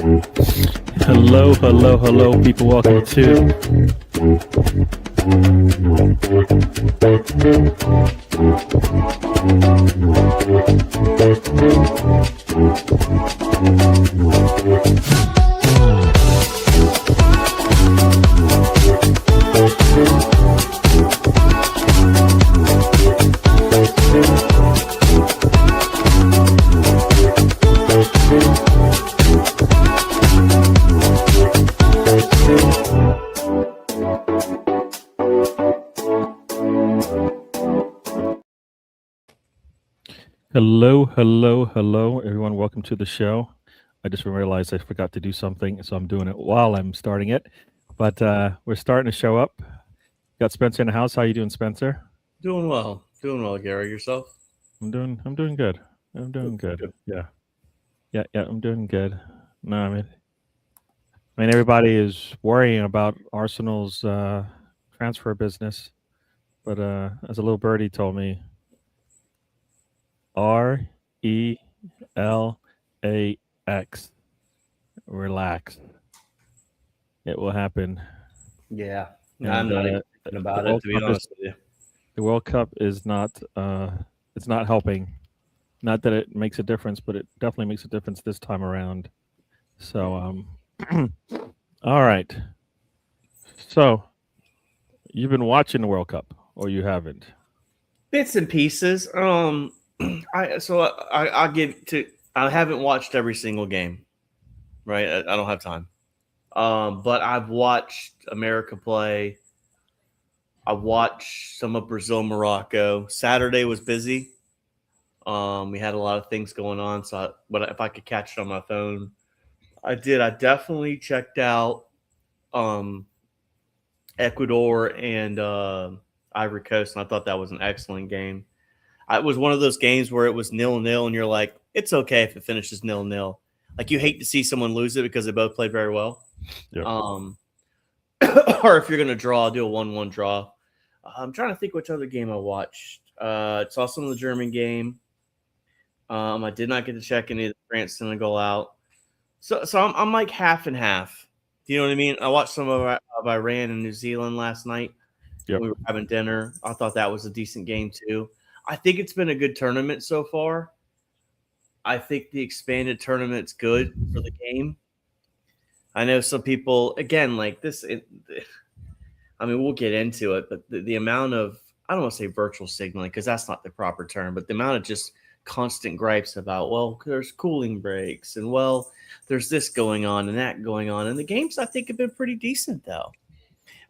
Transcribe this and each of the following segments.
Hello, hello, hello, people. Welcome to Hello, hello, hello, everyone. Welcome to the show. I just realized I forgot to do something, so I'm doing it while I'm starting it. But we're starting to show up. Got Spencer in the house. How you doing, Spencer? Doing well, Gary. Yourself? I'm doing good. I'm doing good. Yeah, yeah. I'm doing good. No, I mean, everybody is worrying about Arsenal's transfer business, but as a little birdie told me, RELAX. Relax. It will happen. Yeah, I'm And not even thinking about it, to be honest with you. the World Cup is not it's not helping. Not that it makes a difference, but it definitely makes a difference this time around. So all right. So you've been watching the World Cup or you haven't? Bits and pieces. I'll give to. I haven't watched every single game. Right, I don't have time. But I've watched America play. I watched some of Brazil, Morocco. Saturday was busy. We had a lot of things going on, but if I could catch it on my phone, I did. I definitely checked out um, Ecuador and Ivory Coast, and I thought that was an excellent game. It was one of those games where it was 0-0, and you're like, it's okay if it finishes 0-0. Like, you hate to see someone lose it because they both played very well. Yep. Or if you're going to draw, do a 1-1 draw. I'm trying to think which other game I watched. Saw some of the German game. I did not get to check any of the France Senegal out. So I'm like half and half. Do you know what I mean? I watched some of Iran and New Zealand last night. Yep. We were having dinner. I thought that was a decent game too. I think it's been a good tournament so far. I think the expanded tournament's good for the game. I know some people, again, like this. I mean, we'll get into it, but the amount of, I don't want to say virtual signaling because that's not the proper term, but the amount of just constant gripes about, well, there's cooling breaks and, well, there's this going on and that going on. And the games, I think, have been pretty decent, though.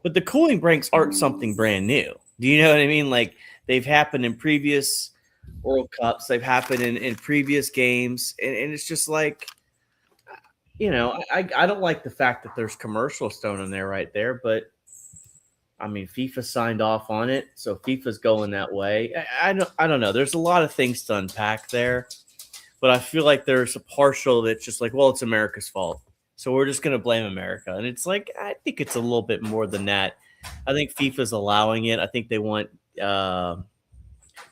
But the cooling breaks aren't something brand new. Do you know what I mean? Like, they've happened in previous World Cups, they've happened in previous games. And it's just like, you know, I don't like the fact that there's commercials thrown in there right there, but I mean, FIFA signed off on it, so FIFA's going that way. I don't know. There's a lot of things to unpack there, but I feel like there's a partial that's just like, well, it's America's fault, so we're just going to blame America. And it's like, I think it's a little bit more than that. I think FIFA's allowing it. I think they want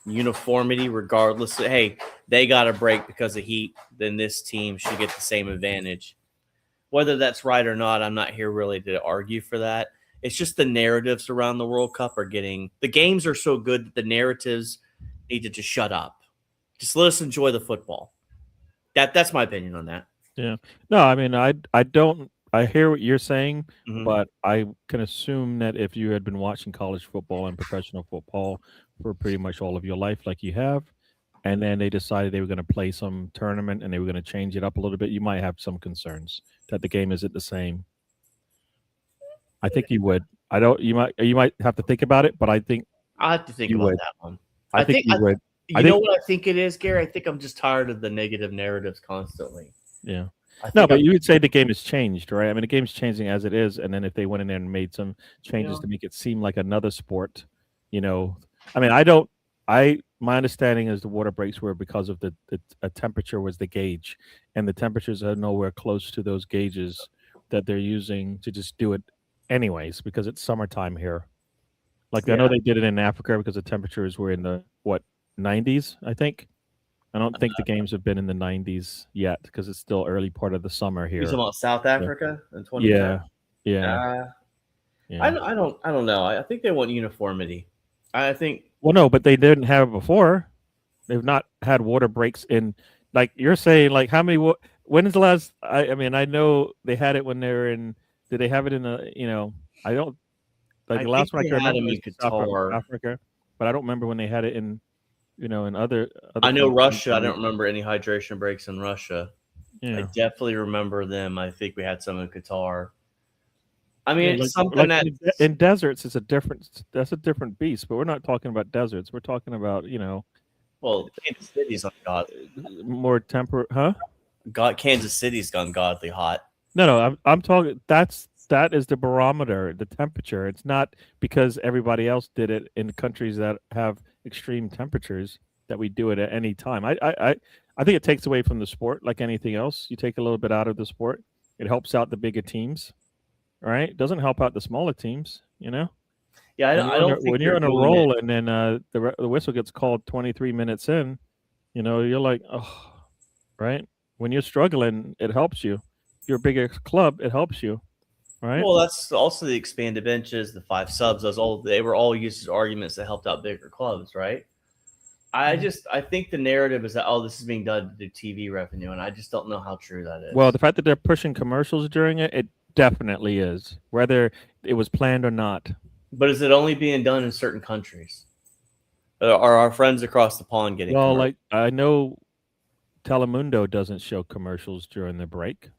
uniformity, regardless. Hey, they got a break because of heat, then this team should get the same advantage. Whether that's right or not, I'm not here really to argue for that. It's just the narratives around the World Cup are getting – the games are so good that the narratives need to just shut up. Just let us enjoy the football. That's my opinion on that. Yeah. No, I mean, I don't – I hear what you're saying, Mhm. but I can assume that if you had been watching college football and professional football for pretty much all of your life like you have, and then they decided they were going to play some tournament and they were going to change it up a little bit, you might have some concerns that the game isn't the same. I think you would. I don't. You might have to think about it, but I think I'll have to think you about would. that one. I think you would. You know what I think it is, Gary? I think I'm just tired of the negative narratives constantly. Yeah. No, but you would say the game has changed, right? I mean, the game's changing as it is, and then if they went in there and made some changes to make it seem like another sport, I mean, my understanding is the water breaks were because of the temperature was the gauge, and the temperatures are nowhere close to those gauges that they're using to just do it anyways because it's summertime here. Like I know they did it in Africa because the temperatures were in the 90s, I think. I don't think the games have been in the 90s yet because it's still early part of the summer You here. talking about South Africa in 2010? Yeah, yeah, I yeah. don't know. I think they want uniformity. I think. Well, no, but they didn't have it before. They've not had water breaks in, like you're saying, like how many? When is the last? I mean, I know they had it when they were in. Did they have it in the? I don't like I the think last one I they can had remember them was in South Qatar. Africa, but I don't remember when they had it in, in other I know Russia. I countries. don't remember any hydration breaks in Russia. I Yeah. definitely remember them. I think we had some in Qatar. I Yeah, mean, it's something like that. in deserts, it's a different. That's a different beast. But we're not talking about deserts. We're talking about Well, Kansas City's ungodly. more temper, huh? Kansas City's ungodly hot. No. I'm talking. That is the barometer, the temperature. It's not because everybody else did it in countries that have extreme temperatures that we do it at any time. I think it takes away from the sport, like anything else. You take a little bit out of the sport. It helps out the bigger teams, right? It doesn't help out the smaller teams. Yeah, I don't think When they're you're on a doing it. roll and then the whistle gets called 23 minutes in, you're like, oh, right. When you're struggling, it helps you. If you're a bigger club, it helps you, right? Well, that's also the expanded benches, the 5 subs. They were all used as arguments that helped out bigger clubs, right? I think the narrative is that this is being done to do TV revenue, and I just don't know how true that is. Well, the fact that they're pushing commercials during it, it definitely is, whether it was planned or not. But is it only being done in certain countries? Are our friends across the pond getting Well, commercials? like I know Telemundo doesn't show commercials during the break,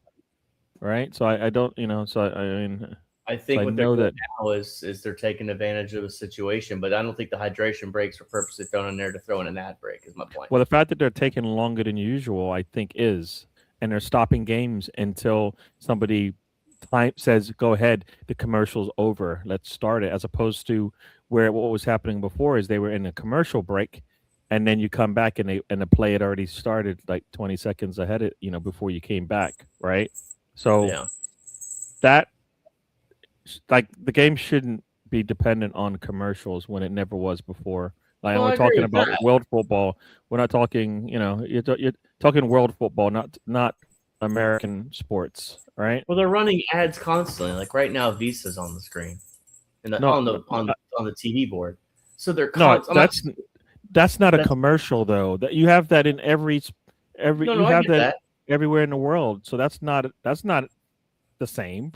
right? So I don't, so I mean, I think I what they're know doing that. now is they're taking advantage of the situation, but I don't think the hydration breaks were purposely thrown in there to throw in an ad break. Is my point. Well, the fact that they're taking longer than usual, I think, and they're stopping games until somebody says, "Go ahead, the commercial's over. Let's start it," as opposed to where what was happening before is they were in a commercial break, and then you come back and the play had already started like 20 seconds ahead of before you came back, right? So Yeah. that like the game shouldn't be dependent on commercials when it never was before. Like, and Well, we're I agree talking with about that. world football. We're not talking, you're talking world football, not American sports, right? Well, they're running ads constantly. Like right now, Visa's on the screen and No, on the TV board. So they're no, I'm not. that's not a That's, commercial though. That you have that in no, you I have get that that. everywhere in the world. So that's not the same.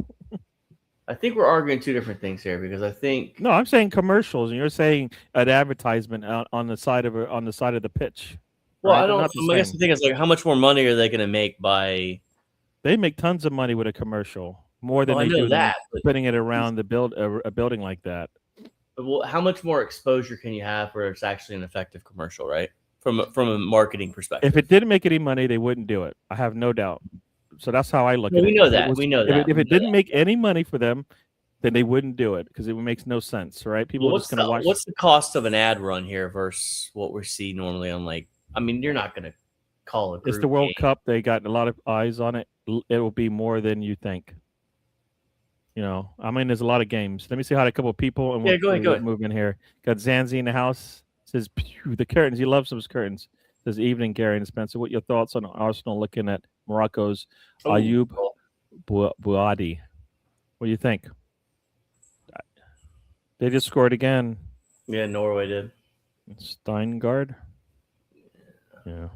I think we're arguing two different things here because I think. No, I'm saying commercials, and you're saying an advertisement on the side of the pitch, Well, right? I They're don't. not the I guess the same. thing is like, how much more money are they going to make by? They make tons of money with a commercial, more Well, than I they know do than that, but putting it around a building like that. how much more exposure can you have where it's actually an effective commercial, right? From a marketing perspective. If it didn't make any money, they wouldn't do it. I have no doubt. So that's how I look Well, at we it. know If it that. was, We know that. if it didn't make any money for them, then they wouldn't do it because it makes no sense, right? People Well, are just going to watch. what's the cost of an ad run here versus what we see normally on like? I mean, you're not going to call a group It's the World game. Cup. They got a lot of eyes on it. It will be more than you think. I mean, there's a lot of games. Let me see how a couple of people and Yeah, go ahead. we'll move in here. Got Zanzi in the house. Says Pew, the curtains. He loves those curtains. Says evening, Gary and Spencer. What your thoughts on Arsenal looking at Morocco's Ayub Buadi? What do you think? They just scored again. Yeah, Norway did. Steingard. Yeah.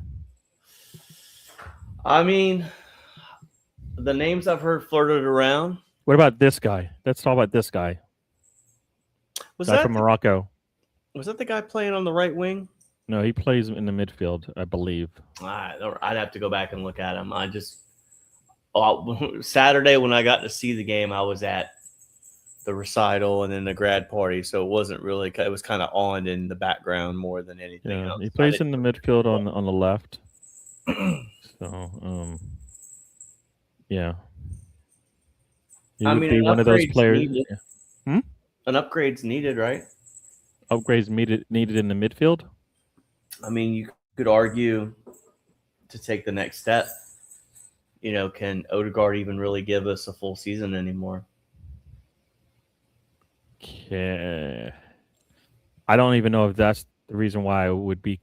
I mean, the names I've heard flirted around. What about this guy? Let's talk about this guy. Was Guy that from Morocco? Was that the guy playing on the right wing? No, he plays in the midfield, I believe. I'd have to go back and look at him. Saturday when I got to see the game, I was at the recital and then the grad party, so it wasn't really. It was kind of on in the background more than anything else. He plays in the midfield on the left. So, yeah. He would be one of those players. An upgrade's needed, right? Upgrades needed in the midfield. I mean, you could argue to take the next step. Can Odegaard even really give us a full season anymore? Okay. I don't even know if that's the reason why I would be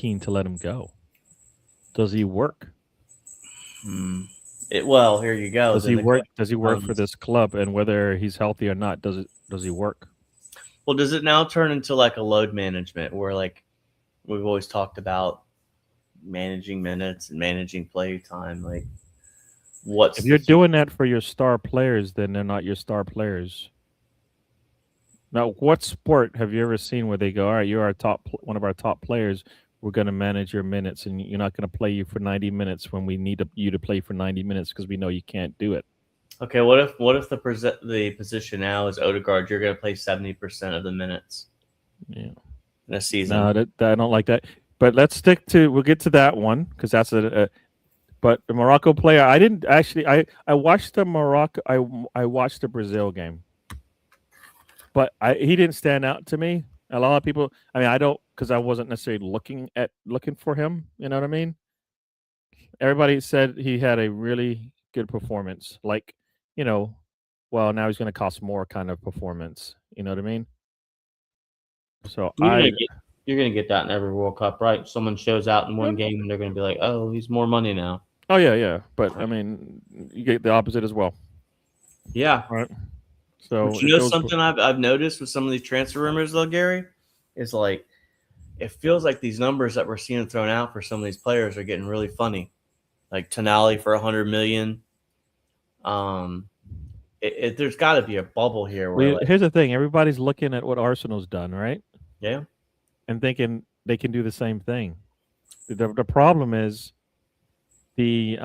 keen to let him go? Does he work? Well, here you go. Does Then he the work? question Does he work for comes, this club? And whether he's healthy or not, does he work? well, does it now turn into like a load management where like we've always talked about managing minutes and managing play time? Like, what's If the you're key? doing that for your star players, then they're not your star players. Now, what sport have you ever seen where they go, all right, you're one of our top players. We're going to manage your minutes, and you're not going to play you for 90 minutes when we need you to play for 90 minutes because we know you can't do it. Okay, what if the position now is Odegaard? You're going to play 70% of the minutes Yeah. in a season. No, I don't like that. But let's stick to. We'll get to that one because that's But the Morocco player, I didn't actually. I watched the Morocco. I watched the Brazil game, but he didn't stand out to me. A lot of people. I mean, I don't because I wasn't necessarily looking for him. You know what I mean? Everybody said he had a really good performance. Like, you know, well, now he's going to cost more kind of performance. You know what I mean? So You're gonna get that in every World Cup, right? Someone shows out in one game and they're gonna be like, "Oh, he's more money now." Oh yeah. But I mean, you get the opposite as well. Yeah. Right. So But you know something I've noticed with some of these transfer rumors though, Gary, is like it feels like these numbers that we're seeing thrown out for some of these players are getting really funny. Like Tonali for 100 million. There's got to be a bubble here where like here's the thing: everybody's looking at what Arsenal's done, right? yeah, And thinking they can do the same thing. The problem is the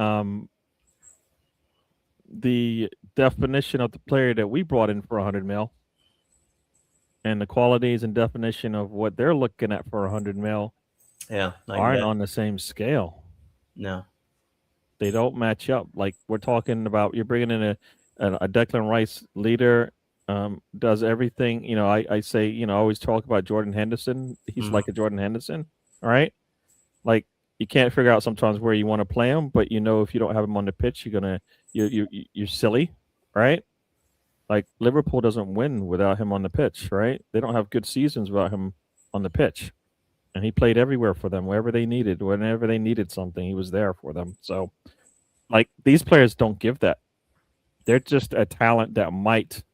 definition of the player that we brought in for 100 mil, and the qualities and definition of what they're looking at for 100 mil aren't on the same scale. No, they don't match up. Like we're talking about, you're bringing in a Declan Rice leader, does everything. You know, I say, you know, I always talk about Jordan Henderson. He's like a Jordan Henderson, all right? Like you can't figure out sometimes where you want to play him, but you know if you don't have him on the pitch, you're silly, right? Like Liverpool doesn't win without him on the pitch, right? They don't have good seasons without him on the pitch. And he played everywhere for them, wherever they needed, whenever they needed something, he was there for them. So like these players don't give that. They're just a talent that might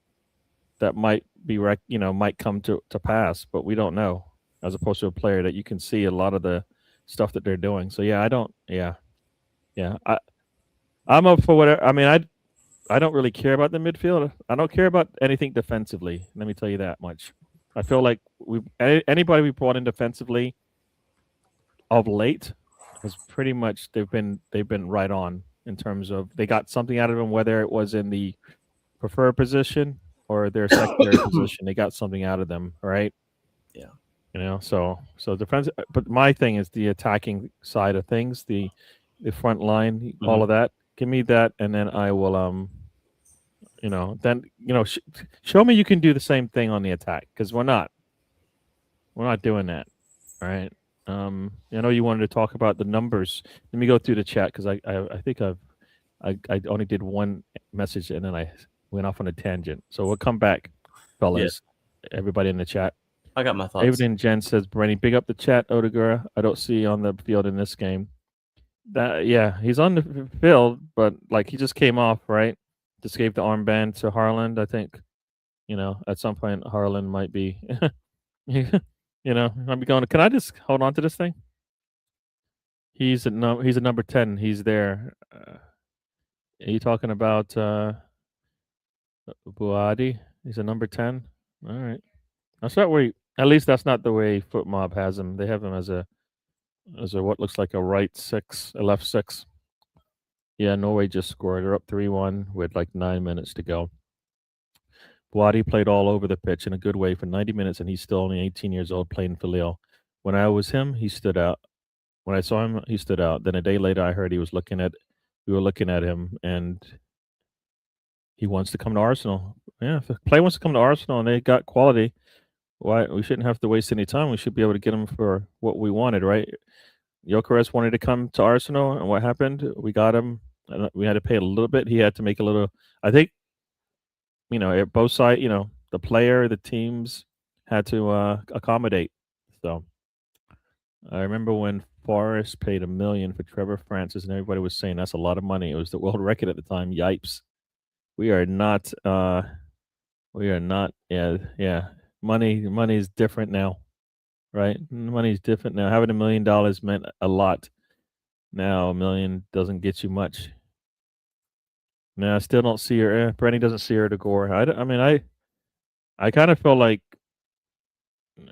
be might come to pass, but we don't know. As opposed to a player that you can see a lot of the stuff that they're doing. So yeah, I don't. Yeah, yeah. I'm up for whatever. I mean, I don't really care about the midfield. I don't care about anything defensively. Let me tell you that much. I feel like anybody we brought in defensively of late has pretty much they've been right on in terms of they got something out of them, whether it was in the preferred position or their secondary position. They got something out of them, right? Yeah. You know, so defense. But my thing is the attacking side of things, the front line, all of that. Give me that, and then I will show me you can do the same thing on the attack because we're not doing that. All right. I know you wanted to talk about the numbers. Let me go through the chat because I think I only did one message and then I went off on a tangent. So we'll come back, fellas. Yeah. Everybody in the chat. I got my thoughts. David and Jen says, Brenny, big up the chat, Odegaard. I don't see on the field in this game. He's on the field, but like he just came off, right? Just gave the armband to Haaland. I think, at some point Haaland might be, might be going. Can I just hold on to this thing? He's a number 10. He's there. Are you talking about Buadi? He's a number 10. All right. That's not where. At least that's not the way Foot Mob has him. They have him as a what looks like a right 6, a left 6. Yeah, Norway just scored. They're up 3-1 with like 9 minutes to go. Buadi played all over the pitch in a good way for 90 minutes, and he's still only 18 years old playing for Lille. When I was him, he stood out. When I saw him, he stood out. Then a day later, I heard we were looking at him, and he wants to come to Arsenal. Yeah, if a player wants to come to Arsenal and they got quality, why we shouldn't have to waste any time. We should be able to get him for what we wanted, right? Gyökeres wanted to come to Arsenal, and what happened? We got him. And we had to pay a little bit. He had to make a little. I think, both sides. The player, the teams had to accommodate. So, I remember when Forrest paid $1 million for Trevor Francis, and everybody was saying that's a lot of money. It was the world record at the time. Yipes! We are not. We are not. Yeah, yeah. Money is different now, right? Money's different now. Having $1 million meant a lot. Now $1 million doesn't get you much. No, I still don't see her. Brenny doesn't see her to gore. I mean, I kind of feel like I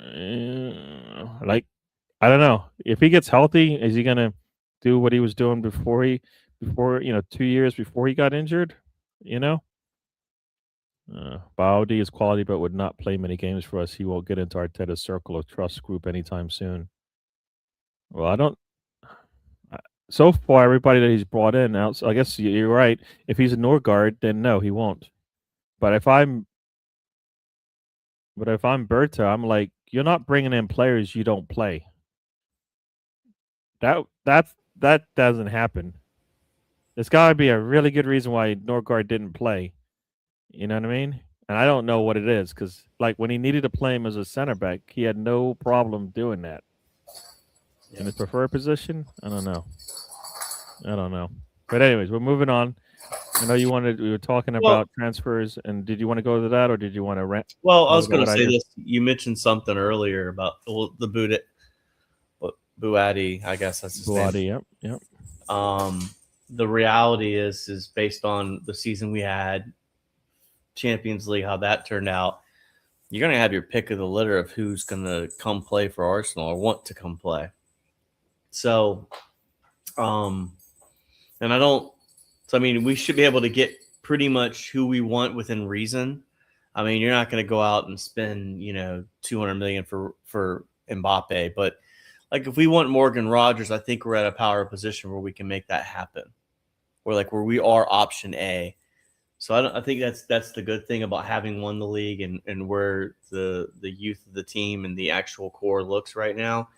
don't know if he gets healthy. Is he gonna do what he was doing before 2 years before he got injured? You know, Baudi is quality, but would not play many games for us. He won't get into Arteta's circle of trust group anytime soon. Well, I don't. So far, everybody that he's brought in now, so I guess you're right. If he's a Norgard, then no, he won't. But if I'm Berta, I'm like, you're not bringing in players you don't play. That doesn't happen. There's got to be a really good reason why Norgard didn't play. You know what I mean? And I don't know what it is because, like, when he needed to play him as a center back, he had no problem doing that. Yeah. In his preferred position, I don't know. But anyways, we're moving on. I know we were talking about transfers, and did you want to go to that, or did you want to rant? Well, I was going to say this. You mentioned something earlier about the Buati, I guess that's his name. Yep. The reality is based on the season we had, Champions League, how that turned out. You're going to have your pick of the litter of who's going to come play for Arsenal or want to come play. So, I mean, we should be able to get pretty much who we want within reason. I mean, you're not going to go out and spend, $200 million for Mbappe, but like if we want Morgan Rogers, I think we're at a power position where we can make that happen. Where we are option A. So I think that's the good thing about having won the league and where the youth of the team and the actual core looks right now.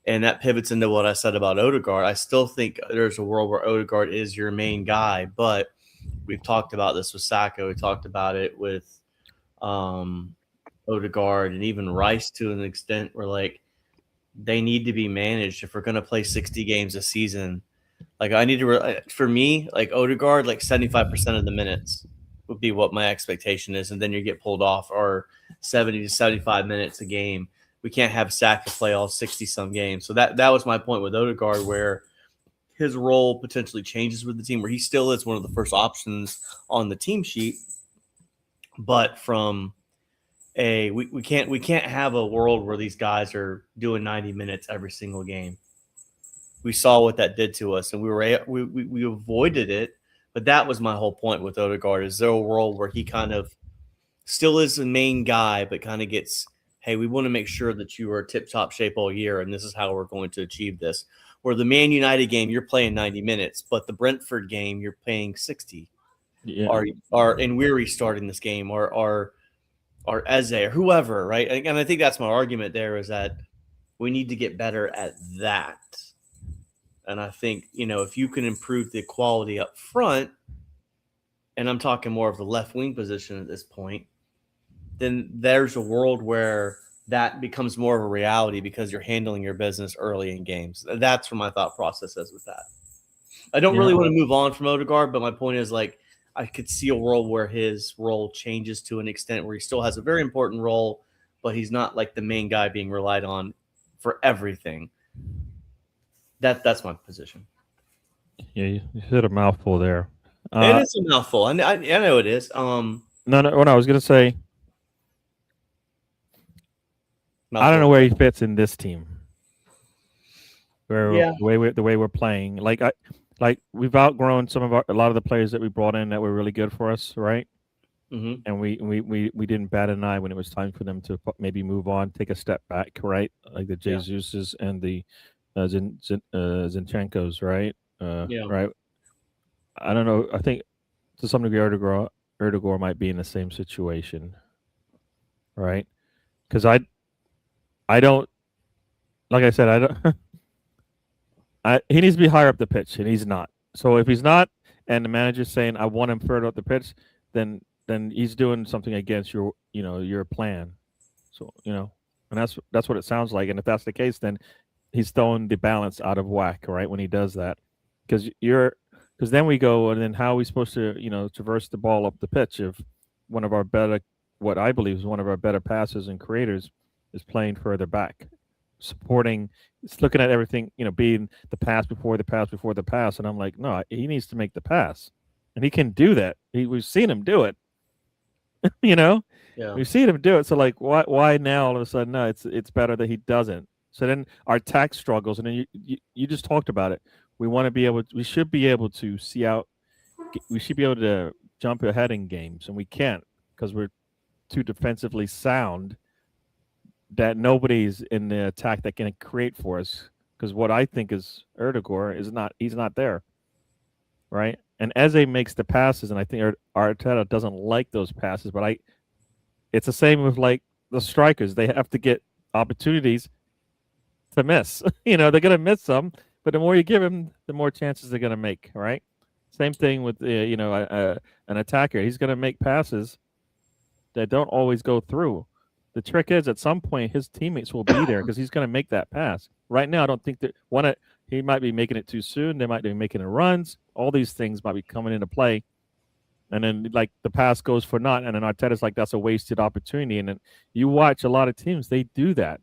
And that pivots into what I said about Odegaard. I still think there's a world where Odegaard is your main guy, but we've talked about this with Saka. We talked about it with Odegaard and even Rice to an extent where they need to be managed if we're going to play 60 games a season. I need to for me, Odegaard, 75% of the minutes would be what my expectation is, and then you get pulled off or 70 to 75 minutes a game. We can't have Saka play all 60-some games. So that was my point with Odegaard, where his role potentially changes with the team, where he still is one of the first options on the team sheet. But from we can't have a world where these guys are doing 90 minutes every single game. We saw what that did to us, and we avoided it. But that was my whole point with Odegaard. Is there a world where he kind of still is the main guy, but kind of gets, hey, we want to make sure that you are tip-top shape all year, and this is how we're going to achieve this. Where the Man United game, you're playing 90 minutes, but the Brentford game, you're playing 60. Yeah. Or in Weary starting this game, or Eze, or whoever, right? And I think that's my argument there, is that we need to get better at that. And I think, if you can improve the quality up front, and I'm talking more of the left wing position at this point, then there's a world where that becomes more of a reality because you're handling your business early in games. That's where my thought process is with that. I don't really want to move on from Odegaard, but my point is, I could see a world where his role changes to an extent where he still has a very important role, but he's not the main guy being relied on for everything. That's my position. Yeah, you hit a mouthful there. It is a mouthful. I know it is. No. What I was gonna say, mouthful. I don't know where he fits in this team. The way we're playing, we've outgrown a lot of the players that we brought in that were really good for us, right? Mm-hmm. And we didn't bat an eye when it was time for them to maybe move on, take a step back, right? Like the Jesuses and the Zinchenko's, right? Right. I don't know. I think to some degree, Erdogan might be in the same situation, right? Because I don't, like I said, I don't. He needs to be higher up the pitch, and he's not. So if he's not, and the manager's saying I want him further up the pitch, then he's doing something against your plan. So and that's what it sounds like. And if that's the case, then he's throwing the balance out of whack, right? When he does that, because then we go, and then how are we supposed to traverse the ball up the pitch if one of our better, what I believe is one of our better passers and creators, is playing further back, supporting. It's looking at everything, being the pass before the pass before the pass, and I'm like, no, he needs to make the pass, and he can do that. We've seen him do it. you know, Yeah. we've seen him do it. So like, why now all of a sudden? No, it's better that he doesn't. So then our tax struggles, and then you just talked about it. We should be able to see out. We should be able to jump ahead in games, and we can't because we're too defensively sound. That nobody's in the attack that can create for us. Because what I think is Erdogan is not. He's not there, right? And Eze makes the passes, and I think Arteta doesn't like those passes. But it's the same with like the strikers. They have to get opportunities to miss. They're gonna miss some, but the more you give them, the more chances they're gonna make. Right? Same thing with an attacker. He's gonna make passes that don't always go through. The trick is, at some point, his teammates will be there because he's gonna make that pass. Right now, I don't think that he might be making it too soon. They might be making the runs. All these things might be coming into play. And then, like, the pass goes for naught. And then Arteta's like, that's a wasted opportunity. And then you watch a lot of teams, they do that.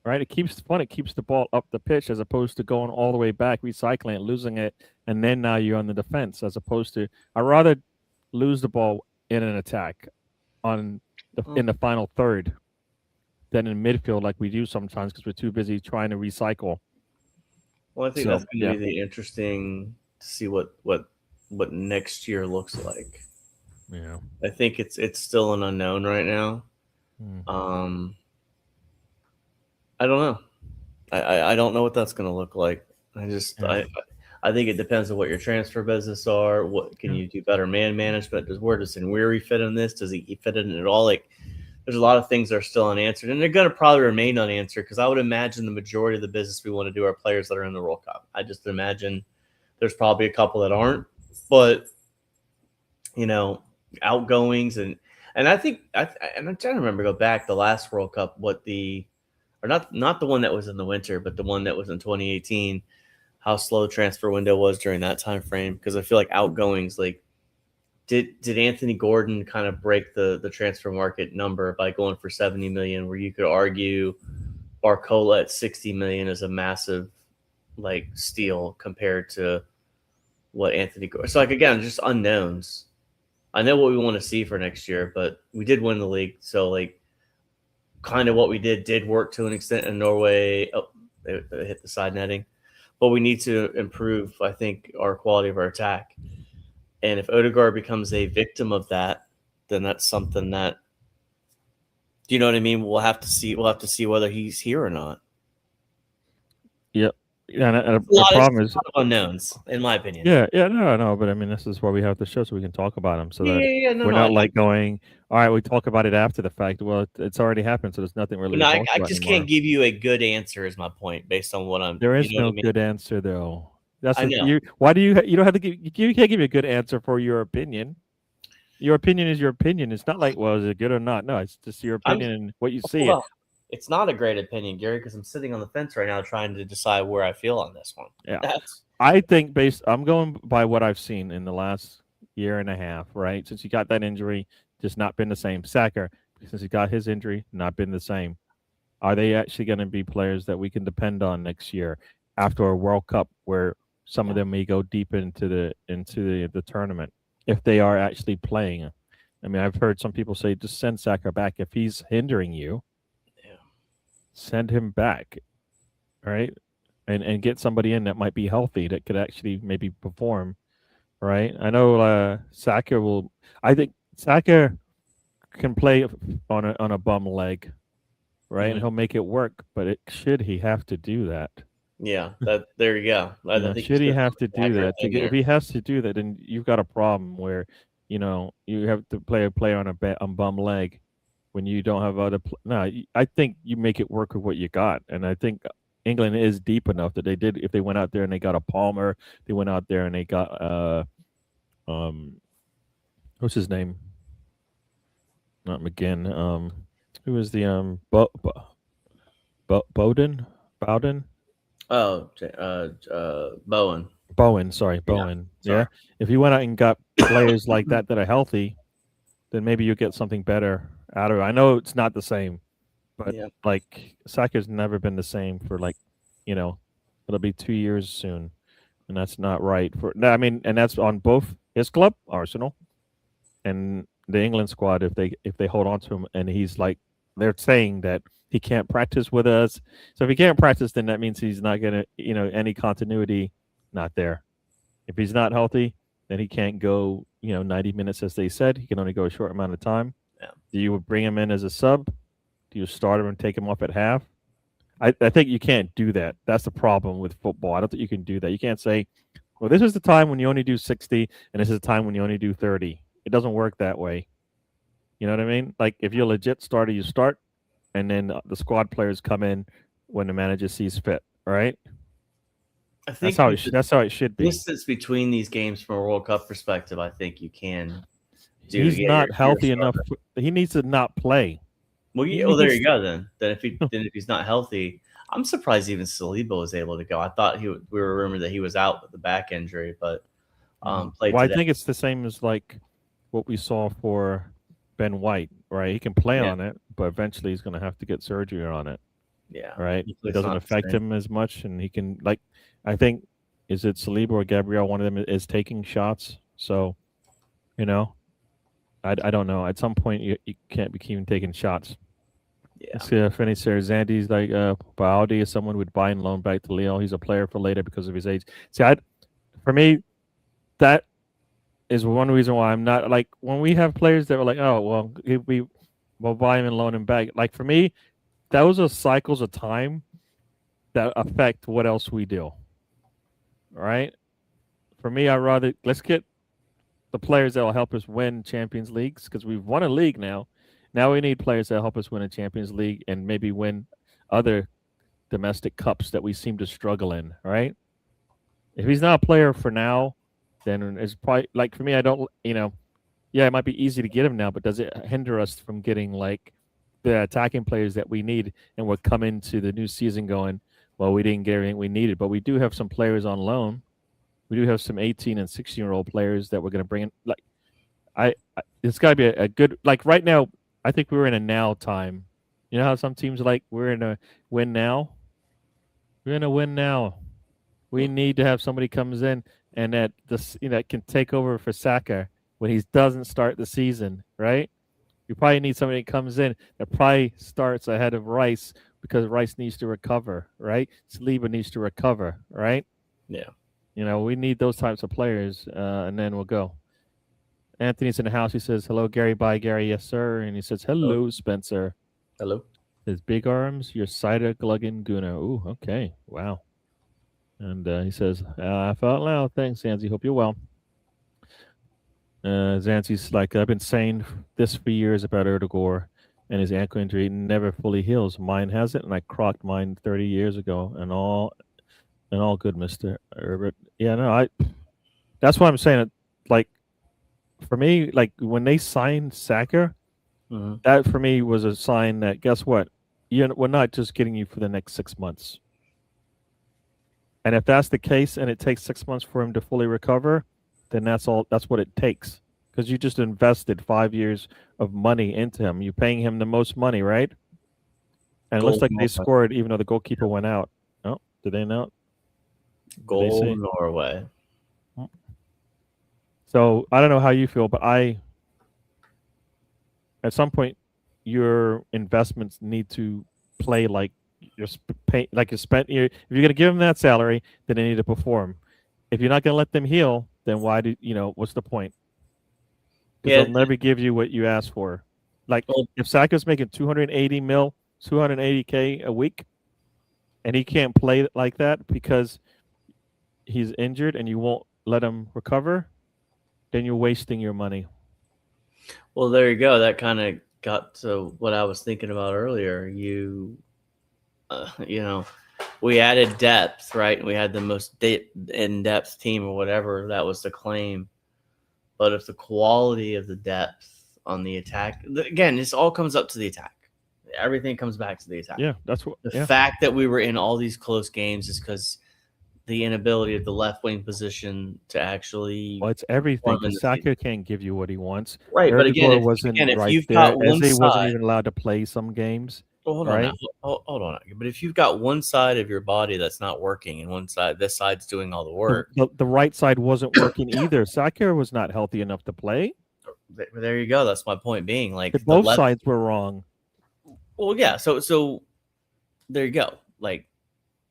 Right? It keeps fun. It keeps the ball up the pitch as opposed to going all the way back, recycling it, losing it. And then now you're on the defense as opposed to, I'd rather lose the ball in an attack in the final third than in midfield like we do sometimes because we're too busy trying to recycle. Well, I think that's going to be the interesting to see what next year looks like. Yeah, I think it's still an unknown right now. I don't know. I don't know what that's going to look like. I think it depends on what your transfer business are. What can you do better man management? Where does Nweri fit in this? Does he fit in at all? Like, there's a lot of things that are still unanswered, and they're going to probably remain unanswered because I would imagine the majority of the business we want to do are players that are in the World Cup. I just imagine there's probably a couple that aren't, but outgoings and I think and I'm trying to remember, go back the last World Cup, not the one that was in the winter, but the one that was in 2018. How slow the transfer window was during that time frame, because I feel like outgoings, like did Anthony Gordon kind of break the transfer market number by going for 70 million, where you could argue Barcola at 60 million is a massive like steal compared to what Anthony Gordon. So like, again, just unknowns. I know what we want to see for next year, but we did win the league, so like kind of what we did work to an extent in Norway. Oh, they hit the side netting. But we need to improve, I think, our quality of our attack. And if Odegaard becomes a victim of that, then that's something that, do you know what I mean? We'll have to see. We'll have to see whether he's here or not. Yep. Yeah, and the problem is unknowns, in my opinion. Yeah, no, but I mean, this is why we have the show so we can talk about them, so that we're not like going, all right, we talk about it after the fact. Well, it's already happened, so there's nothing really. I just can't give you a good answer. Is my point based on what I'm. There is no good answer, though. That's I know. Why do you don't have to give? You can't give me a good answer for your opinion. Your opinion is your opinion. It's not like, well, is it good or not? No, it's just your opinion and what you see. It's not a great opinion, Gary, because I'm sitting on the fence right now trying to decide where I feel on this one. Yeah. I think I'm going by what I've seen in the last year and a half, right? Since he got that injury, just not been the same. Saka, since he got his injury, not been the same. Are they actually going to be players that we can depend on next year after a World Cup where some of them may go deep into the tournament if they are actually playing? I mean, I've heard some people say just send Saka back if he's hindering you. Send him back, right? And get somebody in that might be healthy that could actually maybe perform, right? I know Saka will. I think Saka can play on a bum leg, right? And he'll make it work. But should he have to do that? Yeah, there you go. I think should he have to do that? If he has to do that, then you've got a problem where you have to play a player on bum leg. When you don't have other, I think you make it work with what you got, and I think England is deep enough that they did. If they went out there and they got a Palmer, they went out there and they got what's his name? Not McGinn. Who was the Bowden? Bowden? Oh, Bowen. Bowen, sorry, Yeah, Bowen. Yeah. sorry. If you went out and got players like that are healthy, then maybe you get something better out of it. I know it's not the same, but Yeah. like Saka's never been the same for like, you know, it'll be 2 years soon, and that's not right for. No, I mean, and that's on both his club, Arsenal, and the England squad. If they hold on to him, and he's like, they're saying that he can't practice with us. So if he can't practice, then that means he's not gonna, any continuity not there. If he's not healthy, then he can't go, 90 minutes as they said. He can only go a short amount of time. Yeah. Do you bring him in as a sub? Do you start him and take him off at half? I think you can't do that. That's the problem with football. I don't think you can do that. You can't say, well, this is the time when you only do 60 and this is the time when you only do 30. It doesn't work that way. You know what I mean? Like if you're a legit starter, you start and then the squad players come in when the manager sees fit, right? I That's think how with the that's how it should be. distance between these games from a World Cup perspective, I think you can do. He's Yeah, not you're a healthy enough. starter. He needs to not play. Well, He well, there needs you go. Then if he's not healthy, I'm surprised even Saliba was able to go. I thought we were rumored that he was out with the back injury, but played Well, I today. think it's the same as like what we saw for Ben White, right? He can play Yeah. on it, but eventually he's going to have to get surgery on it, Yeah, right? It it's doesn't not the affect same. him as much, and he can like. I think is it Saliba or Gabriel? One of them is taking shots, so you know, I don't know. At some point, you can't be keeping taking shots. Yeah, Let's finish there. Zandy's like, Baldi is someone would buy and loan back to Leo. He's a player for later because of his age. See, for me, that is one reason why I'm not like when we have players that are like, oh well, we'll buy him and loan him back. Like for me, those are cycles of time that affect what else we do. Right? For me, I rather let's get the players that will help us win Champions Leagues because we've won a league now. Now we need players that help us win a Champions League and maybe win other domestic cups that we seem to struggle in. Right? If he's not a player for now, then it's probably like for me, I don't. Yeah, it might be easy to get him now, but does it hinder us from getting like the attacking players that we need and we're coming to the new season going, well, we didn't get everything we needed, but we do have some players on loan. We do have some 18 and 16-year-old players that we're going to bring in. Like, it's got to be a good, like right now, I think we're in a now time. You know how some teams like we're in a win now? We're in a win now. We need to have somebody comes in and that that can take over for Saka when he doesn't start the season, right? You probably need somebody that comes in that probably starts ahead of Rice because Rice needs to recover, right? Saliba needs to recover, right? yeah. We need those types of players, and then we'll go. Anthony's in the house. He says, hello, Gary. Bye, Gary. Yes, sir. And he says, hello, Spencer. Hello. His big arms, your cider glugging guna. Ooh, okay. Wow. And he says, I felt loud. Thanks, Zanzi. Hope you're well. Zanzi's like, I've been saying this for years about Erdogan and his ankle injury never fully heals. Mine hasn't, and I crocked mine 30 years ago, and all good, Mister Herbert. Yeah, no, that's why I'm saying. Like, for me, like when they signed Saka, that for me was a sign that guess what, we're not just getting you for the next 6 months. And if that's the case, and it takes 6 months for him to fully recover, then that's all. That's what it takes because you just invested 5 years of money into him. You're paying him the most money, right? And it looks like they scored even though the goalkeeper went out. Oh, did they not? Goal Norway. So I don't know how you feel, but at some point, your investments need to play like you're like you spent. If you're going to give them that salary, then they need to perform. If you're not going to let them heal, then why what's the point? Because they'll never give you what you asked for. Like if Saka's making 280 mil, 280K a week, and he can't play like that because he's injured and you won't let him recover, then you're wasting your money. Well, there you go. That kind of got to what I was thinking about earlier. We added depth, right? We had the most in-depth team or whatever. That was the claim. But if the quality of the depth on the attack, again, this all comes up to the attack. Everything comes back to the attack. Yeah, that's what. The Yeah. fact that we were in all these close games is because the inability of the left wing position to actually. Well, it's everything perform in because the season. Saka can't give you what he wants. Right, but again, Erdegaard wasn't if right you've there. got one Eze wasn't side, even allowed to play some games. well, hold on now, right? hold on. But if you've got one side of your body that's not working, and one side, this side's doing all the work, The right side wasn't working either. Saka was not healthy enough to play. there you go. That's my point being. Like the Both left, sides were wrong. well, yeah. So there you go. Like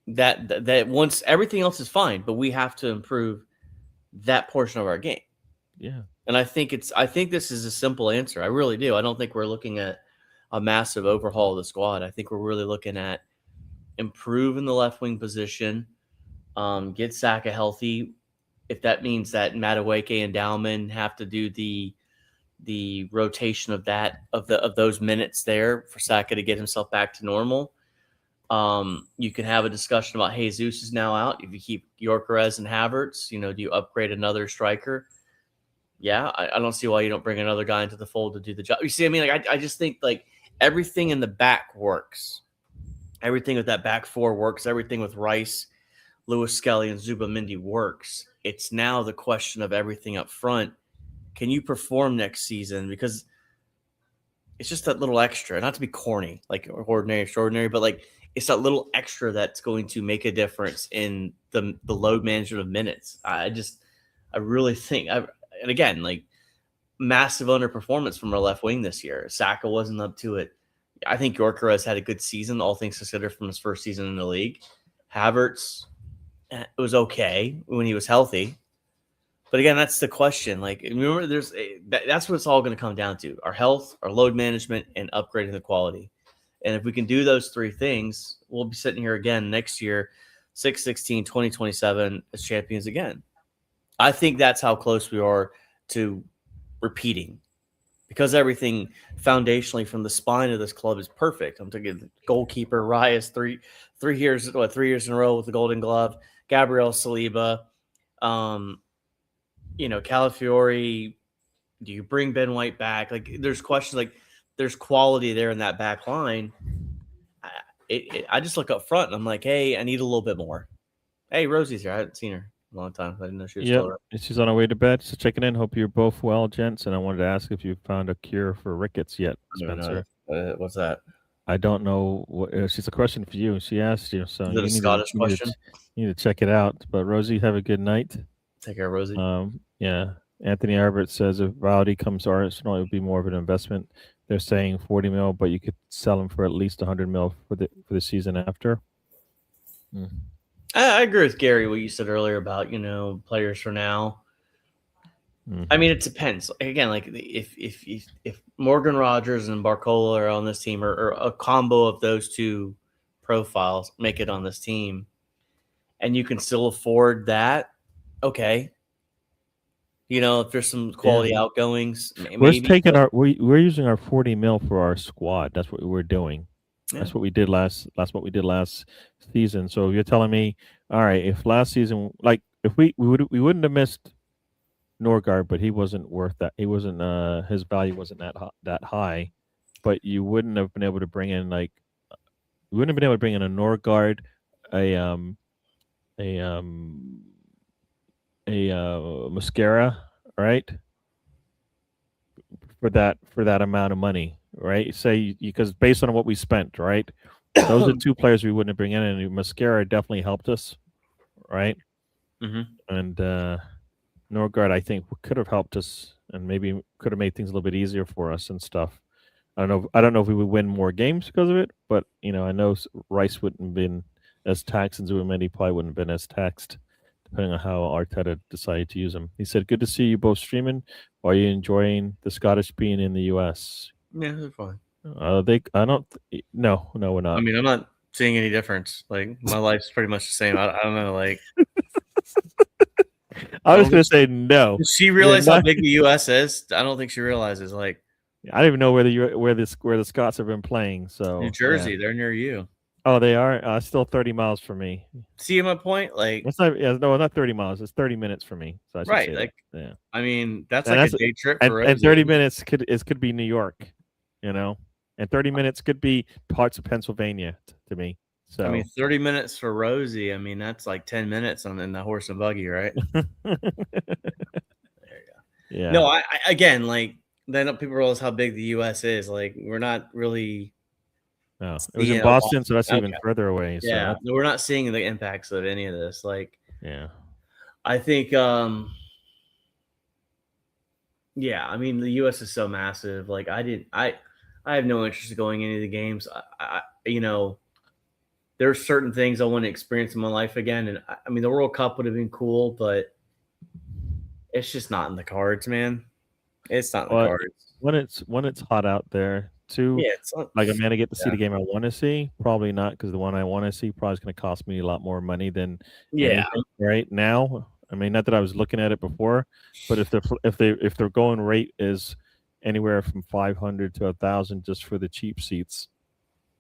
that once everything else is fine, but we have to improve that portion of our game. Yeah. And I think this is a simple answer. I really do. I don't think we're looking at a massive overhaul of the squad. I think we're really looking at improving the left wing position, get Saka healthy. If that means that Madueke and Dowman have to do the rotation of those minutes there for Saka to get himself back to normal. You can have a discussion about Jesus is now out. If you keep Gyökeres and Havertz, do you upgrade another striker? Yeah, I don't see why you don't bring another guy into the fold to do the job. You see, I mean, like I just think like everything in the back works. Everything with that back four works. Everything with Rice, Lewis Skelly, and Zubamendi works. It's now the question of everything up front. Can you perform next season? Because it's just that little extra. Not to be corny, like ordinary, extraordinary, but like it's that little extra that's going to make a difference in the load management of minutes. I really think. And again, like massive underperformance from our left wing this year. Saka wasn't up to it. I think Gyökeres had a good season, all things considered, from his first season in the league. Havertz, it was okay when he was healthy. But again, that's the question. Like, remember, that's what it's all going to come down to: our health, our load management, and upgrading the quality. And if we can do those three things, we'll be sitting here again next year, 6-16, 2027, as champions again. I think that's how close we are to repeating, because everything foundationally from the spine of this club is perfect. I'm thinking the goalkeeper Reyes, three years in a row with the Golden Glove. Gabriel Saliba, Calafiori. Do you bring Ben White back? Like, there's questions. Like, there's quality there in that back line. I just look up front and I'm like, hey, I need a little bit more. Hey, Rosie's here. I haven't seen her a long time. I didn't know she was still around. She's on her way to bed. So checking in. Hope you're both well, gents. And I wanted to ask if you found a cure for rickets yet, Spencer. What's that? I don't know. She's a question for you. She asked you. So is it a Scottish question? You need to check it out. But Rosie, have a good night. Take care, Rosie. Yeah. Anthony Arbert says if Valdi comes to Arsenal, it would be more of an investment. They're saying 40 mil, but you could sell him for at least 100 mil for the season after. I agree with Gary, what you said earlier about, players for now. I mean, it depends. Again, like if Morgan Rogers and Barcola are on this team, or a combo of those two profiles make it on this team, and you can still afford that, okay. If there's some quality outgoings, we're using our 40 mil for our squad. That's what we're doing. Yeah. That's what we did last season. So you're telling me, all right, if last season, like if we wouldn't have missed Norgard, but he wasn't worth that. He wasn't his value wasn't that high, but you wouldn't have been able to bring in a Norgard, a Mascara, right? For that amount of money, right? Say because based on what we spent, right? Those are two players we wouldn't bring in, and Mascara definitely helped us, right? Mm-hmm. And Norgard, I think, could have helped us, and maybe could have made things a little bit easier for us and stuff. I don't know if we would win more games because of it, but I know Rice wouldn't have been as taxed, and Zubamendi probably wouldn't have been as taxed, depending on how Arteta decided to use him. He said, "Good to see you both streaming. Are you enjoying the Scottish being in the U.S.?" Yeah, they're fine. No, we're not. I mean, I'm not seeing any difference. Like, my life's pretty much the same. I don't know. Like, I was going to say no. Does she realize how big the U.S. is? I don't think she realizes. Like, I don't even know where the Scots have been playing. So New Jersey, they're near you. Oh, they are still 30 miles from me. See my point? Like, it's not 30 miles. It's 30 minutes for me. So I should say like, that. I mean, that's like a day trip for and 30 minutes could be New York. and 30 minutes could be parts of Pennsylvania to me. So I mean, 30 minutes for Rosie. I mean, that's like 10 minutes in the horse and buggy, right? There you go. Yeah. No, I again, like, then people realize how big the U.S. is. Like, we're not really. No, it was in Boston, so that's even further away. Yeah, So we're not seeing the impacts of any of this. Like, yeah, I think, yeah, I mean, the U.S. is so massive. Like, I have no interest in going into the games. There's certain things I want to experience in my life again, and I mean, the World Cup would have been cool, but it's just not in the cards, man. It's not in the cards. When it's hot out there, too. Yeah, it's not, like I'm gonna get to see the game I want to see. Probably not, because the one I want to see probably is going to cost me a lot more money than anything right now. I mean, not that I was looking at it before, but if their going rate is anywhere from 500 to 1,000 just for the cheap seats,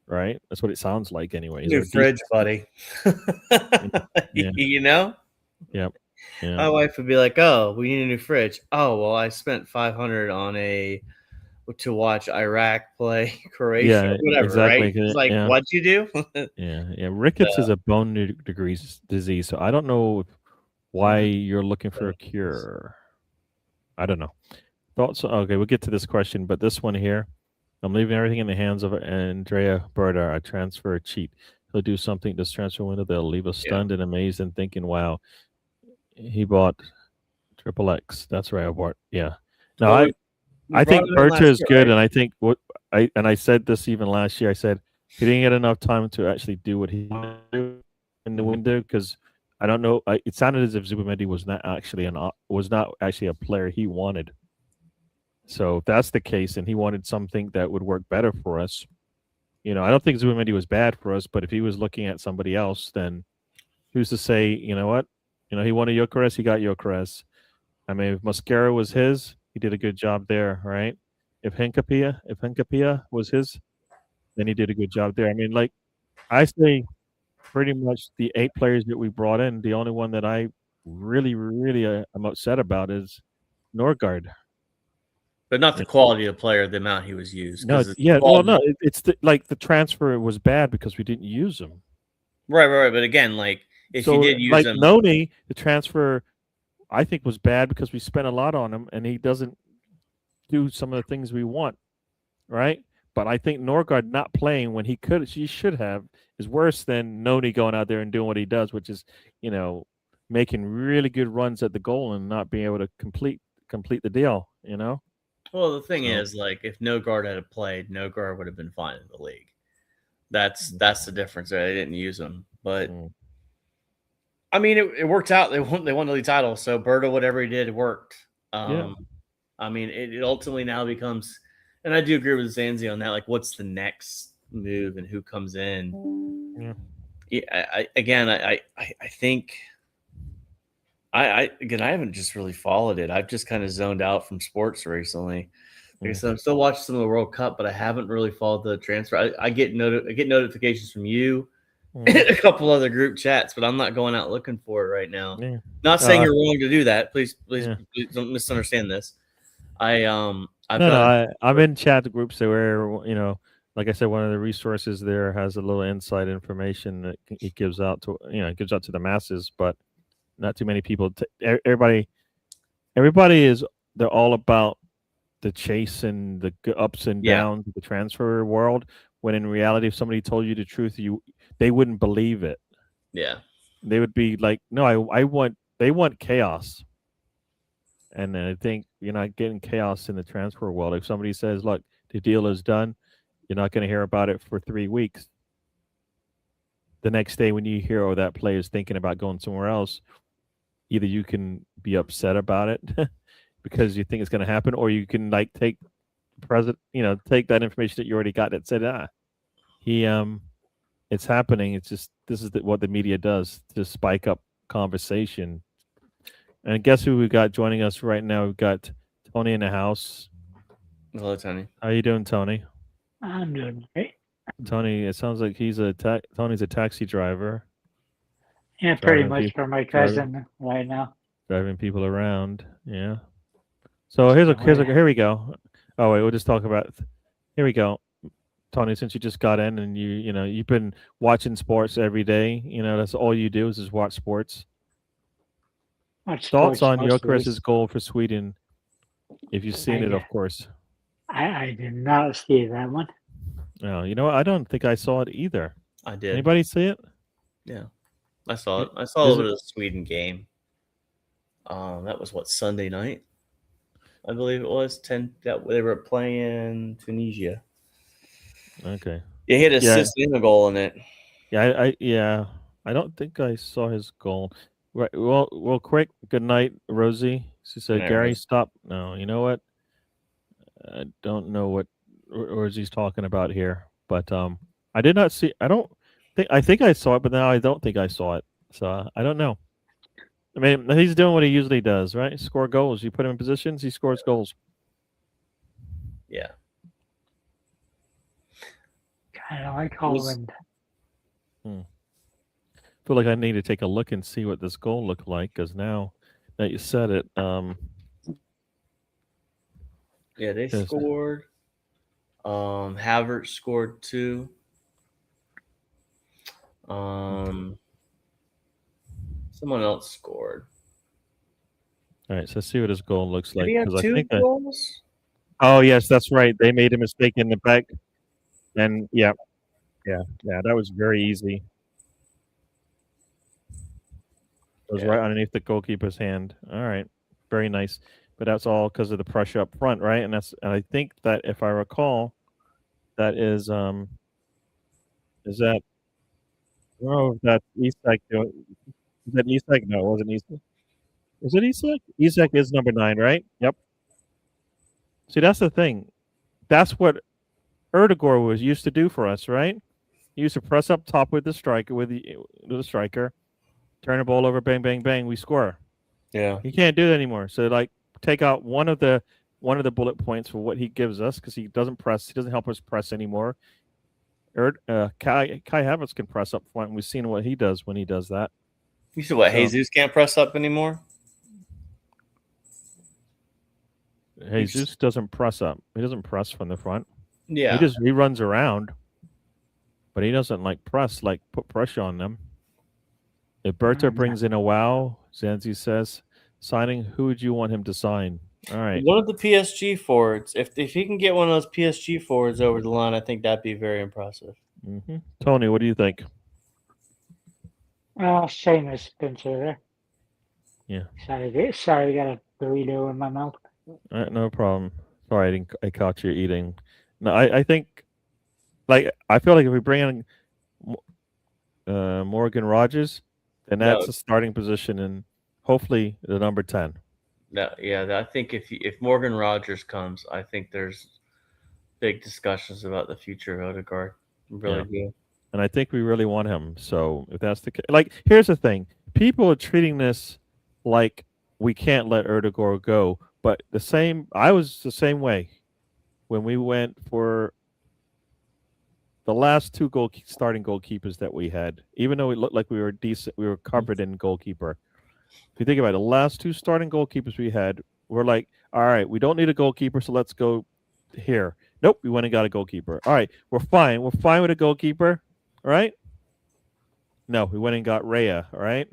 right? That's what it sounds like, anyways. New fridge, buddy. Yeah. You know. Yep. Yeah. My wife would be like, "Oh, we need a new fridge." Oh, well, I spent $500 to watch Iraq play Croatia, whatever, exactly. right? It's like, what'd you do? Yeah. Rickets is a bone disease, so I don't know why you're looking for a cure. I don't know. Thoughts? Okay, we'll get to this question, but this one here, I'm leaving everything in the hands of Andrea Berta. I transfer a cheat. He'll do something this transfer window. They'll leave us stunned and amazed and thinking, "Wow, he bought XXX." That's right, I bought. Yeah. No, I think Berta is good, and I think I said this even last year. I said he didn't get enough time to actually do what he wanted to do in the window, because I don't know. It sounded as if Zubimendi was not actually a player he wanted. So if that's the case, and he wanted something that would work better for us, I don't think Zubimendi was bad for us. But if he was looking at somebody else, then who's to say? You know what? He wanted Gyökeres, he got Gyökeres. I mean, if Mosquera was his, he did a good job there, right? If Hincapie was his, then he did a good job there. I mean, like I say, pretty much the 8 players that we brought in, the only one that I really, really am upset about is Norgard. But not the quality of player, the amount he was used. No, it's the transfer was bad because we didn't use him. Right. But again, like if you did use him, Noni, the transfer I think was bad because we spent a lot on him and he doesn't do some of the things we want, right? But I think Norgard not playing when he should have, is worse than Noni going out there and doing what he does, which is, making really good runs at the goal and not being able to complete the deal, Well, the thing is, like, if Norgard had played, Norgard would have been fine in the league. That's the difference. They didn't use him, but I mean, it worked out. They won the league title, so Berta, whatever he did, worked. I mean, it ultimately now becomes, and I do agree with Zanzi on that. Like, what's the next move and who comes in? I think I haven't just really followed it. I've just kind of zoned out from sports recently. Like I said, I'm still watching some of the World Cup, but I haven't really followed the transfer. I get notifications from you and a couple other group chats, but I'm not going out looking for it right now. Not saying you're wrong to do that. Please don't misunderstand this. I'm in chat groups where like I said, one of the resources there has a little inside information that it gives out to the masses, but not too many people. Everybody they're all about the chase and the ups and downs of the transfer world. When in reality, if somebody told you the truth, they wouldn't believe it. Yeah, they would be like, "No, they want chaos." And I think you're not getting chaos in the transfer world. If somebody says, "Look, the deal is done," you're not going to hear about it for 3 weeks. The next day, when you hear, "Oh, that player is thinking about going somewhere else," either you can be upset about it because you think it's going to happen, or you can take take that information that you already got that said, it's happening. It's just this is what the media does to spike up conversation. And guess who we got joining us right now? We've got Tony in the house. Hello, Tony. How you doing, Tony? I'm doing great. Tony, it sounds like Tony's a taxi driver. Yeah, pretty much for my cousin right now. Driving people around, yeah. So here we go. Oh wait, we'll just talk about. Here we go. Tony, since you just got in and you've been watching sports every day. That's all you do is just watch sports. Thoughts on Gyökeres's goal for Sweden, if you've seen it, of course. I did not see that one. No, you know what? I don't think I saw it either. I did. Anybody see it? Yeah, I saw it. I saw a little bit of the Sweden game. That was Sunday night, I believe it was. That they were playing Tunisia. Okay. Yeah, he had assisted a goal in it. Yeah, I don't think I saw his goal. Right. Well, quick. Good night, Rosie. She said, Yeah, "Gary, stop." No, you know what? I don't know what Rosie's talking about here, but I did not see. I think I saw it, but now I don't think I saw it. So I don't know. I mean, he's doing what he usually does, right? Score goals. You put him in positions, he scores goals. Yeah. Kind of like Holland. I feel like I need to take a look and see what this goal looked like, because now that you said it, yeah, they scored. Havertz scored 2. Someone else scored. All right, so let's see what his goal looks like. Did he have 2 goals? Oh yes, that's right. They made a mistake in the back, and yeah, that was very easy. It was right underneath the goalkeeper's hand. All right, very nice. But that's all because of the pressure up front, right? And I think that if I recall, that is that. I don't know if that's Isak. Is that Isak? No, it wasn't Isak. Was it Isak? Isak is number 9, right? Yep. See, that's the thing. That's what Erdegaard was used to do for us, right? He used to press up top with the striker, turn the ball over, bang, bang, bang, we score. Yeah. He can't do that anymore. So take out one of the bullet points for what he gives us, because he doesn't press. He doesn't help us press anymore. Kai Havertz can press up front, and we've seen what he does when he does that. You said what? Jesus can't press up anymore? Jesus doesn't press up. He doesn't press from the front. Yeah. He runs around, but he doesn't put pressure on them. If Berta brings in a wow, Zanzi says, signing, who would you want him to sign? All right. One of the PSG forwards. If he can get one of those PSG forwards over the line, I think that'd be very impressive. Mm-hmm. Tony, what do you think? Same as Spencer there. Yeah. Sorry, I got a burrito in my mouth. No problem. Sorry, I caught you eating. No, I think, I feel like if we bring in Morgan Rogers, then that's a starting position, and hopefully the number 10. I think if Morgan Rogers comes, I think there's big discussions about the future of Odegaard. Really do. And I think we really want him. So if that's the case, here's the thing: people are treating this like we can't let Odegaard go. But I was the same way when we went for the last 2 starting goalkeepers that we had. Even though it looked like we were decent, we were covered in goalkeeper. If you think about it, the last 2 starting goalkeepers we had, we're like, all right, we don't need a goalkeeper, so let's go here. Nope, we went and got a goalkeeper. All right, we're fine. We're fine with a goalkeeper, all right? No, we went and got Raya, all right?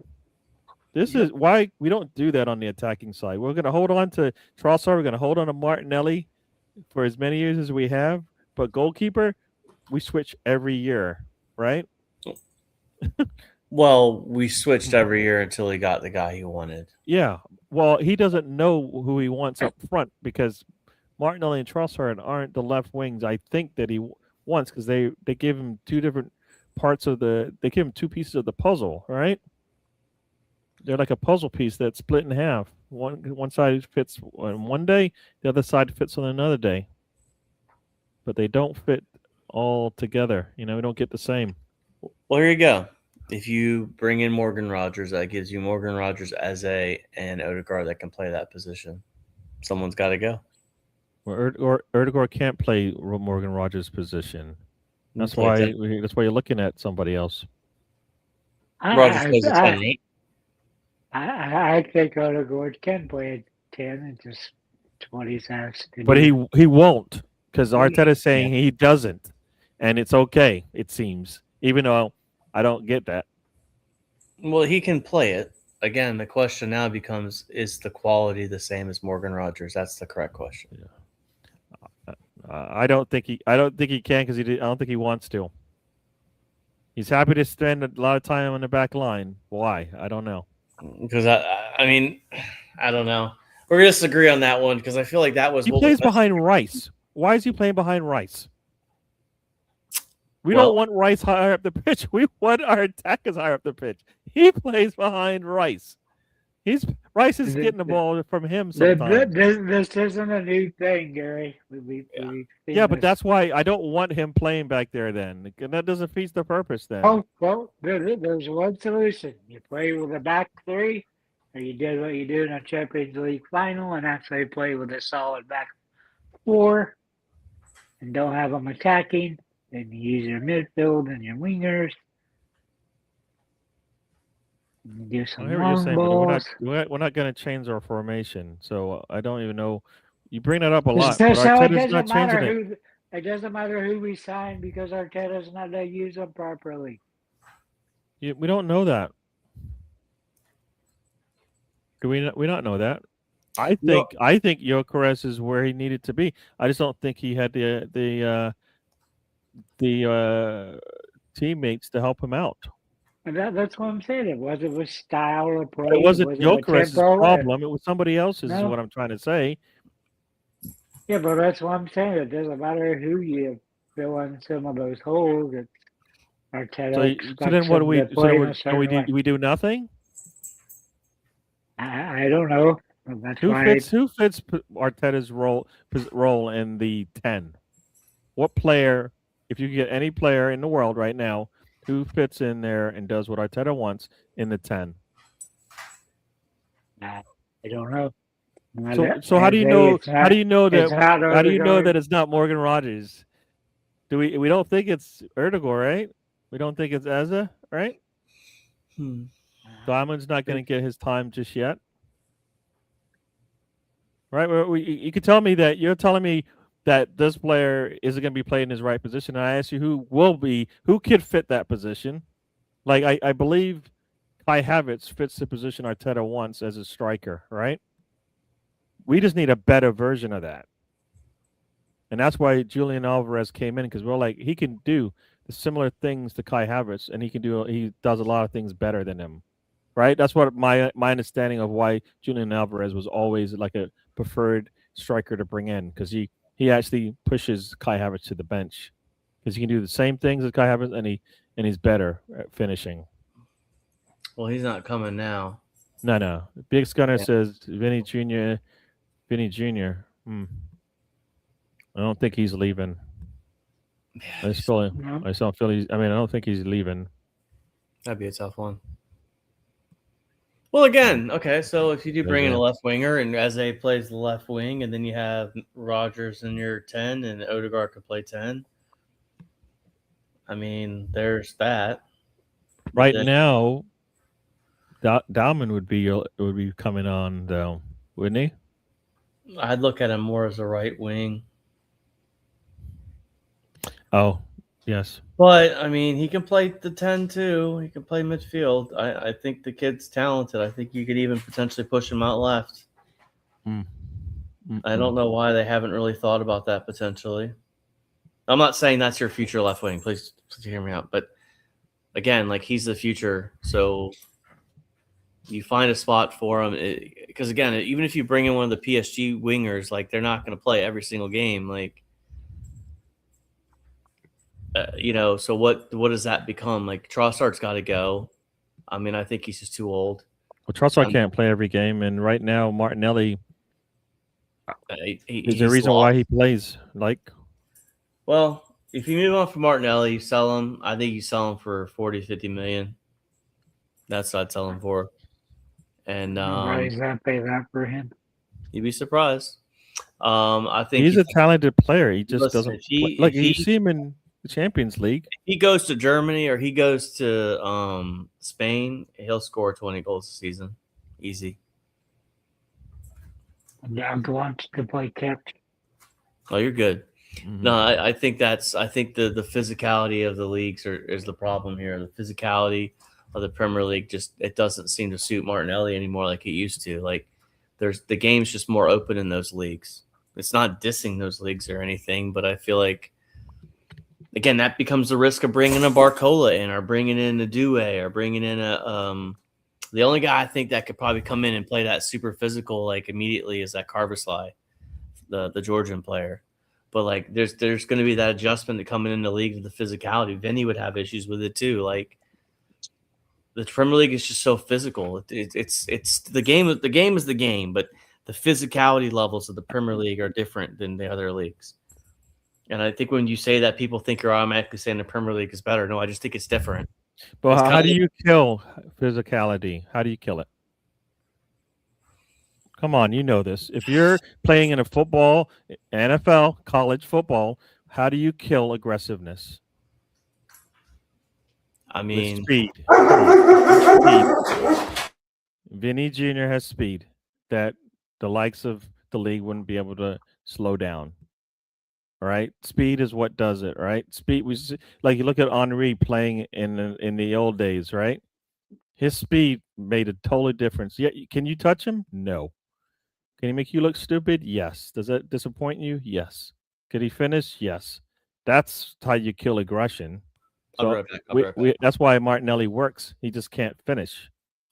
This is why we don't do that on the attacking side. We're going to hold on to Trossard. We're going to hold on to Martinelli for as many years as we have. But goalkeeper, we switch every year, right? Well, we switched every year until he got the guy he wanted. Yeah. Well, he doesn't know who he wants up front, because Martinelli and Trossard aren't the left wings I think that he wants, because they give him 2 different parts of they give him 2 pieces of the puzzle, right? They're like a puzzle piece that's split in half. One side fits on one day, the other side fits on another day. But they don't fit all together. We don't get the same. Well, here you go. If you bring in Morgan Rogers, that gives you Morgan Rogers as and Odegaard that can play that position. Someone's got to go. Well, Odegaard can't play Morgan Rogers' position. That's why you're looking at somebody else. Rogers plays a 10, right? I think Odegaard can play a 10 and just 20 sacks. But he won't, because Arteta's saying he doesn't. and it's okay. It seems, even though I don't get that. Well, he can play it. Again, the question now becomes: is the quality the same as Morgan Rogers? That's the correct question. I don't think he. I don't think he can because I don't think he wants to. He's happy to spend a lot of time on the back line. Why? I don't know. Because I mean, I don't know. We're gonna disagree on that one because I feel like that was He what plays was behind Rice. Why is he playing behind Rice? We Well- don't want Rice higher up the pitch. We want our attackers higher up the pitch. He plays behind Rice. Rice is getting the ball from him sometimes. This isn't a new thing, Gary. We've seen Yeah, but this. that's why I don't want him playing back there then. And that doesn't feed the purpose then. Oh, well, there's one solution. You play with a back three, or you did what you do in a Champions League final and actually play with a solid back four and don't have them attacking. Then you use your midfield and your wingers. And you do some I hear what you're long saying, balls. but we're not going to change our formation. So I don't even know. You bring that up a lot, So but it Arteta's not doesn't matter changing it. who. It doesn't matter who we sign because Arteta's not going to use them properly. We don't know that. Do we not know that? I think Gyökeres is where he needed to be. I just don't think he had the teammates to help him out. And that's what I'm saying. It wasn't with style or play. It wasn't with Gyökeres' tempo. problem. It was somebody else's. Is No. what I'm trying to say. Yeah, but that's what I'm saying. It doesn't matter who you fill in some of those holes. It's Arteta So then what do we? So we do nothing? I don't know. That's Who why fits Arteta's role in the 10? What player, if you could get any player in the world right now, who fits in there and does what Arteta wants in the 10? I don't know. So how do you know? How do you know that? How do you know Odegaard. that it's not Morgan Rogers? We don't think it's Erdogan, right? We don't think it's Eza, right? Diamond's not going to get his time just yet, right? You could tell me that you're telling me that this player isn't going to be playing in his right position. And I ask you who could fit that position. Like I believe Kai Havertz fits the position Arteta wants as a striker, right? We just need a better version of that. And that's why Julian Alvarez came in, because we're like, he can do the similar things to Kai Havertz, and he does a lot of things better than him. Right? That's what my understanding of why Julian Alvarez was always like a preferred striker to bring in, because he actually pushes Kai Havertz to the bench, because he can do the same things as Kai Havertz, and he's better at finishing. Well, he's not coming now. No. Big Gunner says Vinny Jr. I don't think he's leaving. I don't think he's leaving. That'd be a tough one. Well, again, okay, so if you do bring in a left winger and Eze plays the left wing, and then you have Rogers in your 10 and Odegaard could play 10, I mean, there's that. Right now, Dalman would be coming on, though, wouldn't he? I'd look at him more as a right wing. Oh, yes. But, I mean, he can play the 10 too. He can play midfield. I think the kid's talented. I think you could even potentially push him out left. I don't know why they haven't really thought about that potentially. I'm not saying that's your future left wing. Please hear me out. But, again, like, he's the future. So you find a spot for him. Because, again, even if you bring in one of the PSG wingers, like, they're not going to play every single game. Like, so what does that become? Like, Trossard's got to go. I mean, I think he's just too old. Well, Trossard can't play every game, and right now Martinelli is the reason why he plays. Well, if you move on from Martinelli, you sell him. I think you sell him for 40, 50 million. That's what I'd sell him for. And nobody's gonna pay that for him. You'd be surprised. I think he's a talented player. He just doesn't. You see him in the Champions League. If he goes to Germany or he goes to Spain, he'll score 20 goals a season. Easy. Doug wants to play catch. Oh, you're good. Mhm. No, I think the physicality of the leagues is the problem here. The physicality of the Premier League it doesn't seem to suit Martinelli anymore like it used to. Like the game's just more open in those leagues. It's not dissing those leagues or anything, but I feel like again that becomes the risk of bringing a Barcola in or bringing in a Due or bringing in a the only guy I think that could probably come in and play that super physical like immediately is that Carvajal, the Georgian player. But like there's going to be that adjustment to coming in the league to the physicality. Vinny would have issues with it too. Like the Premier League is just so physical. It's the game. The game is the game, but the physicality levels of the Premier League are different than the other leagues. And I think when you say that, people think you're automatically saying the Premier League is better. No, I just think it's different. But It's how kinda do like- you kill physicality? How do you kill it? Come on, you know this. If you're playing in a football, NFL, college football, how do you kill aggressiveness? I With mean, speed. Come on. Speed. Vinny Jr. has speed that the likes of the league wouldn't be able to slow down. All right, speed is what does it. Right, speed. Like you look at Henri playing in the old days. Right, his speed made a totally difference. Yeah, can you touch him? No. Can he make you look stupid? Yes. Does that disappoint you? Yes. Could he finish? Yes. That's how you kill aggression. I'll be So right back. I'll be right back. that's why Martinelli works. He just can't finish.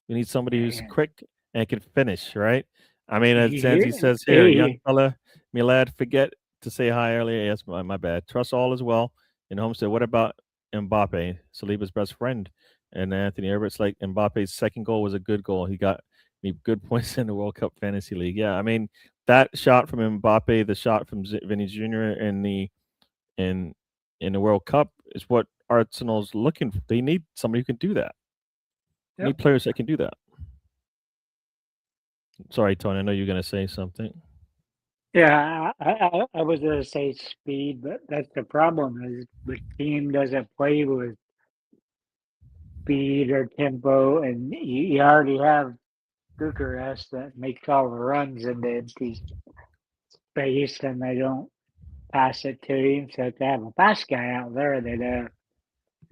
We need somebody who's Yeah. quick and can finish, right? I mean, as Yeah. Zanzi says here, young fella, me lad, forget to say hi earlier. Yes, my bad. Trust all is well. And Holmes said, what about Mbappe, Saliba's best friend? And Anthony Herbert's like, Mbappe's second goal was a good goal. He got me good points in the World Cup Fantasy League. Yeah, I mean, that shot from Mbappe, the shot from Vinny Jr. In the World Cup is what Arsenal's looking for. They need somebody who can do that. They need players that can do that. Sorry, Tony. I know you're going to say something. Yeah, I was going to say speed, but that's the problem is the team doesn't play with speed or tempo, and you already have Bucharest that makes all the runs into empty space, and they don't pass it to him. So to have a pass guy out there that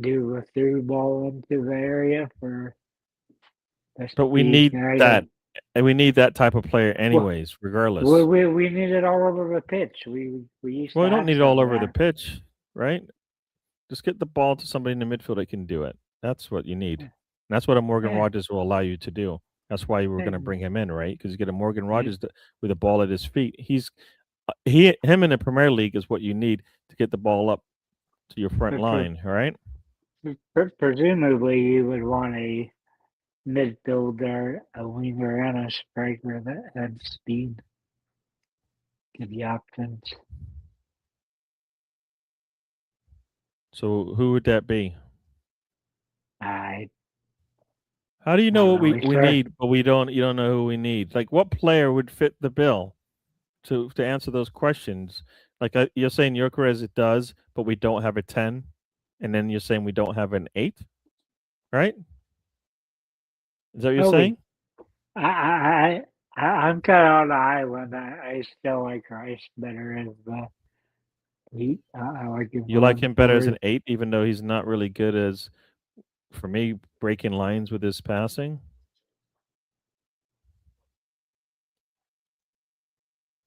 do a through ball into the area for the But we speed need guy. that. And we need that type of player anyways, regardless. We need it all over the pitch. We used Well, to we don't have need it some all of over the that. pitch, right? Just get the ball to somebody in the midfield that can do it. That's what you need. And that's what a Morgan Yeah. Rogers will allow you to do. That's why we were going to bring him in, right? Because you get a Morgan Rogers with a ball at his feet. Him in the Premier League is what you need to get the ball up to your front line, all right? Presumably, you would want a midfielder, a winger, and a striker that had speed. Give you options. So who would that be? I How do you know what don't we sir. need, but you don't know who we need? Like what player would fit the bill to answer those questions? Like you're saying Gyökeres it does, but we don't have a 10, and then you're saying we don't have an 8, right? Is that what you're saying? I'm kind of on the island. I still like Rice better as the heat. I like him. You like him better as an forward. 8, even though he's not really good as, for me, breaking lines with his passing.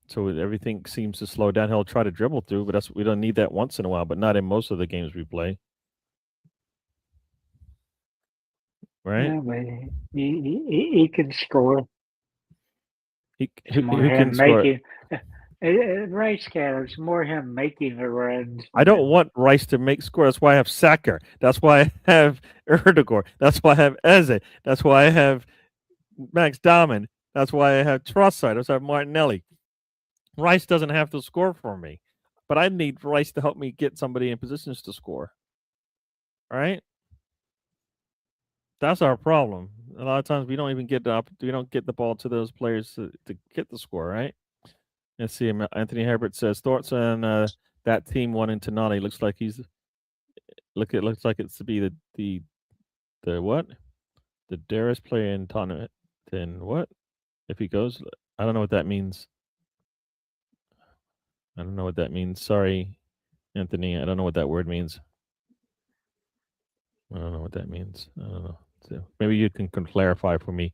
So everything seems to slow down. He'll try to dribble through, but we don't need that once in a while, but not in most of the games we play. Right? Yeah, but he can score. Who can score? Rice can. It's more him making the runs. I don't want Rice to make score. That's why I have Saka. That's why I have Erdogan. That's why I have Eze. That's why I have Max Dahmen. That's why I have Trossard. That's why I have Martinelli. Rice doesn't have to score for me, but I need Rice to help me get somebody in positions to score. All right? That's our problem. A lot of times we don't even get the ball to those players to get the score, right? Let's see. Anthony Herbert says thoughts on that team won in Tonali. Looks like looks like it's to be the what? The Darius player in tournament. Then what? If he goes, I don't know what that means. I don't know what that means. Sorry, Anthony. I don't know what that word means. I don't know what that means. I don't know. So maybe you can clarify for me,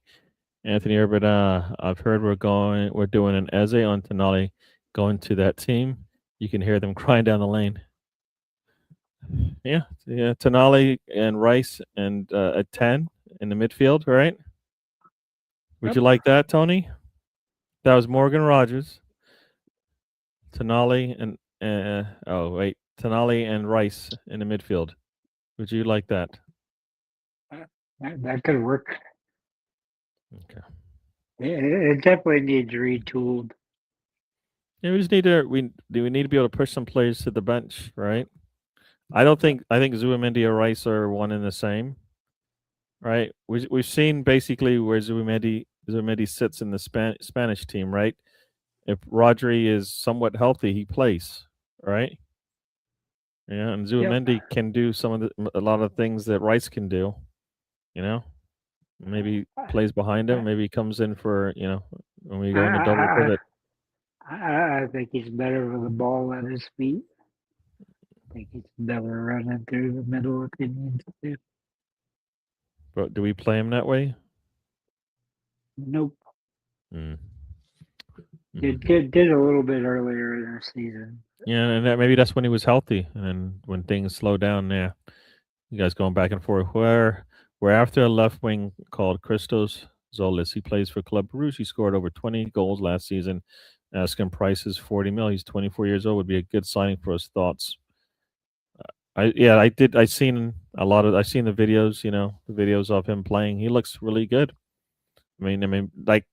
Anthony Urban. I've heard we're doing an Eze on Tonali going to that team. You can hear them crying down the lane. Yeah, Tonali and Rice and a 10 in the midfield, right? Would you like that, Tony? That was Morgan Rogers, Tonali, and Tonali and Rice in the midfield. Would you like that? That could work. Okay. It definitely needs retooled. Yeah, we just need to we need to be able to push some players to the bench, right? I think Zubimendi or Rice are one and the same, right? We've seen basically where Zubimendi sits in the Spanish team, right? If Rodri is somewhat healthy, he plays, right? Yeah, and Zubimendi can do a lot of things that Rice can do, you know. Maybe plays behind him. Maybe he comes in for when we go in a double pivot. I think he's better with the ball at his feet. I think he's better running through the middle if he needs to. But do we play him that way? Nope. Mm. Did a little bit earlier in the season. Yeah, and maybe that's when he was healthy, and then when things slow down, yeah, you guys going back and forth. We're after a left wing called Christos Zolis. He plays for Club Brugge. He scored over 20 goals last season. Asking price is 40 mil. He's 24 years old. Would be a good signing for us. Thoughts? I've seen the videos. The videos of him playing. He looks really good. I mean, like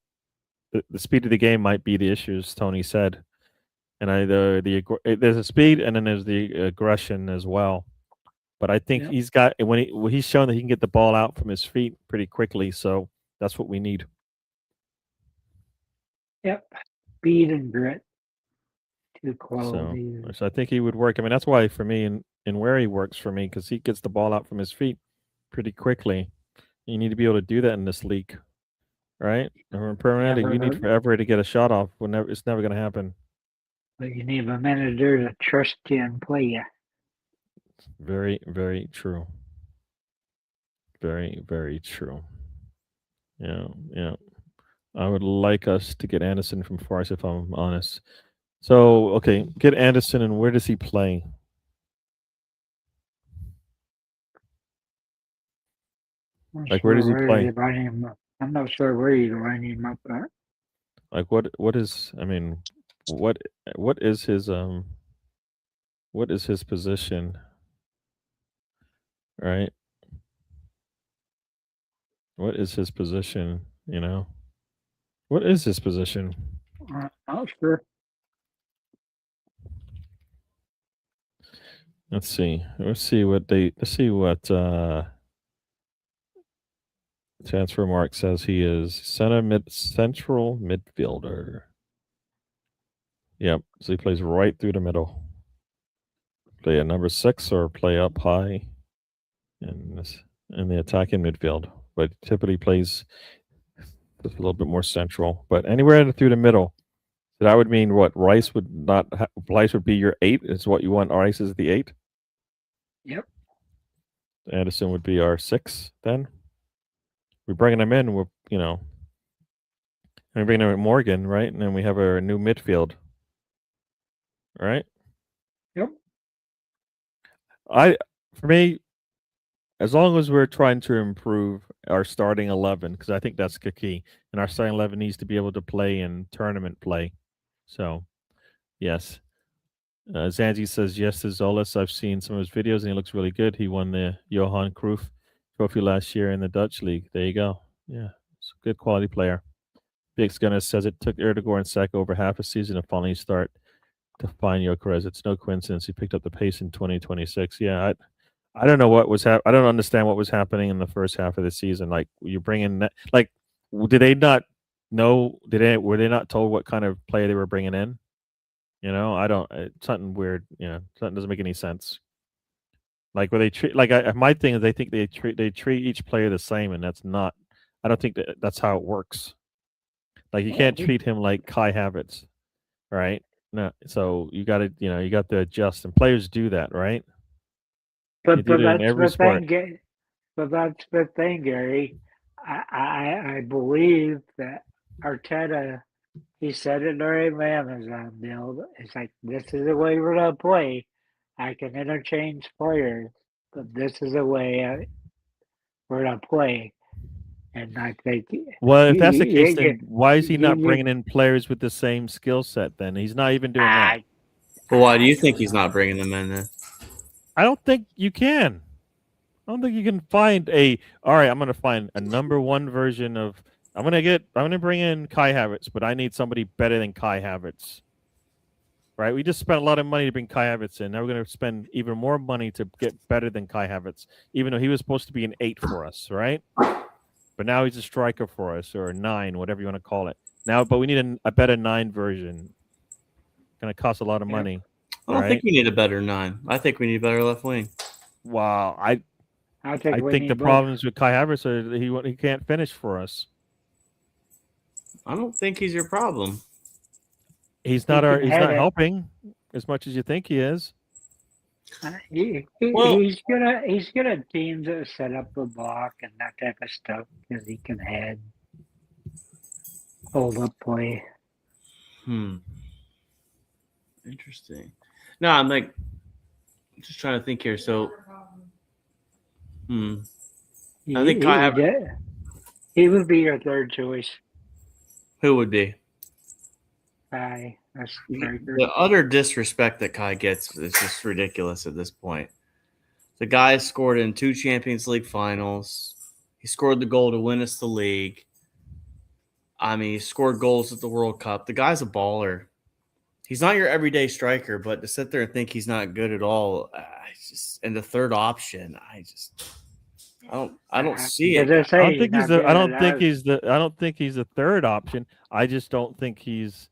the speed of the game might be the issue, as Tony said. And there's a speed, and then there's the aggression as well. But I think he's got he's shown that he can get the ball out from his feet pretty quickly. So that's what we need. Yep, speed and grit, two qualities. So I think he would work. I mean, that's why for me, and where he works for me, because he gets the ball out from his feet pretty quickly. You need to be able to do that in this league, right? And permanently, you need forever to get a shot off. It's never going to happen. But you need a manager to trust you and play you. Very, very true. Very, very true. Yeah. I would like us to get Anderson from Forest, if I'm honest. So, okay, get Anderson, and where does he play? Like, where does he play? I'm not sure where you line him up at. Like, what is? I mean, what is his position? Right? What is his position? What is his position? Not sure. Let's see what Transfer Mark says he is central midfielder. Yep. So he plays right through the middle. Play at number 6 or play up high in the attacking midfield, but typically plays a little bit more central. But anywhere through the middle. So that would mean what? Rice would be your 8. Is what you want. Rice is the 8. Yep. Anderson would be our 6 then. We're bringing him in. We're bringing in Morgan, right? And then we have our new midfield, right? Yep. For me, as long as we're trying to improve our starting 11, because I think that's the key, and our starting 11 needs to be able to play in tournament play. So, yes. Zanzi says yes to Zolis. I've seen some of his videos, and he looks really good. He won the Johan Cruyff Trophy last year in the Dutch league. There you go. Yeah, it's a good quality player. Big Gunner says it took Erdogan and Saka over half a season to finally start to find Gyökeres. It's no coincidence he picked up the pace in 2026. Yeah, I don't know what was I don't understand what was happening in the first half of the season. Like, you bring in did they not know? Were they not told what kind of player they were bringing in? I don't. It's something weird. Something doesn't make any sense. Like, where they treat my thing is they think they treat each player the same, and that's not. I don't think that's how it works. Like, you can't treat him like Kai Havertz, right? No, so you got to adjust, and players do that, right? They But do that in that's every the sport. thing. But that's the thing, Gary. I believe that Arteta, he said it during the Amazon deal. It's like, this is the way we're gonna play. I can interchange players, but this is the way we're gonna play. And I think Well, if you, that's the case, you, then why is he not you bringing in players with the same skill set? Then he's not even doing that. Well, why do you I think don't he's know. not bringing them in then? I don't think you can. I don't think you can find a. All right, I'm going to find a number one version of. I'm going to bring in Kai Havertz, but I need somebody better than Kai Havertz. Right? We just spent a lot of money to bring Kai Havertz in. Now we're going to spend even more money to get better than Kai Havertz, even though he was supposed to be an 8 for us, right? But now he's a striker for us, or a 9, whatever you want to call it. Now, but we need a better 9 version. Going to cost a lot of money. I don't right? think we need a better 9. I think we need a better left wing. Wow, I think the both. problems with Kai Havertz are that he can't finish for us. I don't think he's your problem. He's He not can he's head not it. helping as much as you think he is. Well- He's good at teams that set up the block and that type of stuff because he can head, hold up play. Interesting. No, I'm like just trying to think here. So, I think Kai Havertz. He would be your third choice. Who would be? By a striker. The utter disrespect that Kai gets is just ridiculous at this point. The guy scored in 2 Champions League finals. He scored the goal to win us the league. I mean, he scored goals at the World Cup. The guy's a baller. He's not your everyday striker, but to sit there and think he's not good at all, and the third option, I don't see it. I don't think he's the third option. I just don't think he's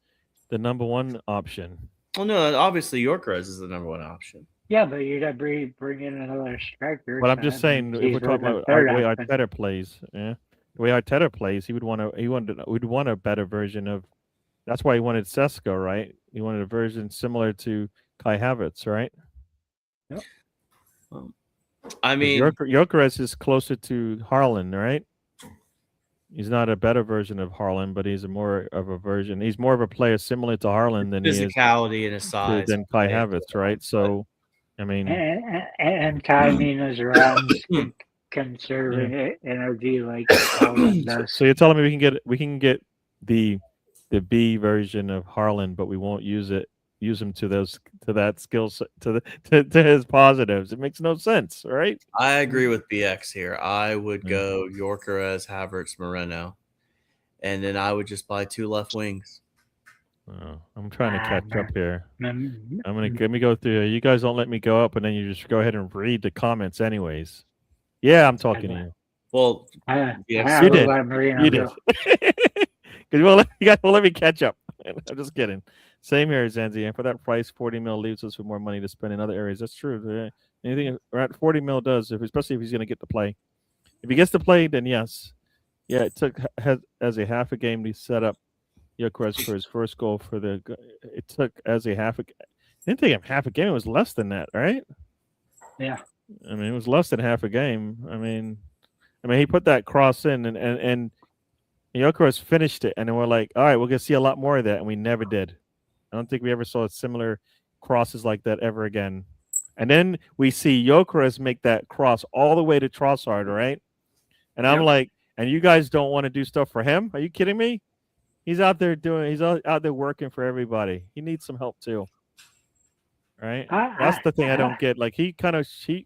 the number one option. Well, no, obviously Yorkeres is the number one option. Yeah, but you got to bring in another striker. But I'm just saying, if we're talking about the way Arteta plays, the way Arteta plays, we'd want a better version of. That's why he wanted Sesko, right? He wanted a version similar to Kai Havertz, right? Yep. I mean, Gyökeres is closer to Haaland, right? He's not a better version of Haaland, but he's more of a player similar to Haaland than he is physicality and his size than Kai Havertz, right? So, I mean, and Kai Mina's runs conserving energy like Haaland does. So you're telling me we can get the B version of Haaland, but we won't use him to that skill set, to his positives. It makes no sense, right? I agree with BX here. I would go Gyökeres, Havertz, Moreno, and then I would just buy 2 left wings. Oh, I'm trying to catch up here. Let me go through. You guys don't let me go up, and then you just go ahead and read the comments, anyways. Yeah, I'm talking to you. Well, you did. You did. Because you guys won't let me catch up. I'm just kidding. Same here, Zanzi. And for that price, 40 mil leaves us with more money to spend in other areas. That's true. Anything around 40 mil does, especially if he's going to get to play. If he gets to play, then yes. Yeah, it took as a half a game to set up Gyökeres for his first goal it took as a half a it didn't take him half a game. It was less than that, right? Yeah. I mean, it was less than half a game. I mean, he put that cross in and Gyökeres finished it, and then we're like, all right, we're going to see a lot more of that, and we never did. I don't think we ever saw similar crosses like that ever again. And then we see Gyökeres make that cross all the way to Trossard, right? And I'm like, and you guys don't want to do stuff for him? Are you kidding me? He's out there working for everybody. He needs some help too. Right? That's the thing I don't get. Like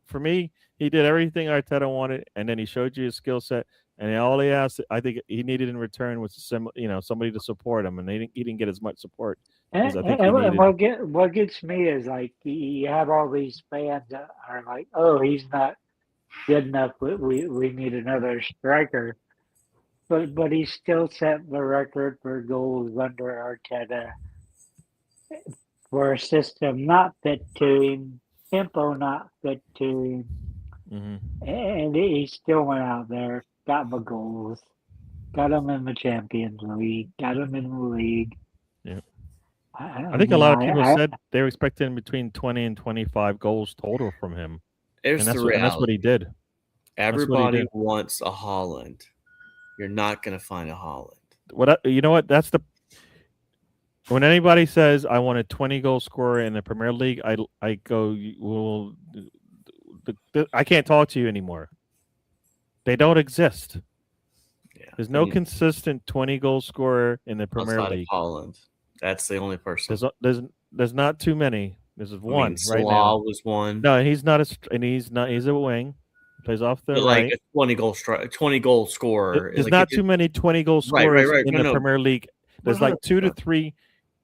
for me, he did everything Arteta wanted, and then he showed you his skill set. And all he asked, I think he needed in return was somebody to support him, and he didn't get as much support as I think he needed. What gets me is like you have all these fans that are like, "Oh, he's not good enough. We need another striker," but he still set the record for goals under Arteta for a system not fit to him, tempo not fit to him, and he still went out there. Got the goals, got him in the Champions League, got him in the league. Yeah. I think a lot of people said they were expecting between 20 and 25 goals total from him. There's the reality. And that's what he did. Everybody wants a Haaland. You're not going to find a Haaland. You know what? That's when anybody says I want a 20-goal scorer in the Premier League, I go, well, I can't talk to you anymore. They don't exist. Yeah. There's no consistent 20-goal scorer in the Premier League. Haaland. That's the only person. There's not too many. There's one right now. Salah was one. No, he's not he's a wing. He plays off the right. Like a 20-goal scorer. There's not too many 20-goal scorers in the Premier League. There's like 2 to 3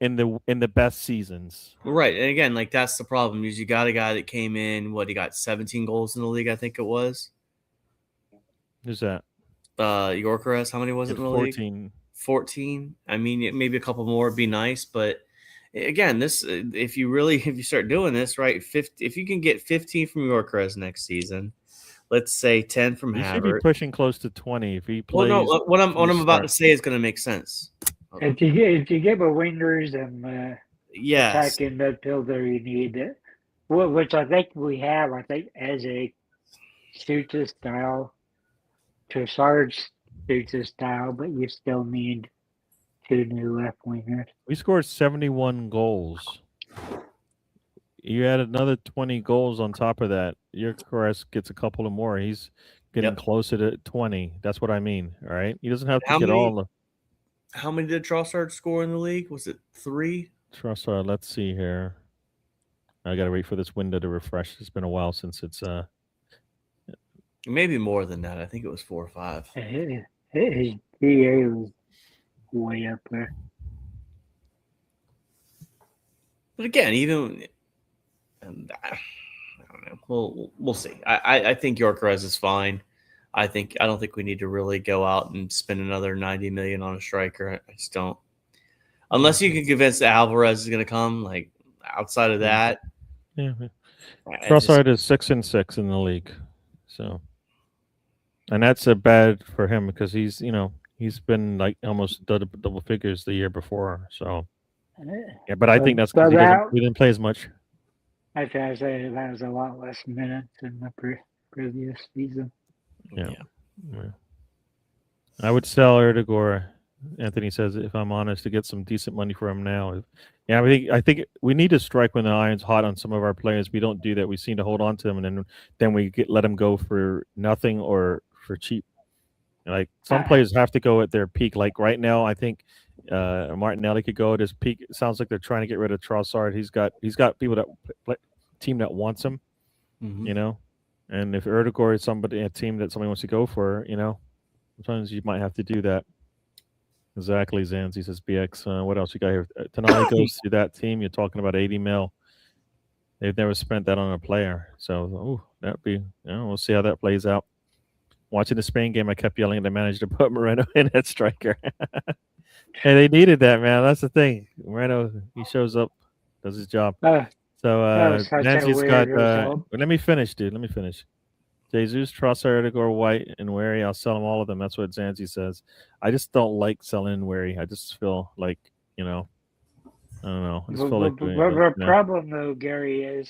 in the best seasons. Right. And again, like that's the problem is you got a guy that came in, he got 17 goals in the league, I think it was. Who's that? Yorkeres, how many was it in the 14. League? 14. I mean, maybe a couple more would be nice, but again, if you start doing this, right, if you can get 15 from Yorkeres next season, let's say 10 from Havertz. He should be pushing close to 20 if he plays. Well, no, what I'm about to say is going to make sense. If you get a wingers and attacking midfielder, you need it, which I think we have. I think as a suits his style, Trossard suits his style, but you still need 2 new left wingers. We scored 71 goals. You add another 20 goals on top of that. Yorkeres gets a couple of more. He's getting closer to 20. That's what I mean. All right. He doesn't have to get all the. How many did Trossard score in the league? Was it 3? Trossard, let's see here. I got to wait for this window to refresh. It's been a while since it's. Maybe more than that. I think it was 4 or 5. His DA was way up there. But again, I don't know. We'll see. I think Yorkeres is fine. I don't think we need to really go out and spend another $90 million on a striker. I just don't. Unless you can convince that Alvarez is going to come, like outside of that. Yeah. Trossard is 6-6 in the league, so, and that's a bad for him because he's been like almost double figures the year before. So, yeah, but I think that's because we didn't play as much. I think that was a lot less minutes than the previous season. Yeah. I would sell Erdegaard. Anthony says, if I'm honest, to get some decent money for him now. Yeah, I think we need to strike when the iron's hot on some of our players. We don't do that. We seem to hold on to them, and then we let them go for nothing or for cheap. Like some players have to go at their peak. Like right now, I think Martinelli could go at his peak. It sounds like they're trying to get rid of Trossard. He's got people team that wants him, And if Erdegaard is a team that somebody wants to go for, sometimes you might have to do that. Exactly, Zanzi says BX. What else you got here? Tonali goes to that team. You're talking about 80 mil. They've never spent that on a player. So, that'd be, we'll see how that plays out. Watching the Spain game, I kept yelling at the manager to put Moreno in at striker. Hey, they needed that, man. That's the thing. Moreno, he shows up, does his job. Nancy's got. Let me finish, dude. Let me finish. Jesus, Trossard, Erdegaard, White, and Wary. I'll sell them all of them. That's what Zanzi says. I just don't like selling Wary. I just feel like, I don't know. I just feel like the problem, though, Gary, is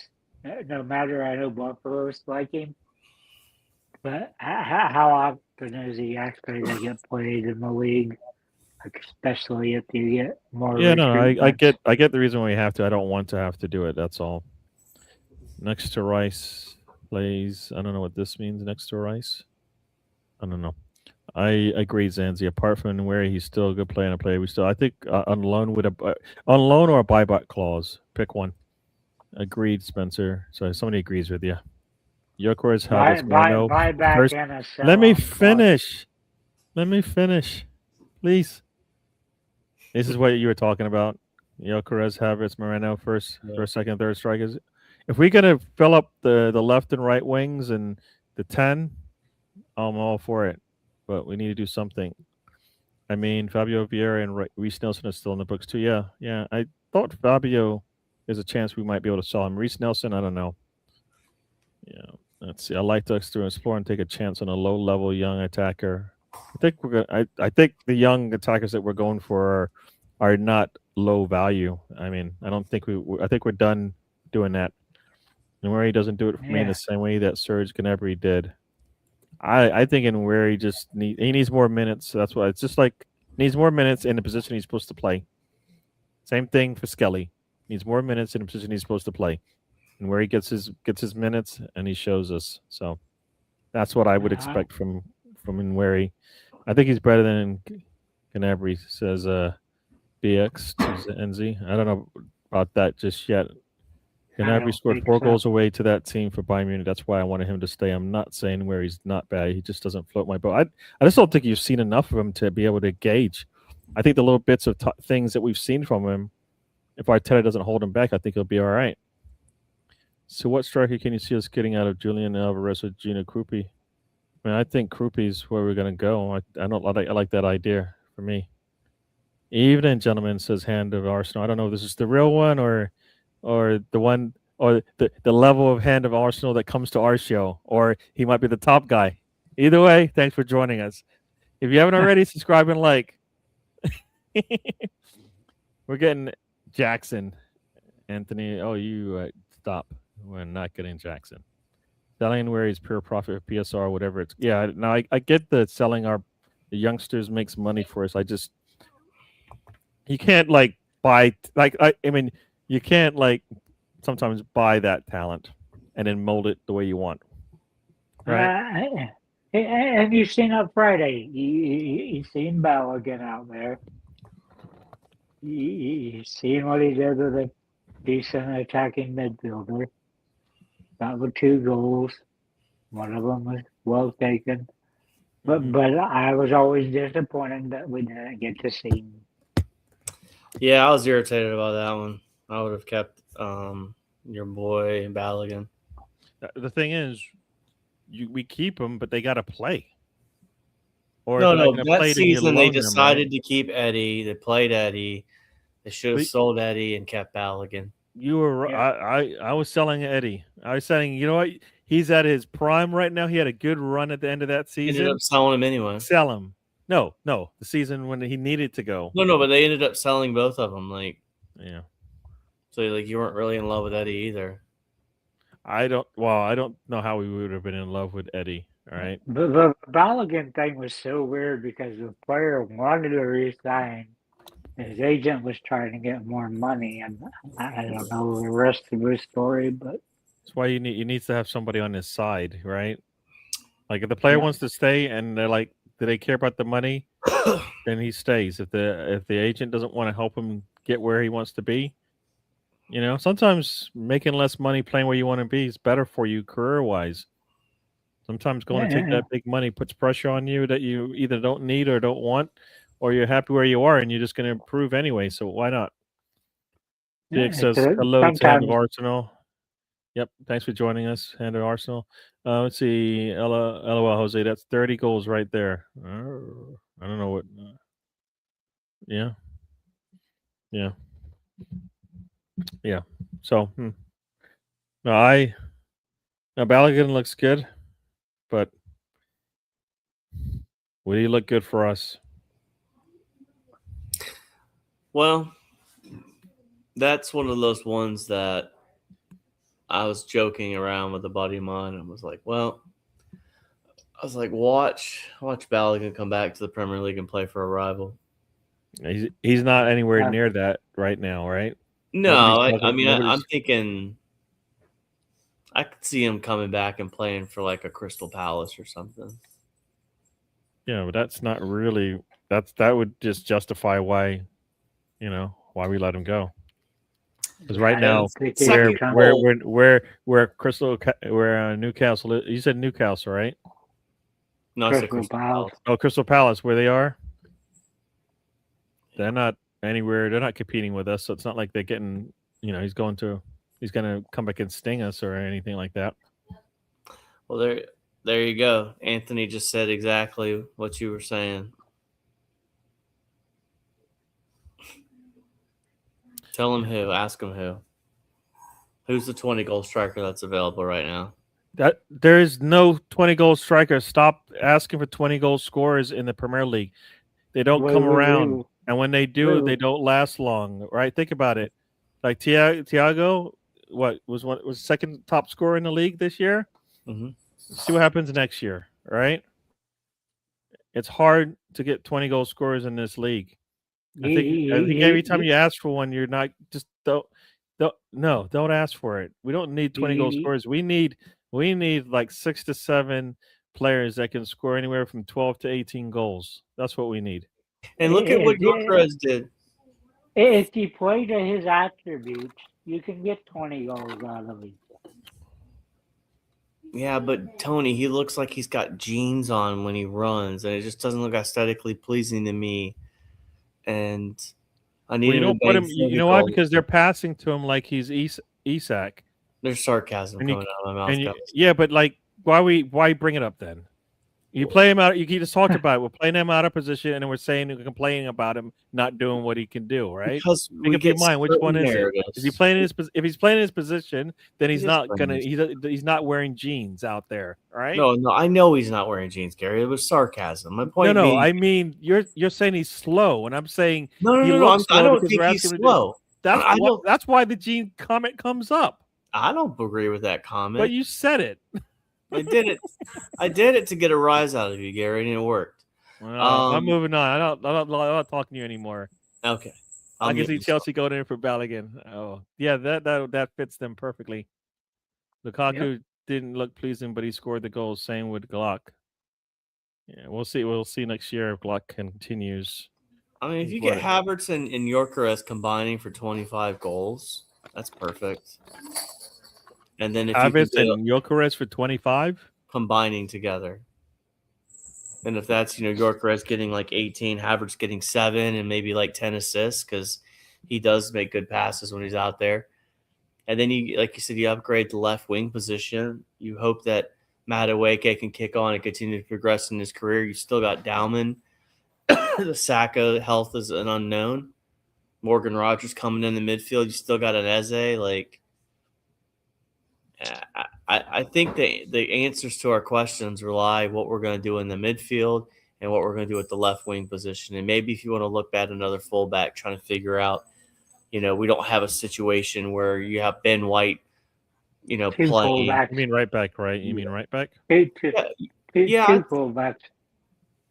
no matter, I know Buffalo's like him, but how often is he actually going to get played in the league? Especially if you get more. Yeah, no, I get the reason why you have to. I don't want to have to do it. That's all. Next to Rice plays. I don't know what this means. Next to Rice. I don't know. I agree, Zanzi. Apart from where he's still a good player and a player, I think on loan or a buyback clause. Pick one. Agreed, Spencer. So somebody agrees with you. Yorkeres, buyback first. And a sell. Let me finish. Let me finish, please. This is what you were talking about. Yorkeres, Havertz, Moreno, first, second, third strikers. If we're gonna fill up the left and right wings and the 10, I'm all for it. But we need to do something. I mean, Fabio Vieira and Reece Nelson are still in the books too. Yeah. I thought Fabio, there's a chance we might be able to sell him. Reece Nelson, I don't know. Yeah, let's see. I like to explore and take a chance on a low-level young attacker. I think the young attackers that we're going for are not low value. I mean, I don't think I think we're done doing that. And where he doesn't do it for me in the same way that Serge Gnabry did. I think in where he needs more minutes. So that's why it's just like needs more minutes in the position he's supposed to play. Same thing for Skelly. Needs more minutes in the position he's supposed to play, and where he gets his minutes and he shows us. So that's what I would expect from Nweri. I think he's better than Gnabry, says BX to NZ. I don't know about that just yet. Gnabry scored 4 goals away to that team for Bayern Munich. That's why I wanted him to stay. I'm not saying where he's not bad. He just doesn't float my boat. I just don't think you've seen enough of him to be able to gauge. I think the little bits of things that we've seen from him, if Arteta doesn't hold him back, I think he'll be all right. So what striker can you see us getting out of Julian Alvarez or Gino Krupi? I mean, I think Krupi's where we're going to go. I like that idea for me. Evening, gentlemen, says Hand of Arsenal. I don't know if this is the real one or the one or the level of Hand of Arsenal that comes to our show, or he might be the top guy. Either way, thanks for joining us. If you haven't already, subscribe and like. We're getting Jackson. Anthony, you stop. We're not getting Jackson. Selling where he's pure profit, PSR, whatever it's. Yeah, now I get that selling the youngsters makes money for us. You can't buy you can't sometimes buy that talent and then mold it the way you want. Right. And you've seen on Friday, you've seen Balogun out there. You've seen what he did with a decent attacking midfielder. Got with 2 goals. One of them was well taken. But I was always disappointed that we didn't get to see him. Yeah, I was irritated about that one. I would have kept your boy Balogun. The thing is, we keep them, but they got to play. Or no, that season they decided to keep Eddie. They played Eddie. They should have sold Eddie and kept Balogun. You were I was selling Eddie. I was saying, you know what? He's at his prime right now. He had a good run at the end of that season. Ended up selling him anyway. Sell him. No, the season when he needed to go. No, but they ended up selling both of them. Yeah. So you weren't really in love with Eddie either. I don't know how we would have been in love with Eddie. All right. The Balogun thing was so weird because the player wanted to resign. His agent was trying to get more money, and I don't know the rest of the story, but that's why you need to have somebody on his side, right? Like if the player wants to stay and they're like, do they care about the money? Then he stays. If the agent doesn't want to help him get where he wants to be, sometimes making less money playing where you want to be is better for you career-wise. Sometimes going to take that big money puts pressure on you that you either don't need or don't want, or you're happy where you are and you're just going to improve anyway. So why not? Dick says hello to Hand of Arsenal. Yep, thanks for joining us, Hand of Arsenal. Let's see, LOL Jose. That's 30 goals right there. I don't know what. Yeah. So, now Balogun looks good, but would he look good for us? Well, that's one of those ones that I was joking around with a buddy of mine and was like, watch Balogun come back to the Premier League and play for a rival. He's not anywhere near that right now, right? No, I'm thinking I could see him coming back and playing for a Crystal Palace or something. Yeah, but that's not really that would just justify why we let him go. Because right now, where Newcastle. You said Newcastle, right? No, I said Crystal Palace. Oh, Crystal Palace, where they are. They're not anywhere. They're not competing with us, so it's not like they're getting. He's going to come back and sting us or anything like that. Well, there you go. Anthony just said exactly what you were saying. Tell him who. Ask him who. Who's the 20-goal striker that's available right now? There is no 20-goal striker. Stop asking for 20-goal scorers in the Premier League. They don't come around. And when they do, they don't last long, right? Think about it. Like Tiago, was second top scorer in the league this year. Mm-hmm. See what happens next year, right? It's hard to get 20 goal scorers in this league. I think every time you ask for one, you're not just don't ask for it. We don't need 20 goal scorers. We need like 6 to 7 players that can score anywhere from 12 to 18 goals. That's what we need. And look at what Gyökeres did. If you play to his attributes, you can get 20 goals out of him. Yeah, but Tony, he looks like he's got jeans on when he runs, and it just doesn't look aesthetically pleasing to me. And I need you him don't to put him. You know why? Because they're passing to him like he's Isak. There's sarcasm coming out of my mouth. Yeah, but like, why bring it up then? You play him out. You just talked about it. We're playing him out of position, and we're saying we're complaining about him not doing what he can do. Right? Because make up your mind. Which one is it? Is he playing in his? If he's playing in his position, then he's not gonna. He's not wearing jeans out there. Right? No. I know he's not wearing jeans, Gary. It was sarcasm. My point. No. I mean, you're saying he's slow, and I'm saying no. I don't think he's slow. That's why the jean comment comes up. I don't agree with that comment. But you said it. I did it to get a rise out of you, Gary, and it worked. Well, I'm moving on. I'm not talking to you anymore. Okay. I can see Chelsea going in for Balogun. Oh, yeah, that fits them perfectly. Lukaku didn't look pleasing, but he scored the goal. Same with Glock. Yeah, we'll see. We'll see next year if Glock continues. I mean, if you get Havertz and Gyökeres combining for 25 goals, that's perfect. And then if Havertz and Gyökeres for 25 combining together, and if that's Gyökeres getting like 18, Havertz getting 7, and maybe like 10 assists because he does make good passes when he's out there. And then like you said, you upgrade the left wing position. You hope that Madueke can kick on and continue to progress in his career. You still got Dauman. The Saka health is an unknown. Morgan Rogers coming in the midfield. You still got an Eze. Like, I think the answers to our questions rely what we're going to do in the midfield and what we're going to do at the left wing position. And maybe if you want to look at another fullback, trying to figure out, we don't have a situation where you have Ben White, playing. Fullbacks. You mean right back, right? You mean right back? Two fullbacks.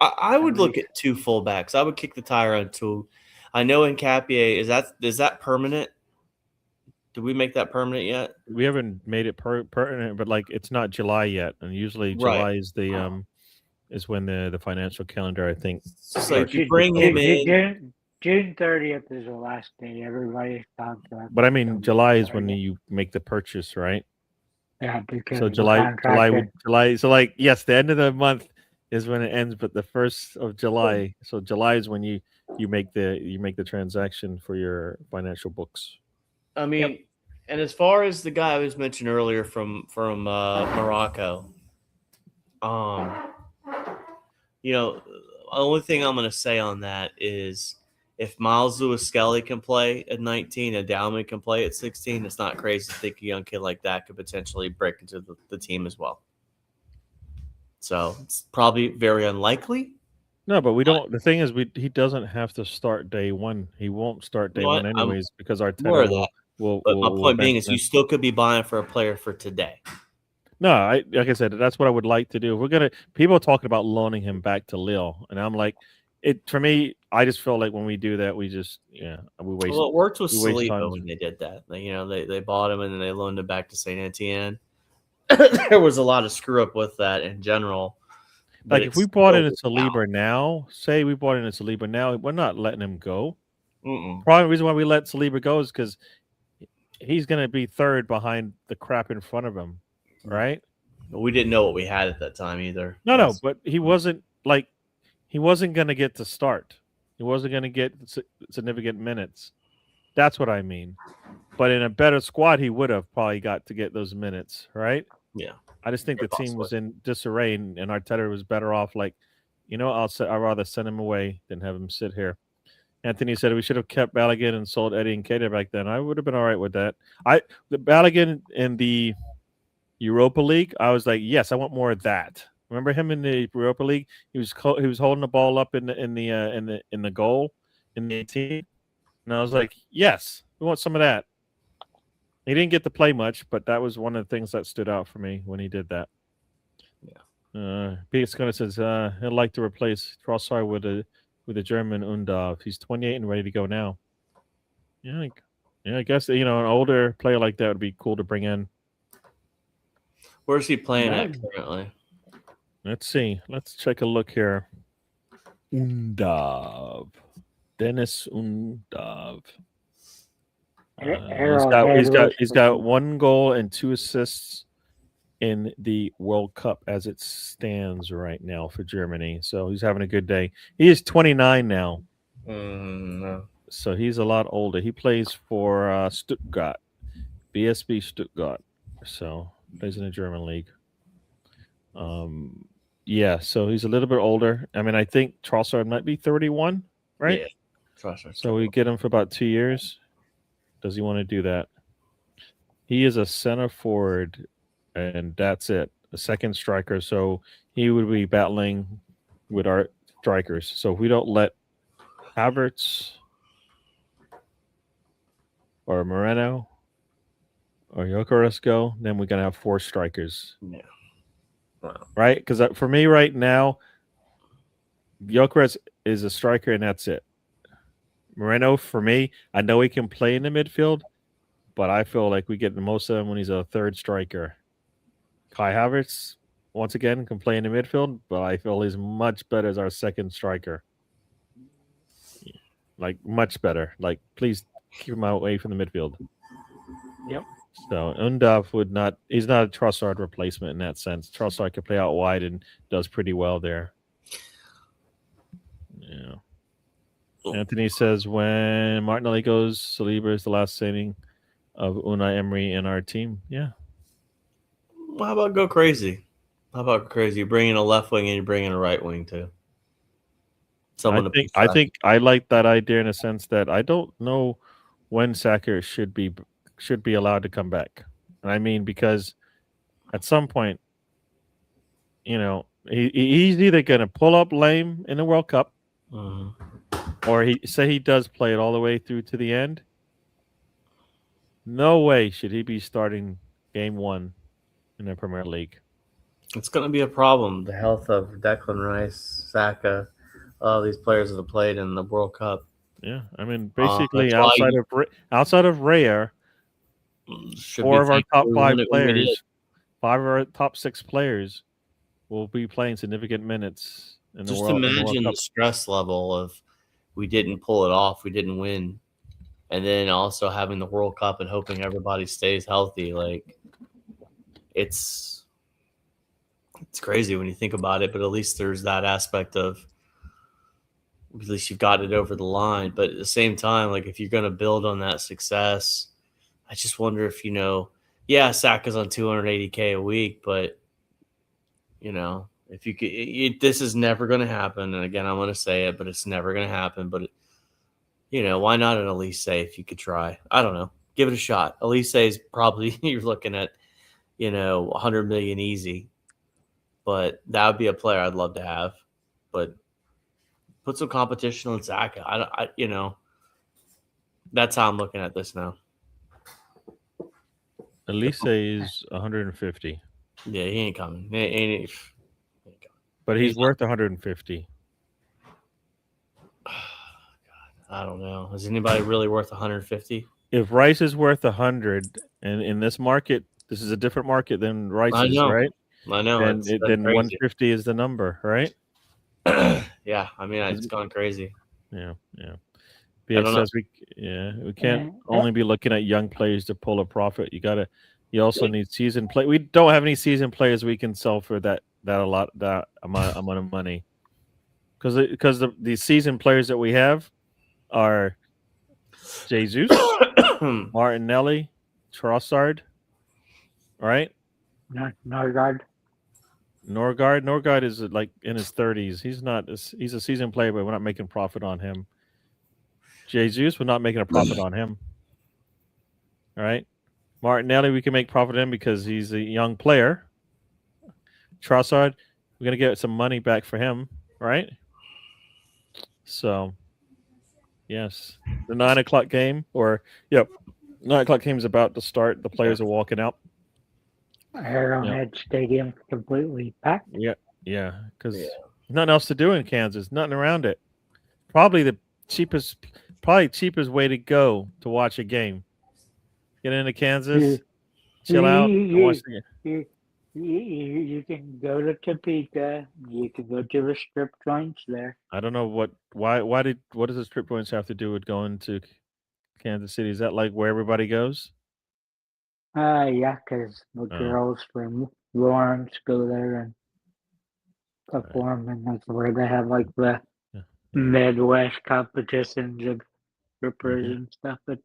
I would look at 2 fullbacks. I would kick the tire on 2. I know Nkapie, is that permanent? Did we make that permanent yet? We haven't made it permanent, but like it's not July yet, and usually July is the is when the financial calendar, I think. So if you bring him in, June 30th is the last day. Everybody's contract. But I mean, July is when you make the purchase, right? Yeah, because so July. So like, yes, the end of the month is when it ends, but the 1st of July. So July is when you make the transaction for your financial books. I mean, and as far as the guy I was mentioned earlier from Morocco, the only thing I'm going to say on that is if Miles Lewis-Skelly can play at 19 and Dauman can play at 16, it's not crazy to think a young kid like that could potentially break into the team as well. So it's probably very unlikely. No, but we don't. The thing is, he doesn't have to start day one. He won't start day one anyways because our will. But my point being is, you still could be buying for a player for today. No, like I said, that's what I would like to do. People are talking about loaning him back to Lille, and I'm like, for me, I just feel like when we do that, we waste. Well, it worked with Saliba when they did that. They bought him and then they loaned him back to Saint Etienne. There was a lot of screw up with that in general. Like if we bought in a Saliba now, we're not letting him go. Probably the reason why we let Saliba go is because he's going to be third behind the crap in front of him, right? We didn't know what we had at that time either. No, but he wasn't going to get to start. He wasn't going to get significant minutes. That's what I mean. But in a better squad, he would have probably got to get those minutes, right? Yeah. I just think the team was in disarray, and Arteta was better off. Like, I'd rather send him away than have him sit here. Anthony said we should have kept Balogun and sold Eddie and Nketiah back then. I would have been all right with that. The Balogun in the Europa League, I was like, yes, I want more of that. Remember him in the Europa League? He was holding the ball up in the goal, in the 18? And I was like, yes, we want some of that. He didn't get to play much, but that was one of the things that stood out for me when he did that. Peter Scott says he'd like to replace Trossard with a German Undav. He's 28 and ready to go now. Yeah, I guess an older player like that would be cool to bring in. Where's he playing at currently? Let's see. Let's take a look here. Undav. Dennis Undav. He's got 1 goal and 2 assists in the World Cup as it stands right now for Germany. So he's having a good day. He is 29 now. No. So he's a lot older. He plays for Stuttgart, BSB Stuttgart. So plays in the German league. Yeah, so he's a little bit older. I mean, I think Trossard might be 31, right? Yeah. Trossard. So we get him for about 2 years. Does he want to do that? He is a center forward, and that's it. A second striker. So he would be battling with our strikers. So if we don't let Havertz or Moreno or Gyökeres go, then we're going to have 4 strikers. Yeah. Wow. Right? Because for me right now, Gyökeres is a striker, and that's it. Moreno, for me, I know he can play in the midfield, but I feel like we get the most of him when he's a third striker. Kai Havertz, once again, can play in the midfield, but I feel he's much better as our second striker. Like, much better. Like, please keep him away from the midfield. Yep. So, Undav he's not a Trossard replacement in that sense. Trossard can play out wide and does pretty well there. Yeah. Anthony says, when Martinelli goes, Saliba is the last signing of Unai Emery in our team. Yeah. Well, how about go crazy? You bring in a left wing and you bring in a right wing too. I think I like that idea in a sense that I don't know when Saka should be allowed to come back. And I mean, because at some point, he's either going to pull up lame in the World Cup, or he does play it all the way through to the end. No way should he be starting game 1 in the Premier League. It's going to be a problem. The health of Declan Rice, Saka, all these players that have played in the World Cup. Yeah, I mean, basically outside of Raya, 4 of our top 5 players, 5 of our top 6 players will be playing significant minutes in the World Cup. Just imagine the stress level of we didn't pull it off, we didn't win, and then also having the World Cup and hoping everybody stays healthy. Like, it's crazy when you think about it, but at least there's that aspect of at least you've got it over the line. But at the same time, like, if you're going to build on that success, I just wonder if, Saka's on $280K a week, but, if you could, this is never going to happen. And again, I'm going to say it, but it's never going to happen. But, why not an Elise if you could try? I don't know. Give it a shot. Elise is probably, you're looking at, 100 million easy. But that would be a player I'd love to have. But put some competition on Saka. That's how I'm looking at this now. Elise is 150. Yeah, he ain't coming. He ain't coming. But he's worth 150. God, I don't know. Is anybody really worth 150? If Rice is worth 100, and in this market, this is a different market than Rice's, right? I know. Then 150 is the number, right? Yeah, I mean, it's gone crazy. Yeah. BX says we can't only be looking at young players to pull a profit. You also need seasoned play. We don't have any seasoned players we can sell for that amount of money. Because the seasoned players that we have are Jesus, Martinelli, Trossard, right? Norgard is like in his 30s. He's a seasoned player, but we're not making profit on him. Jesus, we're not making a profit on him. All right. Martinelli, we can make profit on him because he's a young player. Trossard, we're gonna get some money back for him, right? So Yes, the 9 o'clock game, or 9 o'clock game is about to start. The players are walking out. Arrowhead Stadium completely packed. Yeah, because nothing else to do in Kansas. Nothing around it. Probably the cheapest way to go to watch a game. Get into Kansas, chill out, and watch the game. You can go to Topeka. You can go to the strip joints there. I don't know what does the strip points have to do with going to Kansas City? Is that like where everybody goes? Yeah, because the Oh. girls from Lawrence go there and perform, and that's where they have like the Midwest competitions of strippers and stuff. But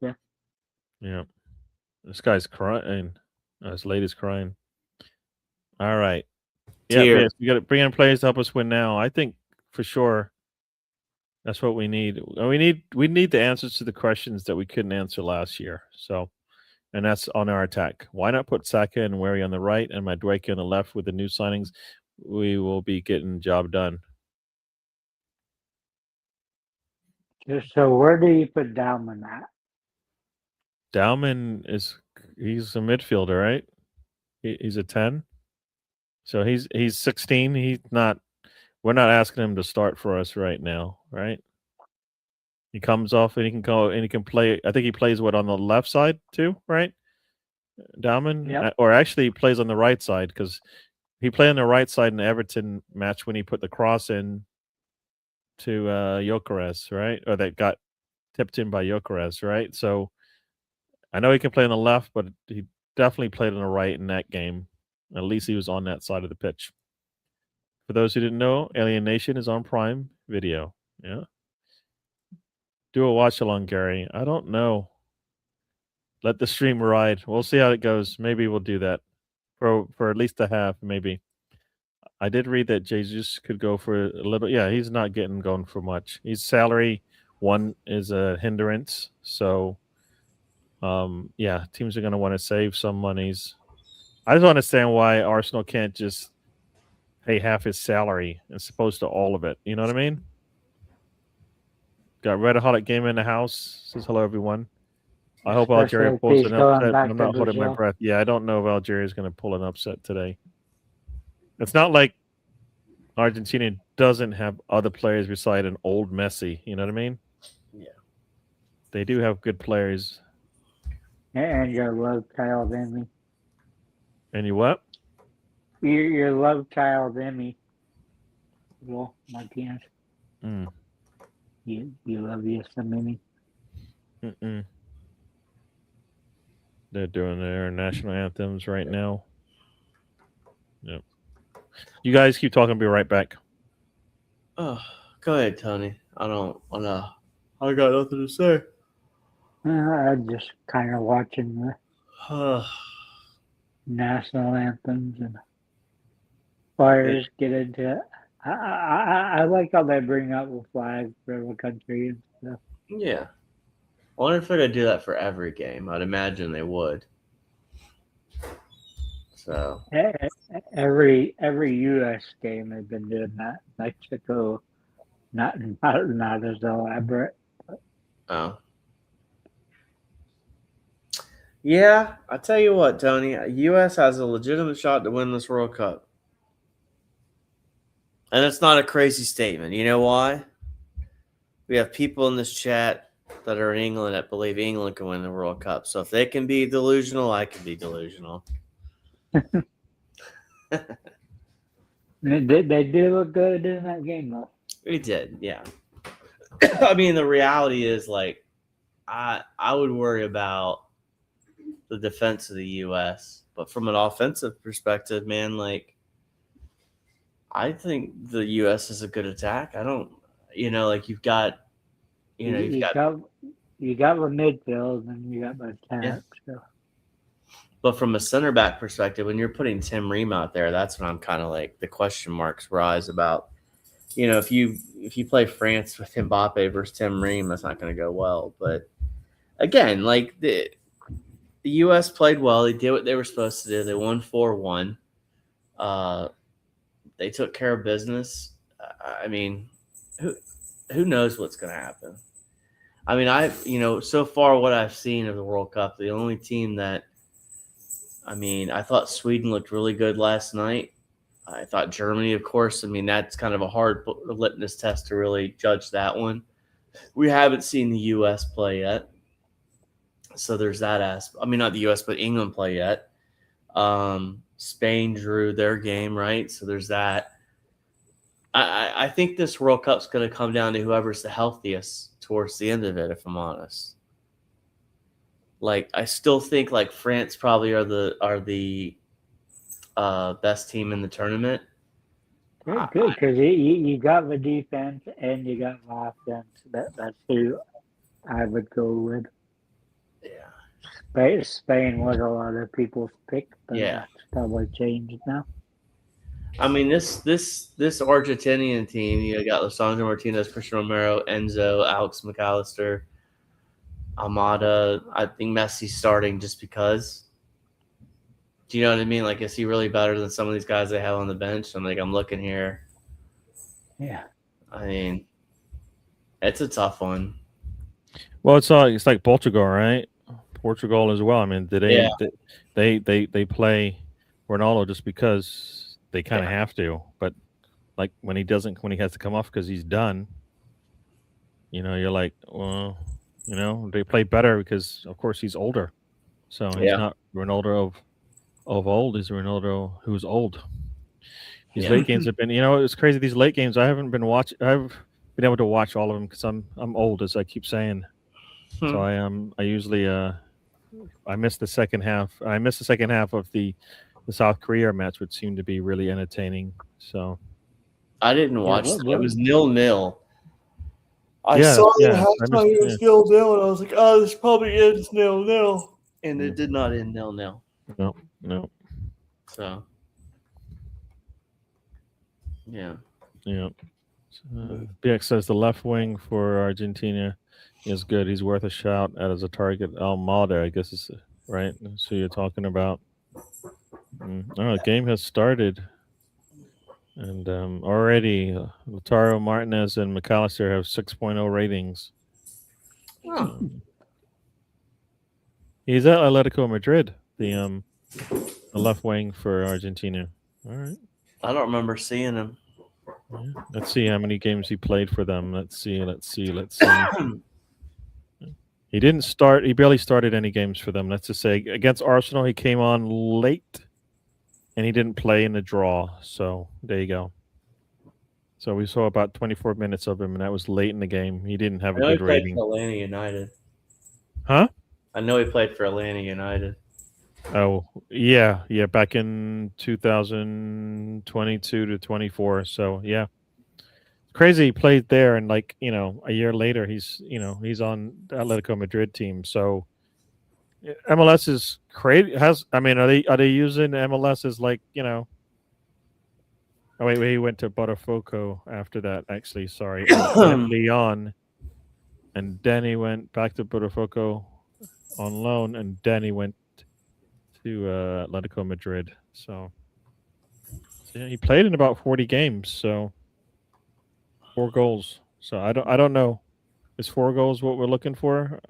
Yeah, this guy's crying. This lady's crying. All right. Yeah, Tears. we got to bring in players to help us win now. I think for sure that's what we need. We need the answers to the questions that we couldn't answer last year. So, and that's on our attack. Why not put Saka and Wary on the right and Madueke on the left with the new signings? We will be getting the job done. so where do you put Dauman at? Dauman he's a midfielder, right? He's a 10. So he's 16. We're not asking him to start for us right now, right? He comes off and he can go and he can play. I think he plays on the left side too, right? Dauman, Yep. or actually he plays on the right side because he played on the right side in the Everton match when he put the cross in to Gyökeres, right? Or that got tipped in by Gyökeres, right? So I know he can play on the left, but he definitely played on the right in that game. At least he was on that side of the pitch. For those who didn't know, Alien Nation is on Prime Video. Yeah. Do a watch along, Gary. I don't know. Let the stream ride. We'll see how it goes. Maybe we'll do that for at least a half, maybe. I did read that Jesus could go for a little. Yeah, he's not getting going for much. His salary one is a hindrance. So, yeah, teams are going to want to save some monies. I just don't understand why Arsenal can't just pay half his salary as opposed to all of it. You know what I mean? Got Red Hot Game in the house. Says hello, everyone. I hope Algeria pulls an upset. I'm not holding my breath. Yeah, I don't know if Algeria is going to pull an upset today. It's not like Argentina doesn't have other players beside an old Messi. You know what I mean? Yeah. They do have good players. And your love child, Emmy. And you what? Your love child, Emmy. Well, Martinez. You love you some Emmy. They're doing their national anthems right now. Yep. You guys keep talking. I'll be right back. Oh, go ahead, Tony. I got nothing to say. I'm just kind of watching the national anthems and players get into it. I like how they bring out the flag for the country and stuff. Yeah. I wonder if they're going to do that for every game. I'd imagine they would. So every U.S. game they've been doing that. Mexico, not as elaborate. Oh. Yeah, I tell you what, Tony, U.S. has a legitimate shot to win this World Cup. And it's not a crazy statement. You know why? We have people in this chat that are in England that believe England can win the World Cup. So if they can be delusional, I can be delusional. They did look good in that game, though. We did, yeah. I mean, the reality is, like, I would worry about the defense of the U.S., but from an offensive perspective, man, like, I think the U.S. is a good attack. I don't, like you've got, you got the midfield and you got the attack. Yeah. So. But from a center back perspective, when you're putting Tim Ream out there, that's when I'm kind of like the question marks rise about. If you play France with Mbappe versus Tim Ream, that's not going to go well. But again, like the U.S. played well. They did what they were supposed to do. They won 4-1. They took care of business. I mean, who knows what's going to happen? I mean, so far what I've seen of the World Cup, the only team that, I thought Sweden looked really good last night. I thought Germany, of course. I mean, that's kind of a hard litmus test to really judge that one. We haven't seen the U.S. play yet. So there's that aspect. I mean, not the U.S., but England play yet. Spain drew their game, right? So there's that. I think this World Cup's going to come down to whoever's the healthiest towards the end of it, if I'm honest. Like, I still think like France probably are the best team in the tournament. Good, because you got the defense and you got the offense. That's who I would go with. Yeah. Spain was a lot of people's pick, but Yeah. that's probably changed now. I mean, this Argentinian team, you got Lisandro Martinez, Cristian Romero, Enzo, Alex McAllister, Almada. I think Messi's starting just because. Do you know what I mean? Like, is he really better than some of these guys they have on the bench? I'm looking here. Yeah. I mean, it's a tough one. Well, it's like Portugal, right? Portugal as well. I mean, they play Ronaldo just because they kind of have to, but like when he has to come off because he's done, you're like, well, they play better because of course he's older, so he's not Ronaldo of old. He's Ronaldo who's old. These late games have been, it's crazy. These late games I haven't been watching. I've been able to watch all of them because I'm old, as I keep saying. So I usually I missed the second half. I missed the second half of the South Korea match, which seemed to be really entertaining. So I didn't watch it. It was 0-0. I Yeah, saw yeah, the I halftime. It was 0-0, and I was like, "Oh, this probably ends 0-0," and it did not end 0-0. No. So, yeah. BX says the left wing for Argentina is good. He's worth a shout as a target. Almada, I guess is right. That's who you're talking about. The game has started, and already Lautaro Martinez and McAllister have 6.0 ratings. He's at Atletico Madrid, the left wing for Argentina. All right. I don't remember seeing him. Yeah. Let's see how many games he played for them. Let's see. He didn't start. He barely started any games for them. Let's just say against Arsenal, he came on late, and he didn't play in the draw. So there you go. So we saw about 24 minutes of him, and that was late in the game. He didn't have a good rating. For Atlanta United. Huh? I know he played for Atlanta United. Oh, yeah. Back in 2022 to 24. So yeah, crazy. He played there, and a year later, he's on the Atletico Madrid team. So MLS is crazy. Are they using MLS as Oh wait, he went to Botafogo after that. Actually, sorry, and Leon, and then he went back to Botafogo on loan, and then he went to Atletico Madrid. So yeah, he played in about 40 games, so 4 goals. So I don't know. Is 4 goals what we're looking for?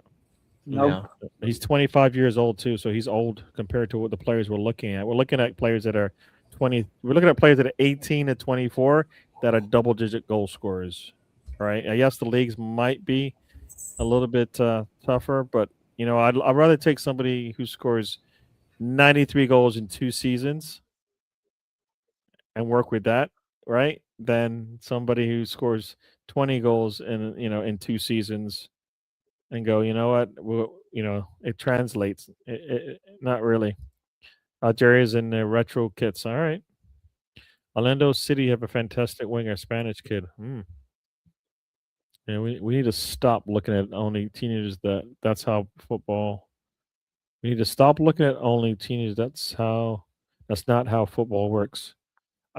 Nope. No. He's 25 years old too, so he's old compared to what the players we're looking at. We're looking at players that are 20. We're looking at players that are 18 to 24 that are double-digit goal scorers. Right? Yes, the leagues might be a little bit tougher, but I'd rather take somebody who scores 93 goals in 2 seasons and work with that, right? Than somebody who scores 20 goals in 2 seasons and go, you know what? Well, it translates. Not really. Algeria's in the retro kits. All right. Orlando City have a fantastic winger, Spanish kid. Yeah, we need to stop looking at only teenagers. That's how football. We need to stop looking at only teenagers. That's not how football works.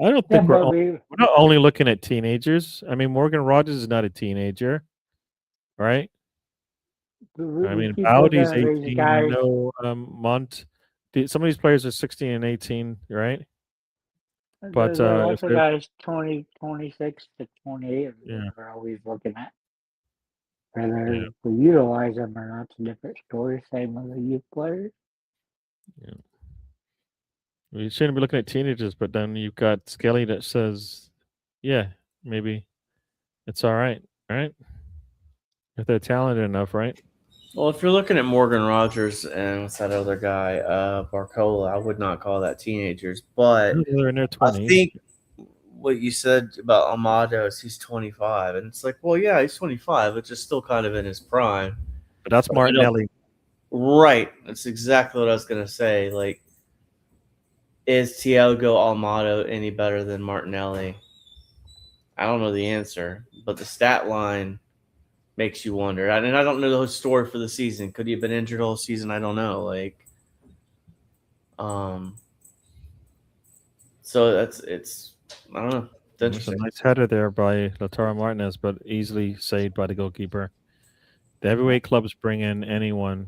I don't think we're not only looking at teenagers. I mean, Morgan Rogers is not a teenager, right? I mean, Bowdy's 18. Some of these players are 16 and 18, right? But there's lots of guys 20, 26 to 28 Yeah. we're always looking at. Whether we utilize them or not, it's a different story. Same with the youth players. Yeah. We shouldn't be looking at teenagers, but then you've got Skelly that says, yeah, maybe it's all right, right? If they're talented enough, right? Well, if you're looking at Morgan Rogers and what's that other guy, Barcola, I would not call that teenagers. But They're in their I 20s. think what you said about Amado is he's 25. And it's like, well, yeah, he's 25, but just still kind of in his prime. But that's Martinelli. Right. That's exactly what I was going to say. Like, is Thiago Almada any better than Martinelli? I don't know the answer, but the stat line makes you wonder. And I don't know the whole story for the season. Could he have been injured all season? I don't know. So it's I don't know. It's interesting. A nice header there by Lautaro Martinez, but easily saved by the goalkeeper. The heavyweight clubs bring in anyone.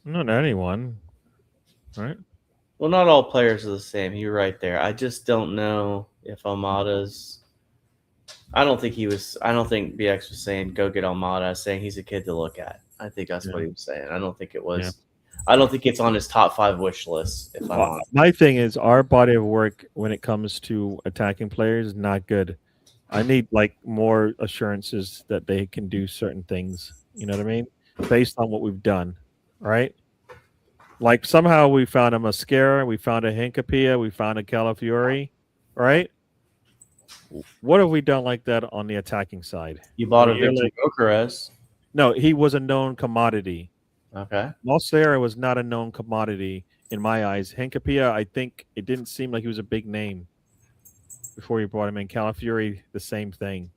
Not anyone, right? Well, not all players are the same. You're right there. I just don't know if Almada's. I don't think BX was saying go get Almada. I was saying he's a kid to look at. I think that's what he was saying. I don't think it was. Yeah. I don't think it's on his top 5 wish list. If I'm honest. My thing is our body of work when it comes to attacking players is not good. I need more assurances that they can do certain things. You know what I mean? Based on what we've done, right? Like somehow we found a Mascara, we found a Hincapia, we found a Calafiori, right? What have we done like that on the attacking side? You bought a Victor Gyokeres. No, he was a known commodity. Okay. Mascara was not a known commodity in my eyes. Hincapia, I think it didn't seem like he was a big name before you brought him in. Calafiori, the same thing.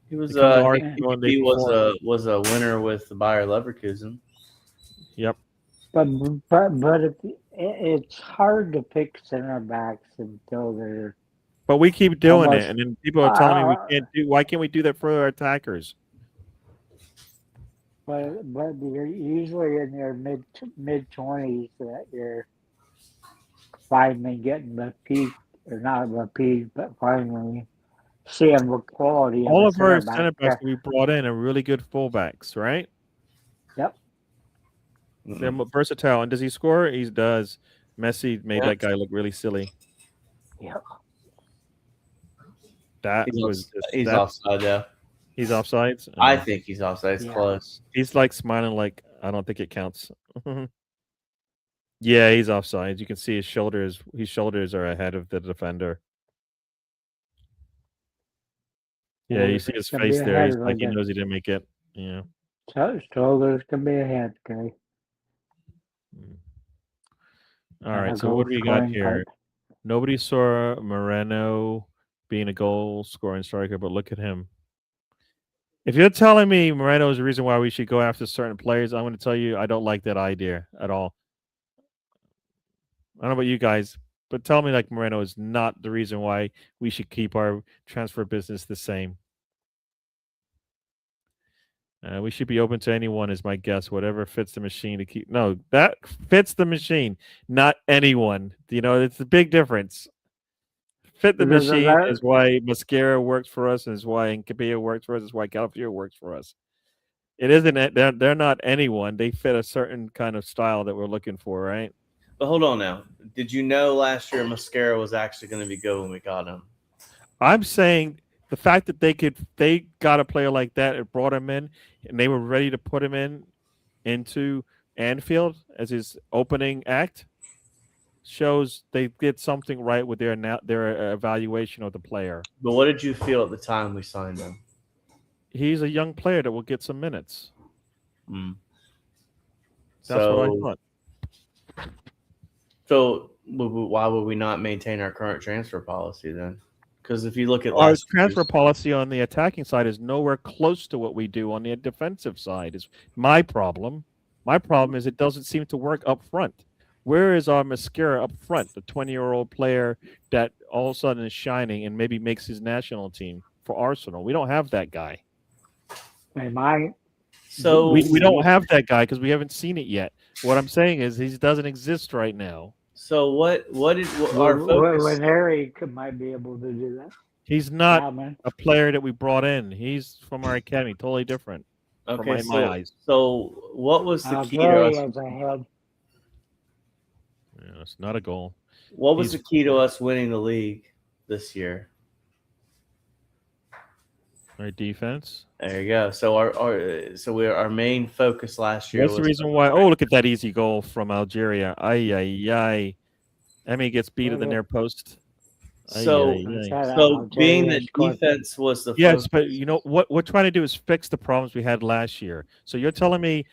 He was was a winner with the Bayer Leverkusen. Yep. But it's hard to pick center backs until they're. But we keep doing it, and then people are telling me we can't do. Why can't we do that for our attackers? But you're usually in your mid 20s that you're finally getting the peak, or not the peak, but finally seeing the quality. All of our center backs we brought in are really good fullbacks, right? Yep. They're versatile. And does he score? He does. Messi made that guy look really silly. Yep. He's offside, though. He's offside? I think he's offside. It's close. He's smiling like, I don't think it counts. Yeah, he's offside. You can see his shoulders are ahead of the defender. Yeah, you see his face there. He's like, he knows he didn't make it. Yeah. Shoulders can be ahead, okay. All right, so what do we got here? Nobody saw Moreno being a goal-scoring striker, but look at him. If you're telling me Moreno is the reason why we should go after certain players, I'm going to tell you I don't like that idea at all. I don't know about you guys, but tell me Moreno is not the reason why we should keep our transfer business the same. We should be open to anyone is my guess, whatever fits the machine to keep. No, that fits the machine, not anyone. It's a big difference. Fit the machine is why Mascara works for us, and is why Hincapia works for us, is why Calafiori works for us. It isn't. They're not anyone. They fit a certain kind of style that we're looking for, right? But hold on now. Did you know last year Mascara was actually going to be good when we got him? I'm saying the fact that they got a player like that and brought him in, and they were ready to put him into Anfield as his opening act, shows they did something right with their evaluation of the player. But what did you feel at the time we signed him? He's a young player that will get some minutes. That's what I thought. So why would we not maintain our current transfer policy then? Because if you look at our transfer policy on the attacking side is nowhere close to what we do on the defensive side. Is my problem. My problem is it doesn't seem to work up front. Where is our Mascara up front? The 20-year-old player that all of a sudden is shining and maybe makes his national team for Arsenal. We don't have that guy. So we don't have that guy because we haven't seen it yet. What I'm saying is he doesn't exist right now. So what did our focus? When Harry might be able to do that. He's not Wow, man. a player that we brought in. He's from our academy, totally different. Okay, in my eyes. so what was the key to Very us? ahead. Yeah, it's not a goal. What was He's- the key to us winning the league this year? Our defense. There you go. So our main focus last year That's was the reason why. Oh, look at that easy goal from Algeria. Ay, ay, ay. Emmy gets beat at the near post. Ay, so ay, ay. so being that defense was the Yes, focus. but you know what we're trying to do is fix the problems we had last year. So you're telling me,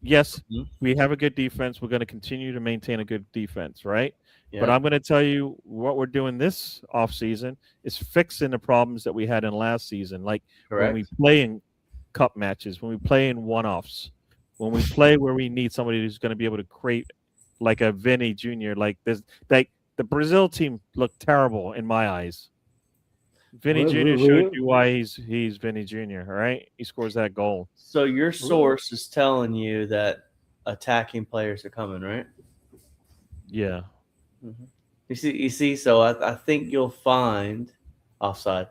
yes, we have a good defense. We're going to continue to maintain a good defense, right? Yeah. But I'm going to tell you what we're doing this offseason is fixing the problems that we had in last season. Like when we play in cup matches, when we play in one-offs, when we play where we need somebody who's going to be able to create like a Vinny Jr. Like this, like the Brazil team looked terrible in my eyes. Vinny Jr. showed you why he's Vinny Jr. Right? He scores that goal. So your source is telling you that attacking players are coming, right? Yeah. Mm-hmm. You see. So I think you'll find offside.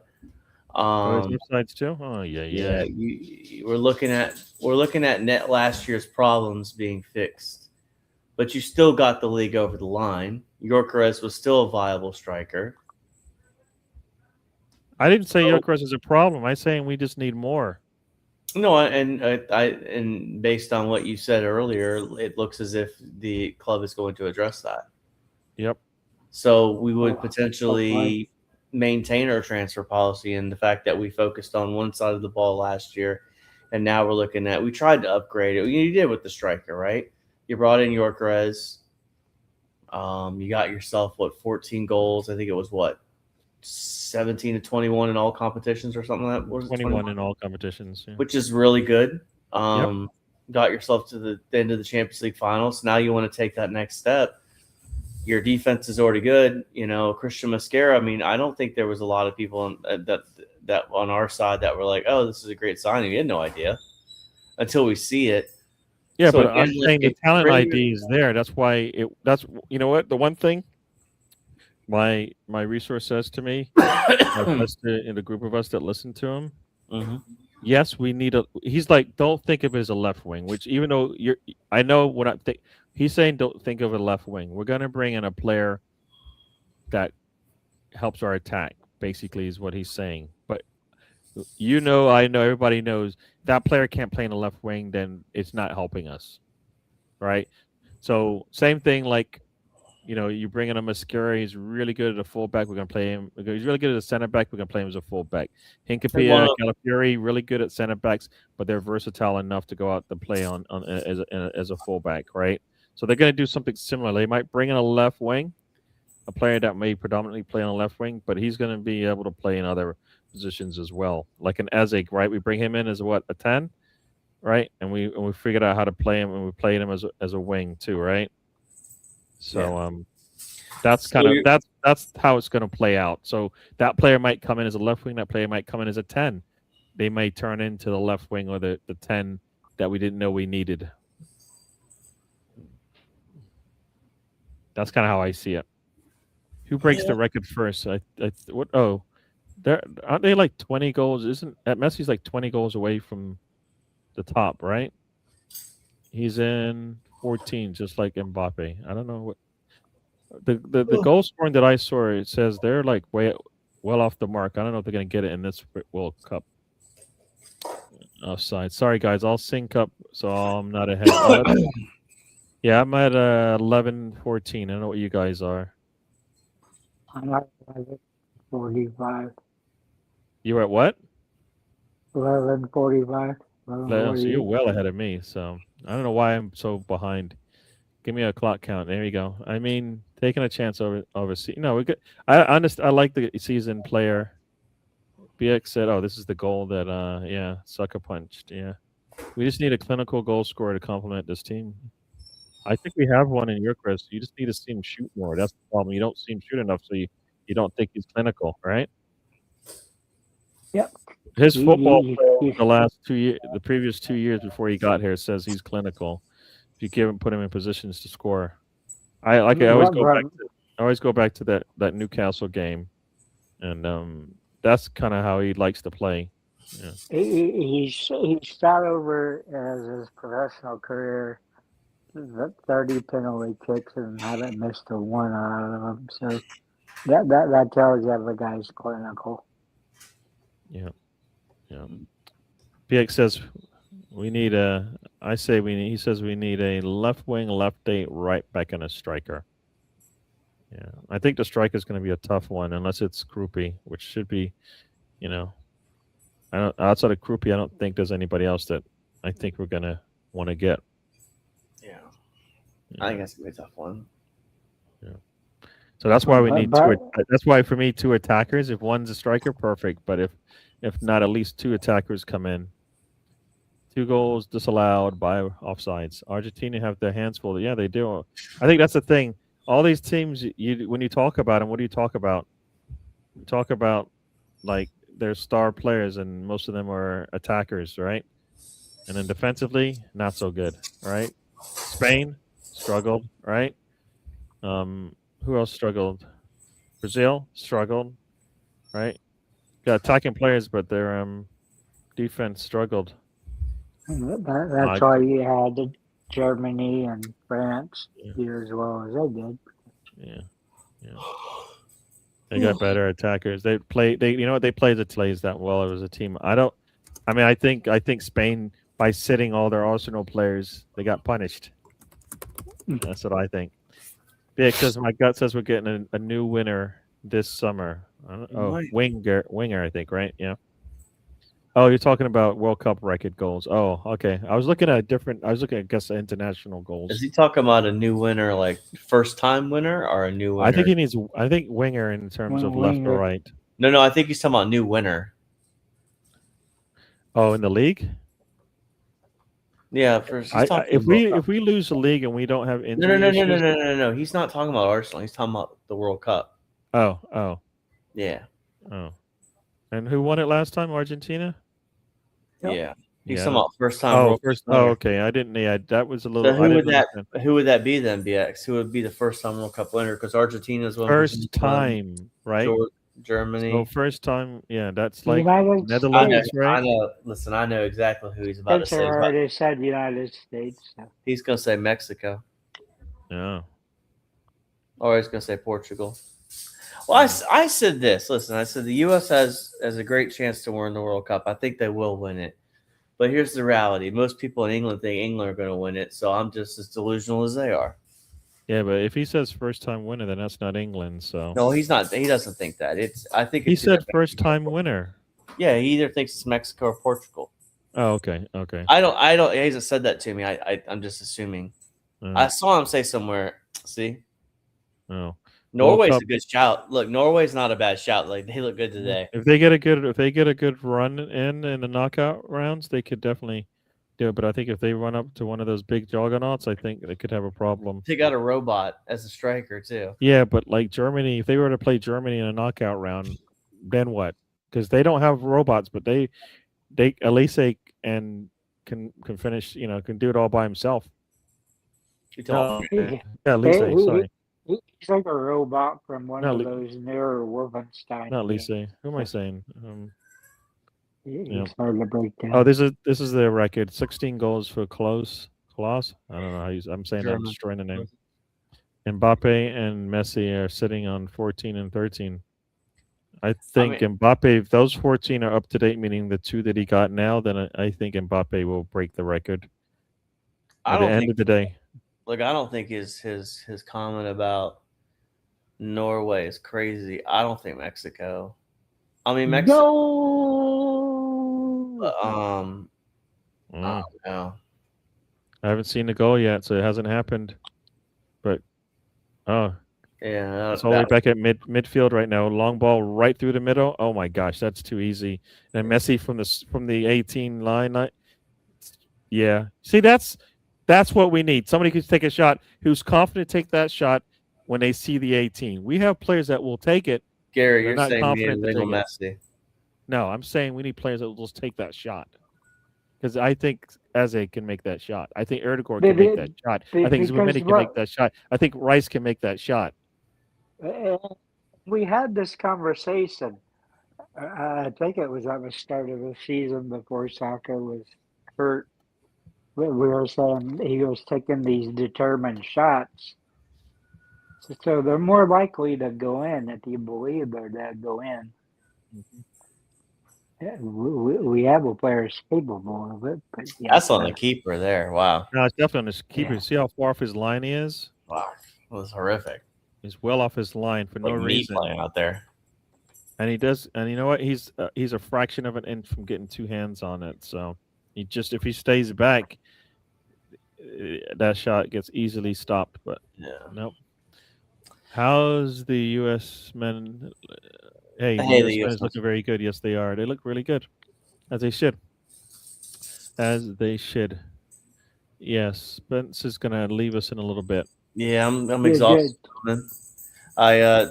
Offsides too. Oh yeah. We're looking at net last year's problems being fixed, but you still got the league over the line. Yorkeres was still a viable striker. I didn't say Yorkeres is a problem. I'm saying we just need more. No, and based on what you said earlier, it looks as if the club is going to address that. Yep. So we would potentially maintain our transfer policy, and the fact that we focused on one side of the ball last year, and now we're looking at we tried to upgrade it. You did with the striker, right? You brought in Yorkeres. You got yourself 14 goals. I think it was 17 to 21 in all competitions or something like that. Was 21 in all competitions, yeah. Which is really good. Got yourself to the end of the Champions League finals. Now you want to take that next step. Your defense is already good. You know, Christian Mascara. I mean, I don't think there was a lot of people that on our side that were like, "Oh, this is a great signing." We had no idea until we see it. Yeah, so but again, I'm saying the talent ID is there. That's why that's you know what the one thing my resource says to me, in the group of us that listen to him. Mm-hmm. Yes, we need a. He's like, don't think of it as a left wing. Which even though I know what I think. He's saying don't think of a left wing. We're going to bring in a player that helps our attack, basically, is what he's saying. But I know, everybody knows that player can't play in a left wing, then it's not helping us, right? So same thing like, you bring in a Mascara. He's really good at a fullback. We're going to play him. He's really good at a center back. We're going to play him as a fullback. Hinkapia, Calafiori, really good at center backs, but they're versatile enough to go out and play on as a fullback, right? So they're going to do something similar. They might bring in a left wing, a player that may predominantly play on a left wing, but he's going to be able to play in other positions as well, like an Ezek, right? We bring him in as a 10, right? And we figured out how to play him, and we played him as a wing too, right? So that's that's how it's going to play out. So that player might come in as a left wing. That player might come in as a 10. They may turn into the left wing or the 10 that we didn't know we needed. That's kind of how I see it. Who breaks the record first? Aren't they like 20 goals? Isn't Messi's like 20 goals away from the top, right? He's in 14, just like Mbappe. I don't know what the goal scoring that I saw. It says they're like well off the mark. I don't know if they're going to get it in this World Cup. Offside. Sorry, guys. I'll sync up so I'm not ahead. Yeah, I'm at 11-14. I don't know what you guys are. I'm at 45. You at what? 11:45. So you're well ahead of me. So I don't know why I'm so behind. Give me a clock count. There you go. I mean, taking a chance over. We good. I understand. I like the seasoned player. BX said, "Oh, this is the goal that sucker punched." Yeah, we just need a clinical goal scorer to complement this team. I think we have one in Yorkeres. You just need to see him shoot more. That's the problem. You don't see him shoot enough, so you don't think he's clinical, right? Yep. His football the previous 2 years before he got here says he's clinical. If you put him in positions to score, I always go back to that Newcastle game, and that's kind of how he likes to play. Yeah. He shot over as his professional career 30 penalty kicks and haven't missed a one out of them. So that tells you the guy's clinical. Yeah. Yeah. PX says we need a. I say we need. He says we need a left wing, left eight, right back, and a striker. Yeah, I think the striker is going to be a tough one unless it's Krupi, which should be, you know, I don't outside of Krupi, I don't think there's anybody else that I think we're going to want to get. Yeah, I think that's gonna be a tough one. Yeah. So that's why we need two. That's why for me, two attackers. If one's a striker, perfect. But if not, at least two attackers come in. 2 goals disallowed by offsides. Argentina have their hands full. Yeah, they do. I think that's the thing. All these teams, when you talk about them, what do you talk about? You talk about like their star players, and most of them are attackers, right? And then defensively, not so good, right? Spain struggled, right? Who else struggled? Brazil struggled, right? Got attacking players, but their defense struggled. That's why you had Germany and France do as well as they did. Yeah. They got better attackers. They play. You know what? They played the plays that well. It was a team. I think Spain, by sitting all their Arsenal players, they got punished. That's what I think. Yeah, because my gut says we're getting a new winner this summer. Winger, I think, right? Yeah. Oh, you're talking about World Cup record goals. Oh, okay. I was looking at I guess, international goals. Is he talking about a new winner, like first time winner, or a new winner? I think winger in terms of left or right. No, I think he's talking about new winner. Oh, in the league? Yeah, if we lose the league and we don't have injury no. He's not talking about Arsenal. He's talking about the World Cup. Oh. Yeah. Oh. And who won it last time? Argentina? Yeah. He's talking about first time. Okay. I didn't. Yeah, that was a little. So who would that be then, BX? Who would be the first time World Cup winner? Because Argentina's one. First time, right? Germany. Oh, first time. Yeah, that's like Netherlands, right? I know. Listen, I know exactly who he's about to say. Already said United States. So. He's going to say Mexico. Yeah. Or he's going to say Portugal. Well, I said this. Listen, I said the U.S. has a great chance to win the World Cup. I think they will win it. But here's the reality. Most people in England think England are going to win it, so I'm just as delusional as they are. Yeah, but if he says first-time winner, then that's not England. So no, he's not. He doesn't think that. He said first-time winner. Yeah, he either thinks it's Mexico or Portugal. Oh, okay. I don't. He hasn't said that to me. I'm just assuming. I saw him say somewhere. See. Oh. Norway's a good shout. Look, Norway's not a bad shout. Like they look good today. If they get a good run in the knockout rounds, they could definitely do it. But I think if they run up to one of those big juggernauts, I think they could have a problem. They got a robot as a striker too. Yeah, but like Germany, if they were to play Germany in a knockout round, then what? Because they don't have robots, but they Elise and can finish. Can do it all by himself. Yeah, Elise. Sorry. He's like a robot from one of those newer Wolfenstein. Not Lise. Who am I saying? It's hard to break down. Oh, this is their record. 16 goals for Klaus. I don't know how I'm saying that. I'm destroying the name. Mbappe and Messi are sitting on 14 and 13. I think Mbappe, if those 14 are up to date, meaning the 2 that he got now, then I think Mbappe will break the record at the end of the day. Look, I don't think his comment about Norway is crazy. I don't think Mexico. I mean Mexico. No. I don't know. I haven't seen the goal yet, so it hasn't happened. But yeah, it's all the way back at midfield right now. Long ball right through the middle. Oh my gosh, that's too easy. And Messi from the 18 line. Yeah, see that's what we need. Somebody could take a shot who's confident to take that shot when they see the 18. We have players that will take it. Gary, you're saying we need a Messi. No, I'm saying we need players that will just take that shot. Because I think Eze can make that shot. I think Erdogan can make that shot. I think Zubimeni can make that shot. I think Rice can make that shot. We had this conversation. I think it was at the start of the season before Saka was hurt. We were saying he was taking these determined shots. So they're more likely to go in if you believe they're to go in. Yeah, we have a player capable of it, but yeah, That's on the keeper there. Wow. No, it's definitely on his keeper. Yeah. See how far off his line he is? Wow. That was horrific. He's well off his line for Like no me reason. playing out there. And he does, and you know what? He's a fraction of an inch from getting two hands on it. So he just, if he stays back, that shot gets easily stopped. But Yeah. nope. How's the U.S. men? Hey, the Hey, U.S. the men US is looking very good. Yes, they are. They look really good, as they should. As they should. Yes, Spence is going to leave us in a little bit. Yeah, I'm Good, exhausted. Man.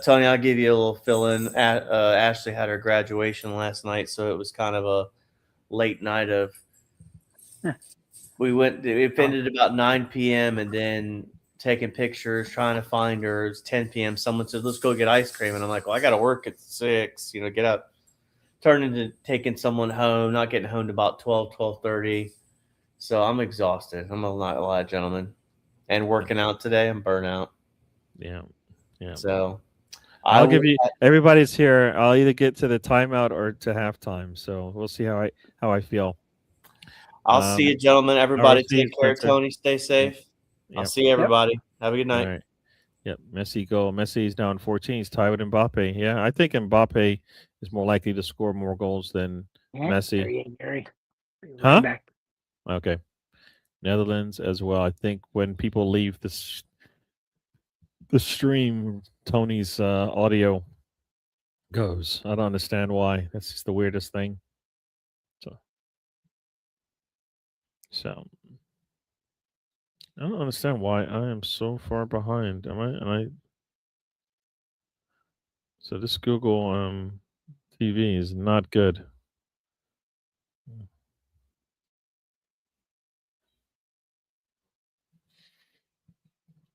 Tony, I'll give you a little fill in. Ashley had her graduation last night, so it was kind of a late night of. It ended about 9 p.m. and then taking pictures, trying to find her. It's 10 p.m. Someone said, "Let's go get ice cream," and I'm like, "Well, I got to work at 6. Get up." Turned into taking someone home, not getting home to about 12:30. So I'm exhausted. I'm not lie, gentlemen. And working out today, I'm burnt out. Yeah, yeah. So I'll give you. Everybody's here. I'll either get to the timeout or to halftime. So we'll see how I feel. I'll see you, gentlemen. Everybody, see you, take care. Spencer. Tony, stay safe. Yep. I'll see everybody. Have a good night. All right. Yep. Messi goal. Messi's now in 14. He's tied with Mbappe. Yeah, I think Mbappe is more likely to score more goals than Messi. Gary. Huh? Back. Okay. Netherlands as well. I think when people leave the stream, Tony's audio goes. I don't understand why. That's just the weirdest thing. So I don't understand why I am so far behind. Am I? So this Google TV is not good.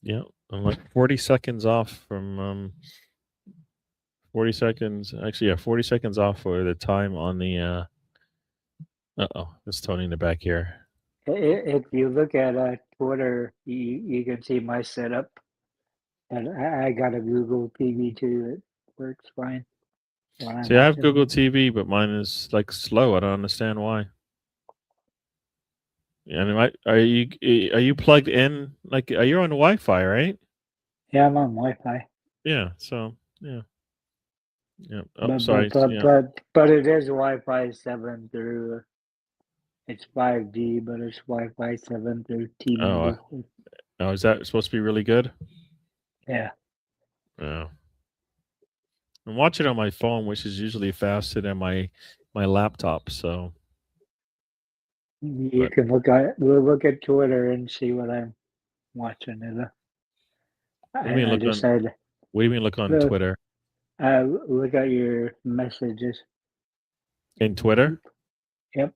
Yeah, I'm like 40 seconds off from 40 seconds. Actually, yeah, 40 seconds off for the time on the. It's Tony in the back here. If you look at Twitter, you can see my setup, and I got a Google TV too. It works fine. See, I have Google TV, but mine is like slow. I don't understand why. Yeah, I mean, are you plugged in? Like, are you on Wi-Fi, right? Yeah, I'm on Wi-Fi. Yeah. So yeah. Yeah. Oh, but, sorry. But it is Wi-Fi 7 through. It's 5G, but it's Wi-Fi 7 through T-Mobile. Oh, is that supposed to be really good? Yeah. Oh. I'm watching on my phone, which is usually faster than my laptop. So you can look at Twitter and see what I'm watching. What do you mean look on Twitter? Look at your messages. In Twitter? Yep.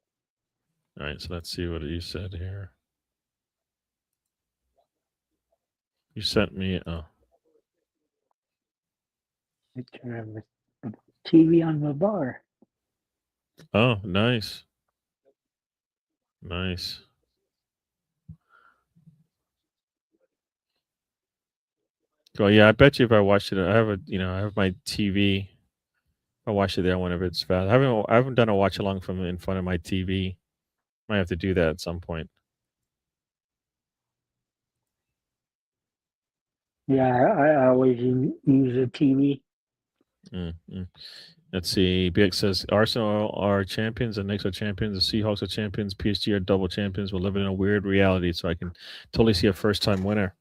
All right, so let's see what you said here. You sent me Picture of the TV on the bar. Oh, nice. Nice. Well, yeah, I bet you if I watched it, I have my TV. I watch it there whenever it's fast. I haven't done a watch along from in front of my TV. Might have to do that at some point. Yeah, I always use a TV. Mm-hmm. Let's see. BX says Arsenal are champions, the Knicks are champions, the Seahawks are champions, PSG are double champions. We're living in a weird reality, so I can totally see a first-time winner.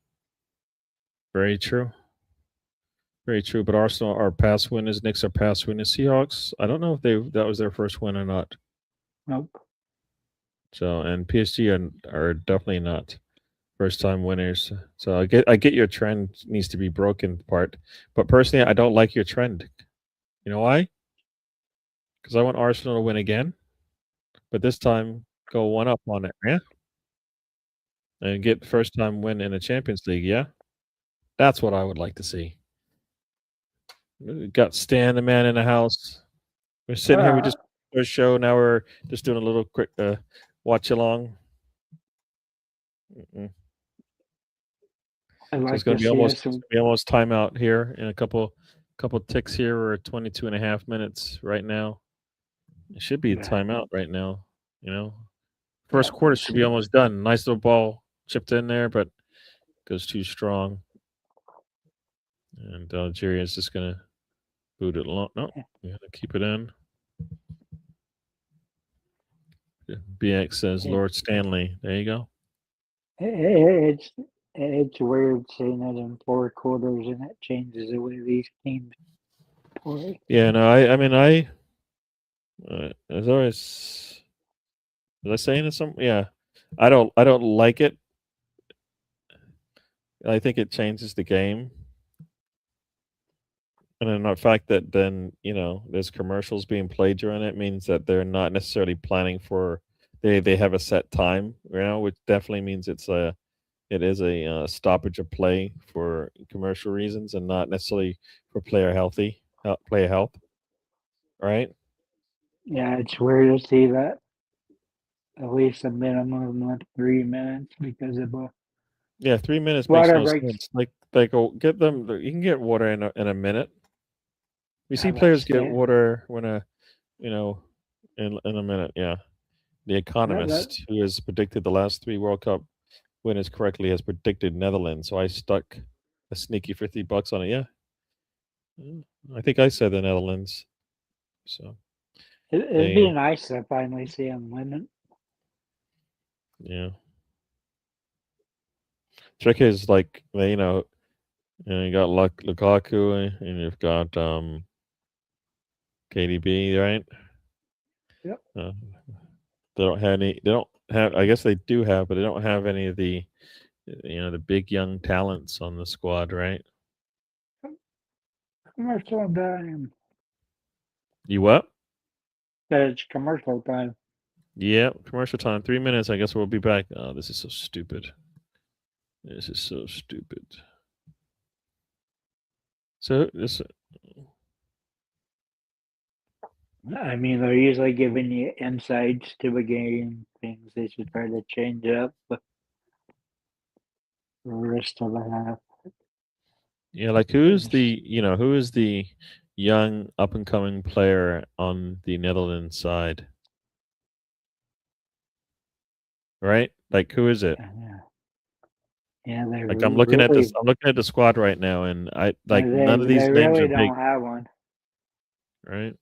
Very true. Very true. But Arsenal are past winners, Knicks are past winners. Seahawks, I don't know if that was their first win or not. Nope. So, and PSG are definitely not first-time winners. So I get your trend needs to be broken part, but personally, I don't like your trend. You know why? Because I want Arsenal to win again, but this time go one up on it, yeah? And get first time win in the Champions League, yeah? That's what I would like to see. Got Stan the man in the house. We're sitting here. We just first show. Now we're just doing a little quick watch along. I'd So like it's going to to see us. be almost timeout here in a couple ticks here. We're at 22 and a half minutes right now. It should be a timeout right now. You know, first quarter should be almost done. Nice little ball chipped in there, but goes too strong. And Algeria is just going to boot it along. No, we got to keep it in. BX says Lord Stanley. There you go. It's weird seeing it in 4 quarters, and it changes the way these teams play. Yeah, no, I mean, as always, was I saying it some? Yeah, I don't like it. I think it changes the game. And then the fact that then, there's commercials being played during it means that they're not necessarily planning for they have a set time, which definitely means it is a stoppage of play for commercial reasons and not necessarily for player health, right? Yeah, it's weird to see that at least a minimum of 3 minutes because of a 3 minutes makes water no breaks. sense. Like get them. You can get water in a minute. We see Yeah, but players get still. water when in a minute. Yeah, The Economist, who has predicted the last 3 World Cup winners correctly, has predicted Netherlands. So I stuck a sneaky $50 on it. Yeah, I think I said the Netherlands. So It'd be nice to finally see him winning. Yeah. Trick is like you got Lukaku and you've got KDB, right? Yep. They don't have any. They don't have. I guess they do have, but they don't have any of the the big young talents on the squad, right? Commercial time. You what? That it's commercial time. Yeah, commercial time. 3 minutes. I guess we'll be back. Oh, this is so stupid. This is so stupid. So this. I mean, they're usually giving you insights to the game, things they should try to change up the rest of the half. Yeah, like who is the young up and coming player on the Netherlands side? Right? Like who is it? Yeah, they like I'm looking at this. I'm looking at the squad right now, and I like none of these names really are big. don't have one. Right?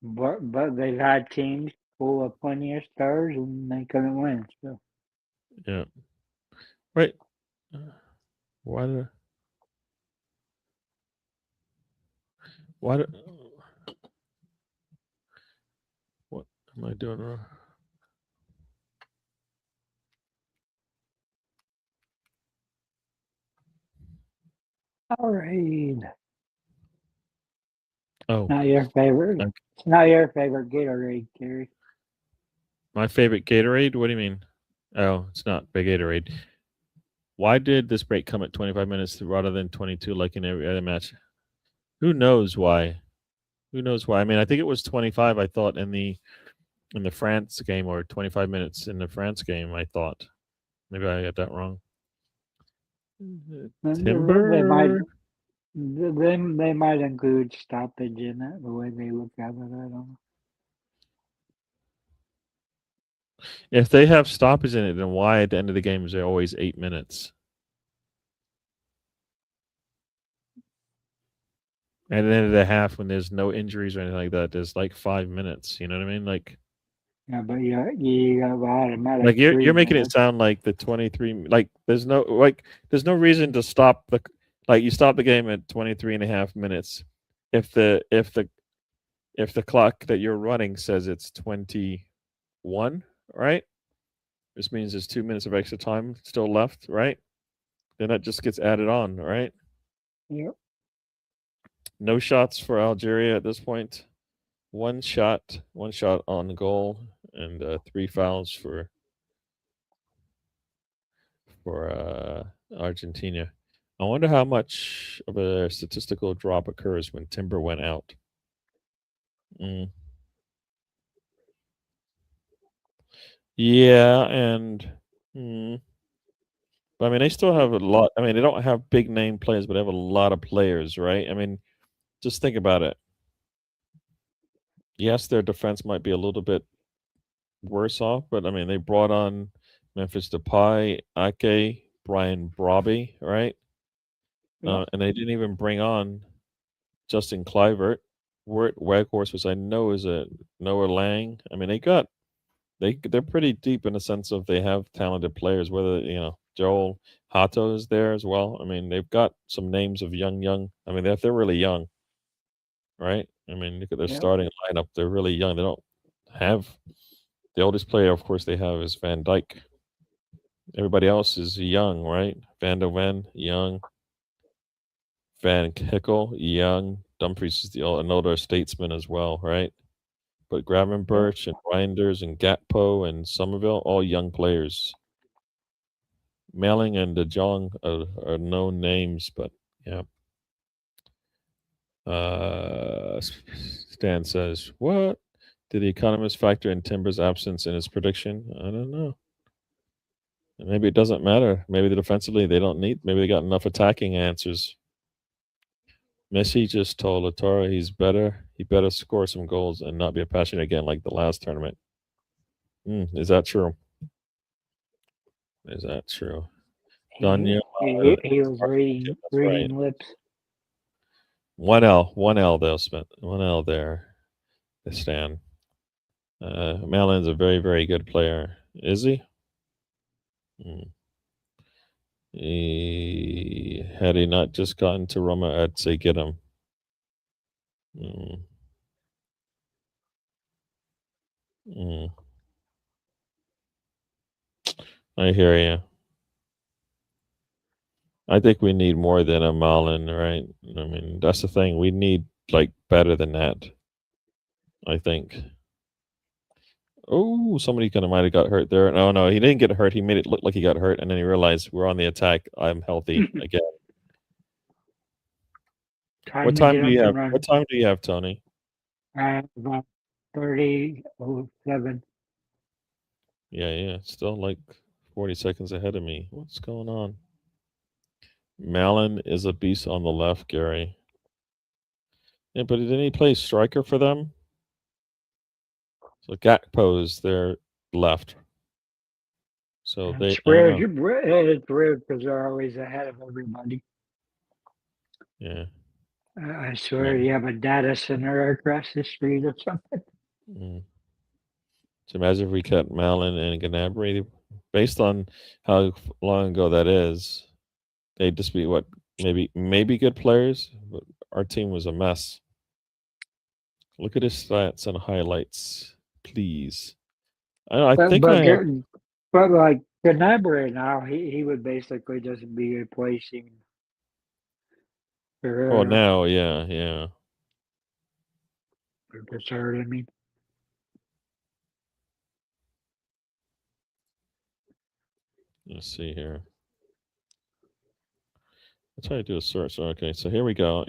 But they've had teams full of plenty of stars, and they couldn't win. So yeah, right. Why do? Why do? What am I doing wrong? all right. Oh, Not your favorite. okay. It's not your favorite Gatorade, Gary. My favorite Gatorade? What do you mean? Oh, it's not Big Gatorade. Why did this break come at 25 minutes rather than 22 like in every other match? Who knows why? Who knows why? I mean, I think it was 25. I thought in the France game, or 25 minutes in the France game. I thought maybe I got that wrong. Timber. They might include stoppage in it the way they look at it. I don't know. If they have stoppage in it, then why at the end of the game is there always 8 minutes? At the end of the half, when there's no injuries or anything like that, there's like 5 minutes. You know what I mean? Like, Yeah, but you got automatic. like you're making it sound like the 23. Like there's no reason to stop the you stop the game at 23 and a half minutes if the clock that you're running says it's 21, right? This means there's 2 minutes of extra time still left, right? Then that just gets added on, right? Yep. No shots for Algeria at this point. One shot on goal, and 3 fouls for Argentina. I wonder how much of a statistical drop occurs when Timber went out. Yeah, and but I mean, they still have a lot. I mean, they don't have big name players, but they have a lot of players, right? I mean, just think about it. Yes, their defense might be a little bit worse off, but I mean, they brought on Memphis Depay, Ake, Brian Brobby, right? Yeah. And they didn't even bring on Justin Kluivert, Weghorst, which I know is a Noah Lang. I mean, they're pretty deep in the sense of they have talented players. Whether Joel Hato is there as well. I mean, they've got some names of young. I mean, they're really young, right? I mean, look at their starting lineup. They're really young. They don't have the oldest player, of course, they have is Van Dyke. Everybody else is young, right? Van der Ven, young. Van Kickel, young. Dumfries is an older statesman as well, right? But Gravenberch and Reinders and Gatpo and Somerville, all young players. Melling and De Jong are known names, but yeah. Stan says, what? Did the economist factor in Timber's absence in his prediction? I don't know. Maybe it doesn't matter. Maybe defensively they don't need. Maybe they got enough attacking answers. Messi just told Latorre he better score some goals and not be a passionate again like the last tournament. Is that true? Is that true? He was reading right. lips. 1L though, Smith. 1L there. Stan. Malin's a very, very good player. Is he? Had he not just gotten to Roma, I'd say get him. I hear you. I think we need more than a Malin, right? I mean, that's the thing. We need better than that. I think. Oh, somebody kind of might have got hurt there. No, he didn't get hurt. He made it look like he got hurt, and then he realized we're on the attack. I'm healthy again. What time do you have? What time do you have, Tony? About 30:07. Yeah. Still 40 seconds ahead of me. What's going on? Malin is a beast on the left, Gary. Yeah, but didn't he play striker for them? So Gatpo is their left. So it's weird. It's weird because they're always ahead of everybody. Yeah. I swear you have a data center across the street or something. So imagine if we cut Malin and Gnabry. Based on how long ago that is, they'd just be maybe good players, but our team was a mess. Look at his stats and highlights, please. But Gnabry now, he would basically just be replacing. Oh, now, yeah. Picard, I mean. Let's see here. I'll try to do a search. Okay, so here we go.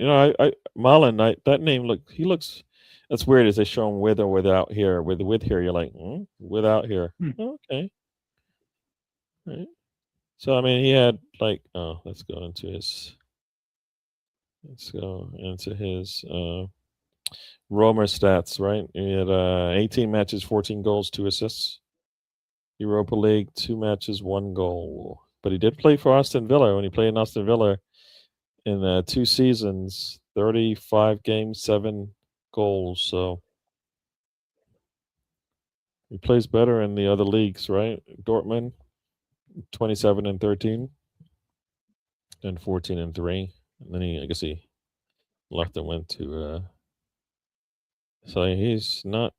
Malin, that name looks. That's weird. As they show him with or without here. With here, you're like, without here. Okay. Right. So I mean, he had let's go into his Romer stats. Right. He had 18 matches, 14 goals, 2 assists. Europa League, 2 matches, 1 goal. But he did play for Aston Villa. When he played in Aston Villa in 2 seasons, 35 games, 7 goals. So he plays better in the other leagues, right? Dortmund, 27 and 13, and 14 and 3. And then I guess he left and went to. So he's not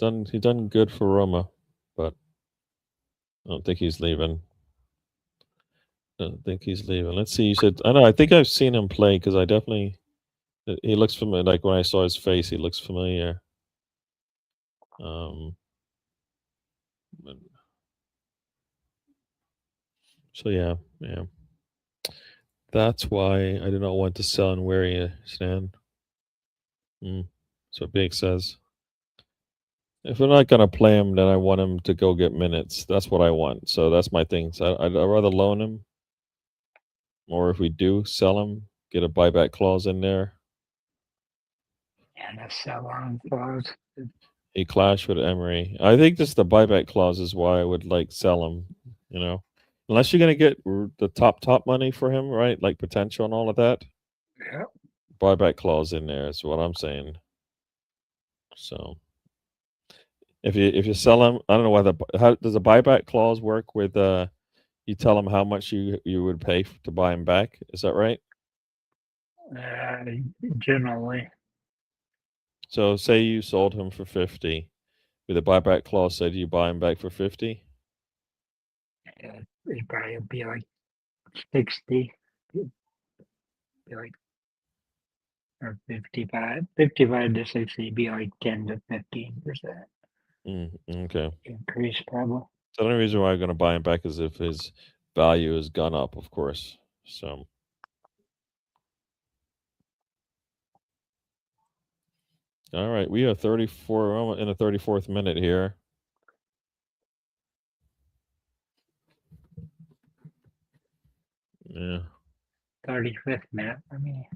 done. He done good for Roma, but I don't think he's leaving. Let's see. You said I know. I think I've seen him play because I definitely. He looks familiar. Like when I saw his face, he looks familiar. So yeah. That's why I do not want to sell and weary a stand. That's what Big says. If we're not gonna play him, then I want him to go get minutes. That's what I want. So that's my thing. So I'd rather loan him, or if we do sell him, get a buyback clause in there. And a sell-on clause. A clash with Emery. I think just the buyback clause is why I would like sell him. You know, unless you're gonna get the top money for him, right? Like potential and all of that. Yeah. Buyback clause in there is what I'm saying. So if you sell him, I don't know whether how does a buyback clause work with you tell him how much you would pay to buy him back. Is that right? Generally. So say you sold him for 50, with a buyback clause, said you buy him back for 50. It'd probably be like 60. Be like or 55 to 60 be like 10 to 15% Okay. increase probably. The only reason why I'm going to buy him back is if his value has gone up, of course. So. All right, we are 34 in the 34th minute here. Yeah. 35th minute for me.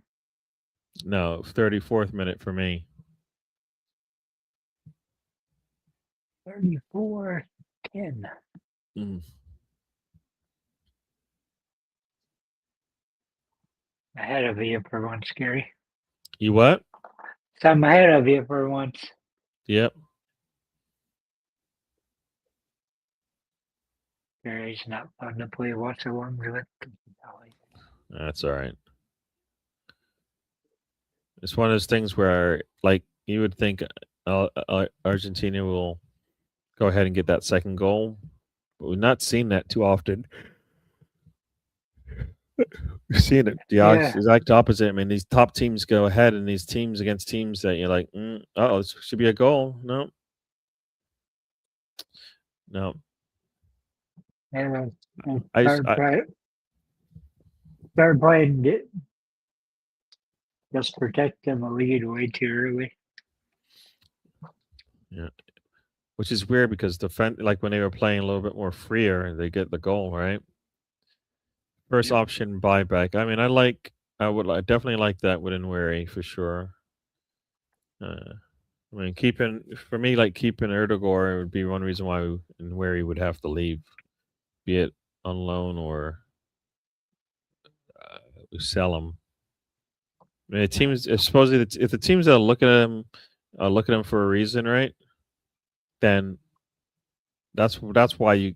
No, 34th minute for me. 34-10. Ahead of you for once, Gary. You what? So I'm ahead of you for once. Yep. Gary's not fun to play one with. That's all right. It's one of those things where, like, you would think Argentina will go ahead and get that second goal, but we've not seen that too often. We're seeing it the exact opposite. I mean, these top teams go ahead, and these teams against teams that you're like, this should be a goal. No. Yeah, start playing. Just protect them a lead way too early. Yeah, which is weird because like when they were playing a little bit more freer, they get the goal, right? First option buyback. I mean, I definitely like that with Nweri for sure. I mean, keeping Erdogan would be one reason why Nweri would have to leave, be it on loan or we sell him. I mean, the teams supposedly if the teams that look at him for a reason, right? Then that's why you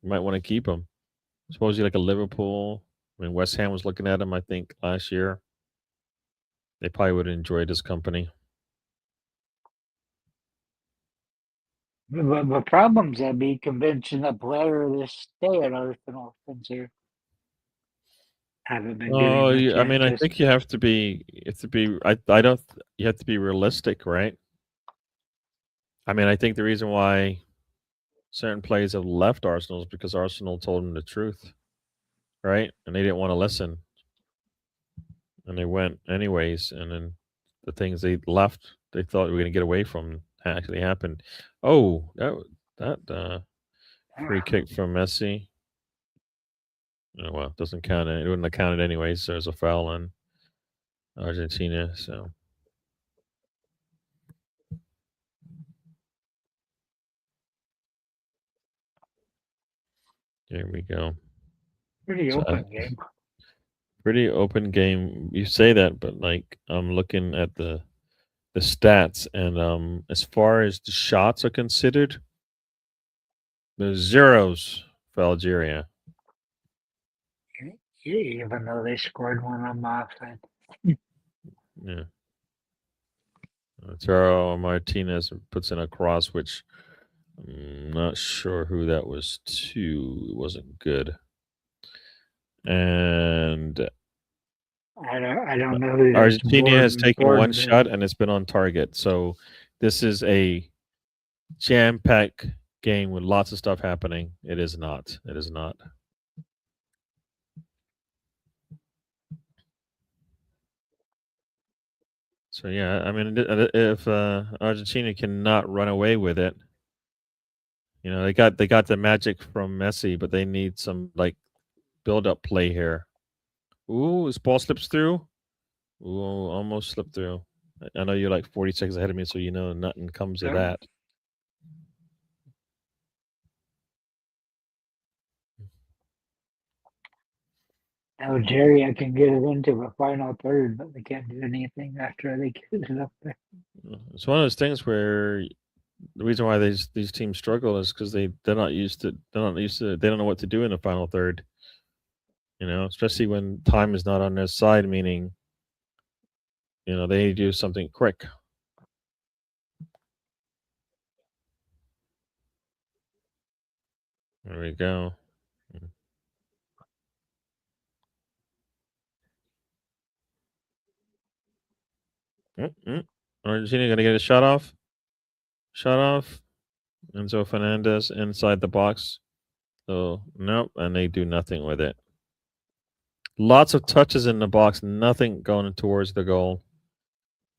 might want to keep him. Supposedly like a Liverpool. I mean, West Ham was looking at him, I think, last year. They probably would have enjoyed his company. The problem's that be convincing a player to stay at Arsenal since you haven't been getting I mean, I think you have to be. I don't. You have to be realistic, right? I mean, I think the reason why certain players have left Arsenal is because Arsenal told them the truth, right? And they didn't want to listen, and they went anyways. And then the things they left, they thought we were going to get away from, actually happened. Oh, that free kick from Messi. Oh well, doesn't count. It wouldn't have counted anyways. So there's a foul on Argentina. So. There we go. Pretty open game. Pretty open game. You say that, but like I'm looking at the stats, and as far as the shots are considered, there's zeros for Algeria. Even though they scored one on my offside. Yeah. Taro Martinez puts in a cross, which I'm not sure who that was to. It wasn't good. And I don't know who Argentina has taken one shot and it's been on target. So this is a jam-packed game with lots of stuff happening. It is not. So yeah, I mean, if Argentina cannot run away with it, you know, they got the magic from Messi, but they need some like build up play here. Ooh, this ball slips through. Ooh, almost slipped through. I know you're like 40 seconds ahead of me, so you know nothing comes of that. Algeria can get it into a final third, but they can't do anything after they get it up there. It's one of those things where the reason why these teams struggle is because they're not used to they don't know what to do in the final third. You know, especially when time is not on their side, meaning you know they need to do something quick. There we go. Argentina gonna get a shot off. Shot off. Enzo Fernandez inside the box. So nope, and they do nothing with it. Lots of touches in the box, nothing going towards the goal,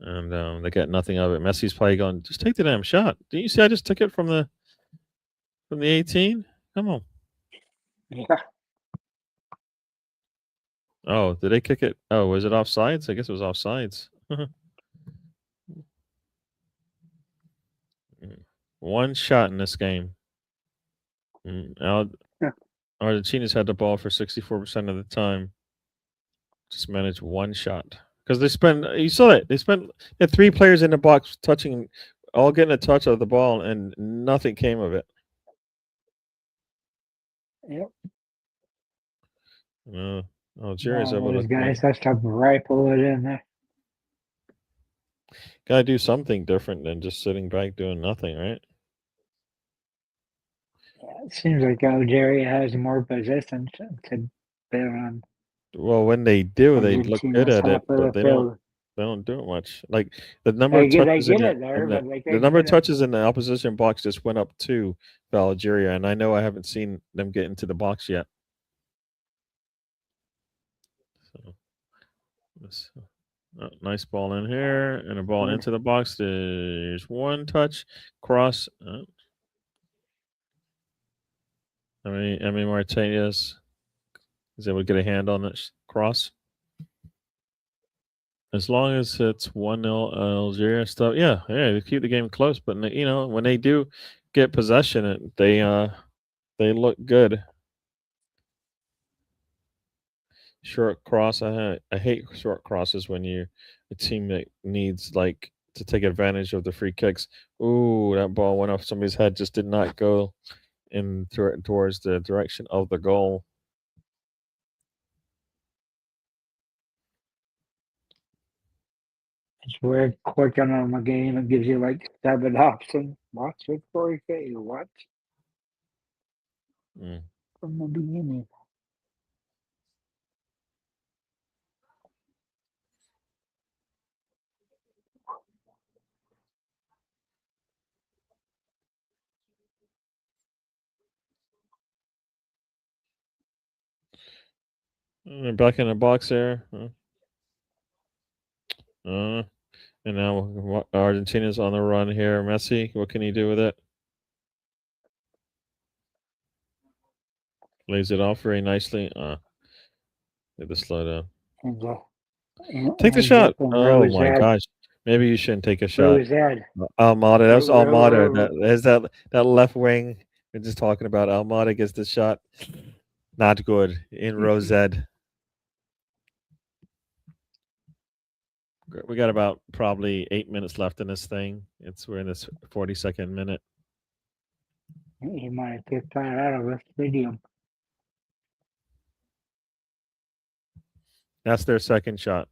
and they get nothing of it. Messi's probably going, just take the damn shot. Didn't you see I just took it from the 18? Come on. Yeah. Oh, did they kick it? Oh, was it offsides? I guess it was offsides. One shot in this game. Argentina's had the ball for 64% of the time. Just managed one shot because you saw it. They had 3 players in the box touching, all getting a touch of the ball, and nothing came of it. Yep. Algeria's able those to guys have to rifle it in there. gotta do something different than just sitting back doing nothing, right? Yeah, it seems like Algeria has more possession to bear on. Well, when they do, they look good Argentina's at it, half of but the field. they don't do it much. Like the number They of get touches in it there, but they the can't number of get it. touches in the opposition box just went up 2 for Algeria, and I know I haven't seen them get into the box yet. So, nice ball in here, and a ball into the box. There's one touch, cross. Emi Martinez is able to get a hand on this cross. As long as it's 1-0 Algeria stuff, yeah, they keep the game close. But you know, when they do get possession, they look good. Short cross, I hate short crosses when a teammate needs like to take advantage of the free kicks. Ooh, that ball went off somebody's head. Just did not go towards the direction of the goal. It's weird clicking on the game. It gives you like 7 options. Watch it for you. Watch from the beginning. Back in the box there. And now Argentina's on the run here. Messi, what can he do with it? Lays it off very nicely. Get the slow down. Take the shot. Oh my gosh. Maybe you shouldn't take a shot. Almada. That was Almada. There's that left wing. We're just talking about Almada gets the shot. Not good in Rosed. We got about probably 8 minutes left in this thing. We're in this 42nd minute. He might have kicked that out of the stadium. That's their second shot.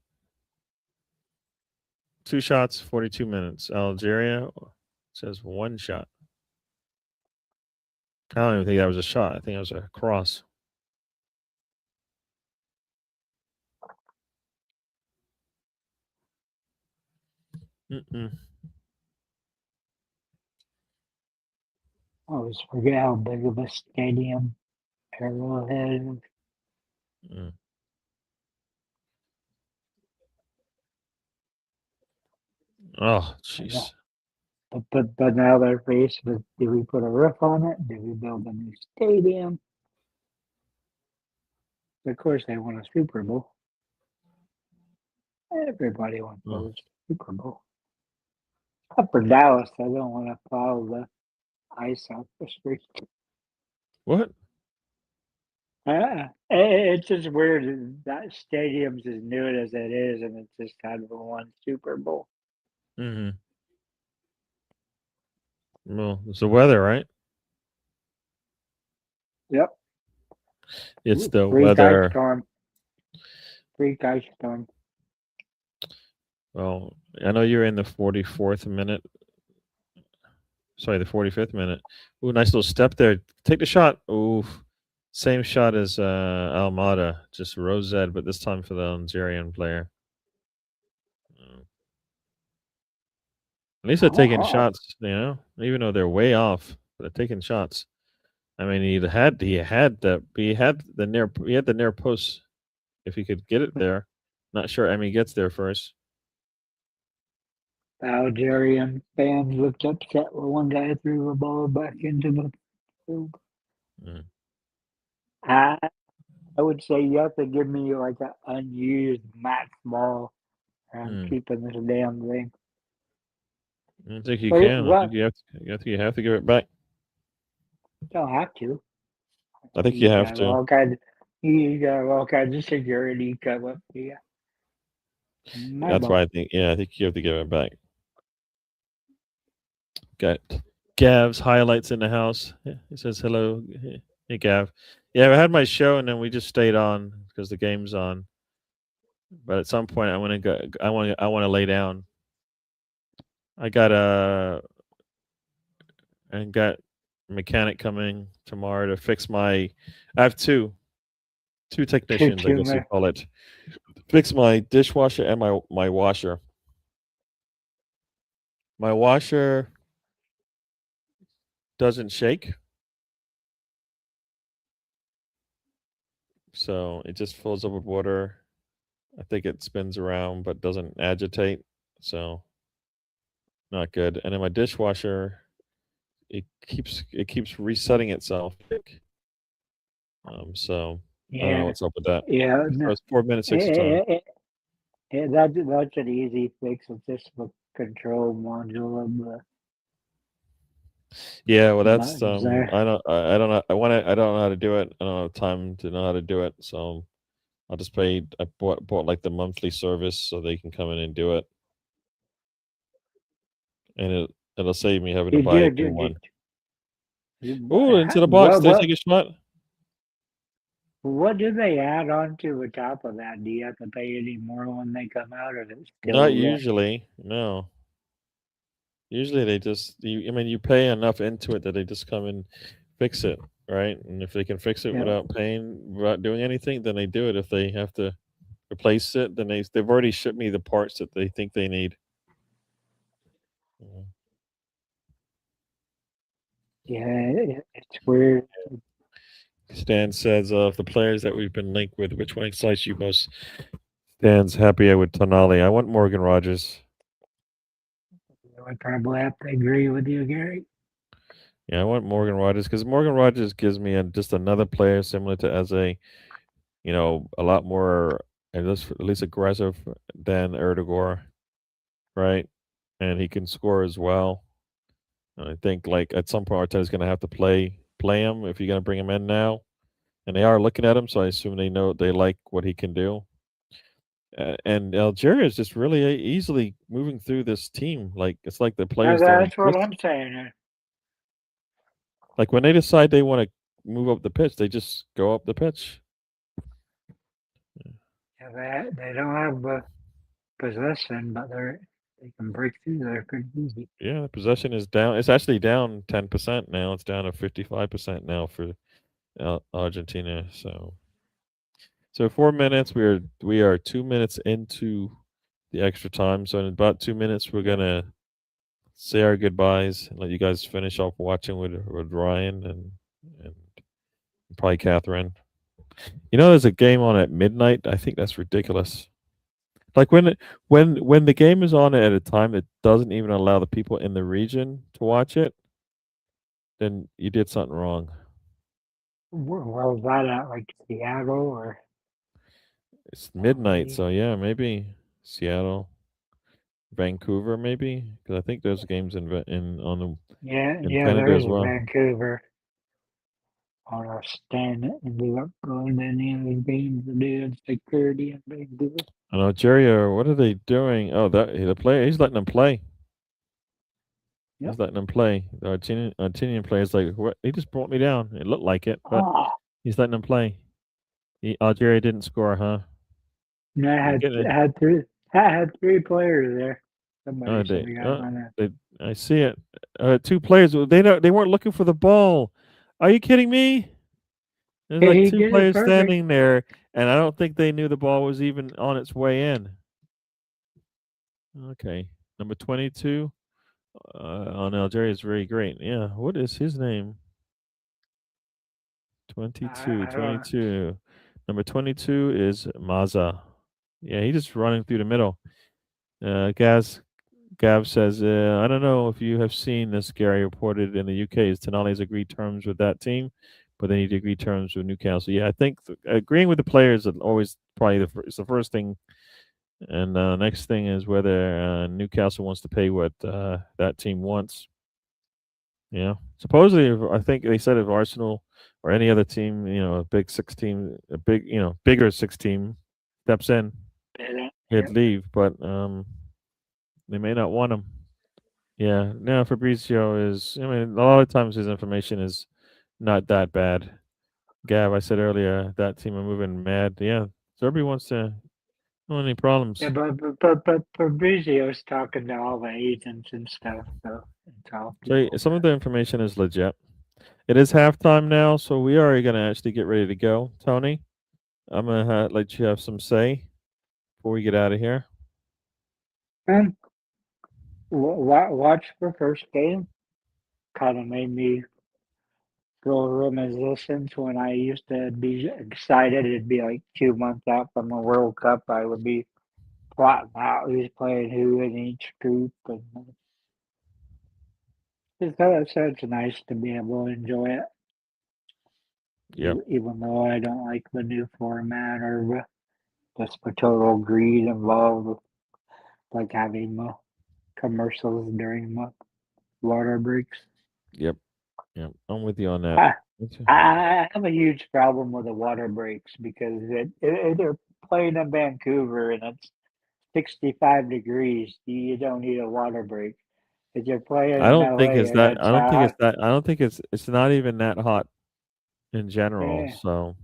2 shots, 42 minutes. Algeria says 1 shot. I don't even think that was a shot. I think it was a cross. I always forget how big of a stadium Arrowhead is. Oh, jeez. But now they're faced with: do we put a roof on it? Do we build a new stadium? Of course, they want a Super Bowl. Everybody wants Oh. a Super Bowl. Except for Dallas, I don't want to follow the ice off the street. What? It's just weird that stadium's as new as it is, and it's just kind of one Super Bowl. Mm-hmm. Well, it's the weather, right? Yep. It's the Freak ice weather. storm. Freak ice storm. Well, I know you're in the 44th minute. Sorry, the 45th minute. Ooh, nice little step there. Take the shot. Ooh, same shot as Almada, just Rosette, but this time for the Algerian player. At least they're taking shots, even though they're way off, but they're taking shots. I mean, he had the near post if he could get it there. Not sure Emmy gets there first. The Algerian fans looked upset when one guy threw the ball back into the field. Mm. I would say you have to give me like an unused max ball. I'm keeping this damn thing. I don't think you can. I think you have to give it back. Don't have to. I think you have to. You got all kinds of security come up here. That's why I think you have to give it back. Got Gav's highlights in the house. Yeah, he says hello. Hey Gav. Yeah, I had my show and then we just stayed on because the game's on. But at some point I want to go. I want to lay down. I got a mechanic coming tomorrow to fix my. I have two technicians, I guess you call it. Fix my dishwasher and my washer. My washer doesn't shake, so it just fills up with water. I think it spins around but doesn't agitate, so not good. And then my dishwasher, it keeps resetting itself. So I don't know what's up with that. Yeah, so it's 4 minutes, 60 times. That's an easy fix. It's just the control module of the. Yeah, well, that's I don't know. I don't know how to do it. I don't have time to know how to do it. So I'll just pay. I bought like the monthly service so they can come in and do it, and it'll save me having to buy a new one. Oh, into the box. They take a shot. What do they add on to the top of that? Do you have to pay any more when they come out, or is it still? Not usually. No. Usually they just you pay enough into it that they just come and fix it, right? And if they can fix it without doing anything, then they do it. If they have to replace it, then they've already shipped me the parts that they think they need. Yeah, it's weird. Stan says of the players that we've been linked with, which one excites you most? Stan's happy with Tonali. I want Morgan Rogers. I probably have to agree with you, Gary. Yeah, I want Morgan Rogers because Morgan Rogers gives me just another player similar to Eze, a lot more at least aggressive than Erdogan, right? And he can score as well. And I think like at some point Arteta's going to have to play him if you're going to bring him in now, and they are looking at him, so I assume they like what he can do. And Algeria is just really easily moving through this team. Like it's like the players. That's what I'm saying. Like when they decide they want to move up the pitch, they just go up the pitch. Yeah, they don't have possession, but they can break through there pretty easy. Yeah, the possession is down. It's actually down 10% now. It's down to 55% now for Argentina. So 4 minutes. We are 2 minutes into the extra time. So in about 2 minutes, we're gonna say our goodbyes and let you guys finish off watching with Ryan and probably Catherine. There's a game on at midnight. I think that's ridiculous. Like when the game is on at a time that doesn't even allow the people in the region to watch it, then you did something wrong. Where was that at? Like Seattle or It's midnight, LA? so yeah, maybe Seattle, Vancouver, maybe because I think there's games Yeah, in yeah, Canada there is as a well. Vancouver on our stand that ended up going to any of the games to do in security in Vancouver. I know Jerry. What are they doing? Oh, the player. He's letting them play. Yep. He's letting them play. The Argentinian player's like, what? He just brought me down. It looked like it, but Oh, he's letting them play. Algeria didn't score, huh? and I'm getting it. I had three players there. Somebody said They, we got on that. they, I see it. Two players. They weren't looking for the ball. Are you kidding me? There's like He two did it players perfect. standing there, and I don't think they knew the ball was even on its way in. Okay, number 22 on Algeria is very great. Yeah, what is his name? 22, I don't 22. Number 22 is Maza. Yeah, he's just running through the middle. Gav says, I don't know if you have seen this, Gary reported in the UK. Is Tenali's agreed terms with that team, but they need to agree terms with Newcastle. Yeah, I think agreeing with the players is always probably is the first thing. And next thing is whether Newcastle wants to pay what that team wants. Yeah, supposedly, I think they said if Arsenal or any other team, a big six team, bigger six team steps in, know. he'd leave, but they may not want him. Yeah, no, Fabrizio is. I mean, a lot of times his information is not that bad. Gav, I said earlier that team are moving mad. Yeah, Zerby wants to. No any problems. Yeah, but Fabrizio's talking to all the agents and stuff, so it's all So people. some of the information is legit. It is halftime now, so we are going to actually get ready to go. Tony, I'm going to let you have some say before we get out of here. And watch the first game kind of made me feel reminiscence when I used to be excited. It'd be like 2 months out from the World Cup. I would be plotting out who's playing who in each group, and it's nice to be able to enjoy it. Yep. Even though I don't like the new format or just the total greed involved with like having commercials during the water breaks. Yep. Yep. I'm with you on that. I, I have a huge problem with the water breaks because they're playing in Vancouver and it's 65 degrees. You don't need a water break. If you're playing I in don't think LA it's and that. it's I don't think it's that. I don't think it's not even that hot in general. eh, So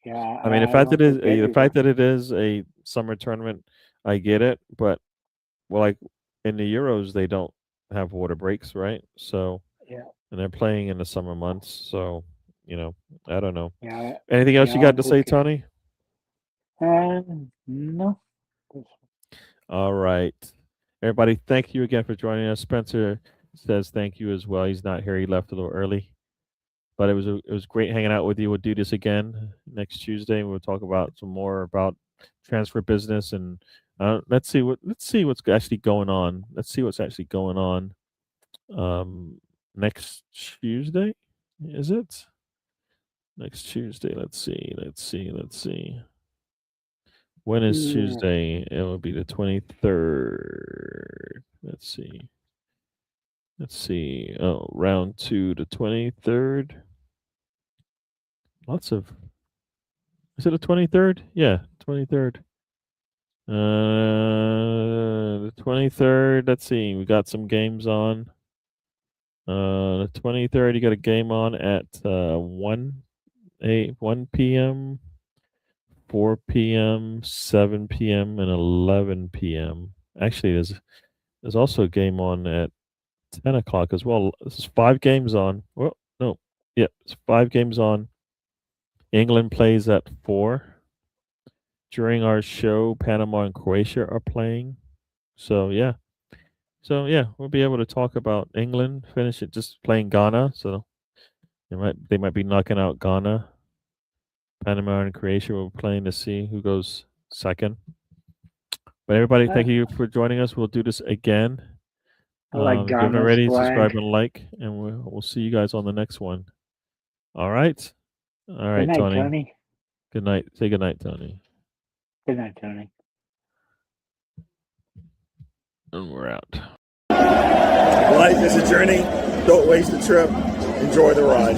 yeah, I mean, I don't think the anyone. fact that it is a summer tournament, I get it. But well, like in the Euros, they don't have water breaks, right? So Yeah, and they're playing in the summer months. So I don't know. yeah, Anything yeah. else I you got don't to say, think. Tony? No. All right, everybody. Thank you again for joining us. Spencer says thank you as well. He's not here. He left a little early. But it was great hanging out with you. We'll do this again next Tuesday. We'll talk about some more about transfer business and let's see what's actually going on. Let's see what's actually going on next Tuesday. Is it next Tuesday? Let's see. When is Yeah. Tuesday? It will be the 23rd. Let's see. Oh, round 2, the 23rd. Lots of Is it the 23rd? Yeah, 23rd. The 23rd. Let's see. We got some games on. The 23rd, you got a game on at 1 p.m., 4 p.m., 7 p.m., and 11 p.m. Actually, there's also a game on at 10 o'clock as well. This is 5 games on. Well, no. Yeah, it's 5 games on. England plays at 4. During our show, Panama and Croatia are playing. So yeah. We'll be able to talk about England, finish it just playing Ghana. So they might be knocking out Ghana. Panama and Croatia will be playing to see who goes second. But everybody, thank you for joining us. We'll do this again. I like If you haven't Ghana's already, flag. subscribe and like, and we'll see you guys on the next one. All right. All right, Good night, Tony. Tony. Good night. Say good night, Tony. Good night, Tony. And we're out. Life is a journey. Don't waste the trip. Enjoy the ride.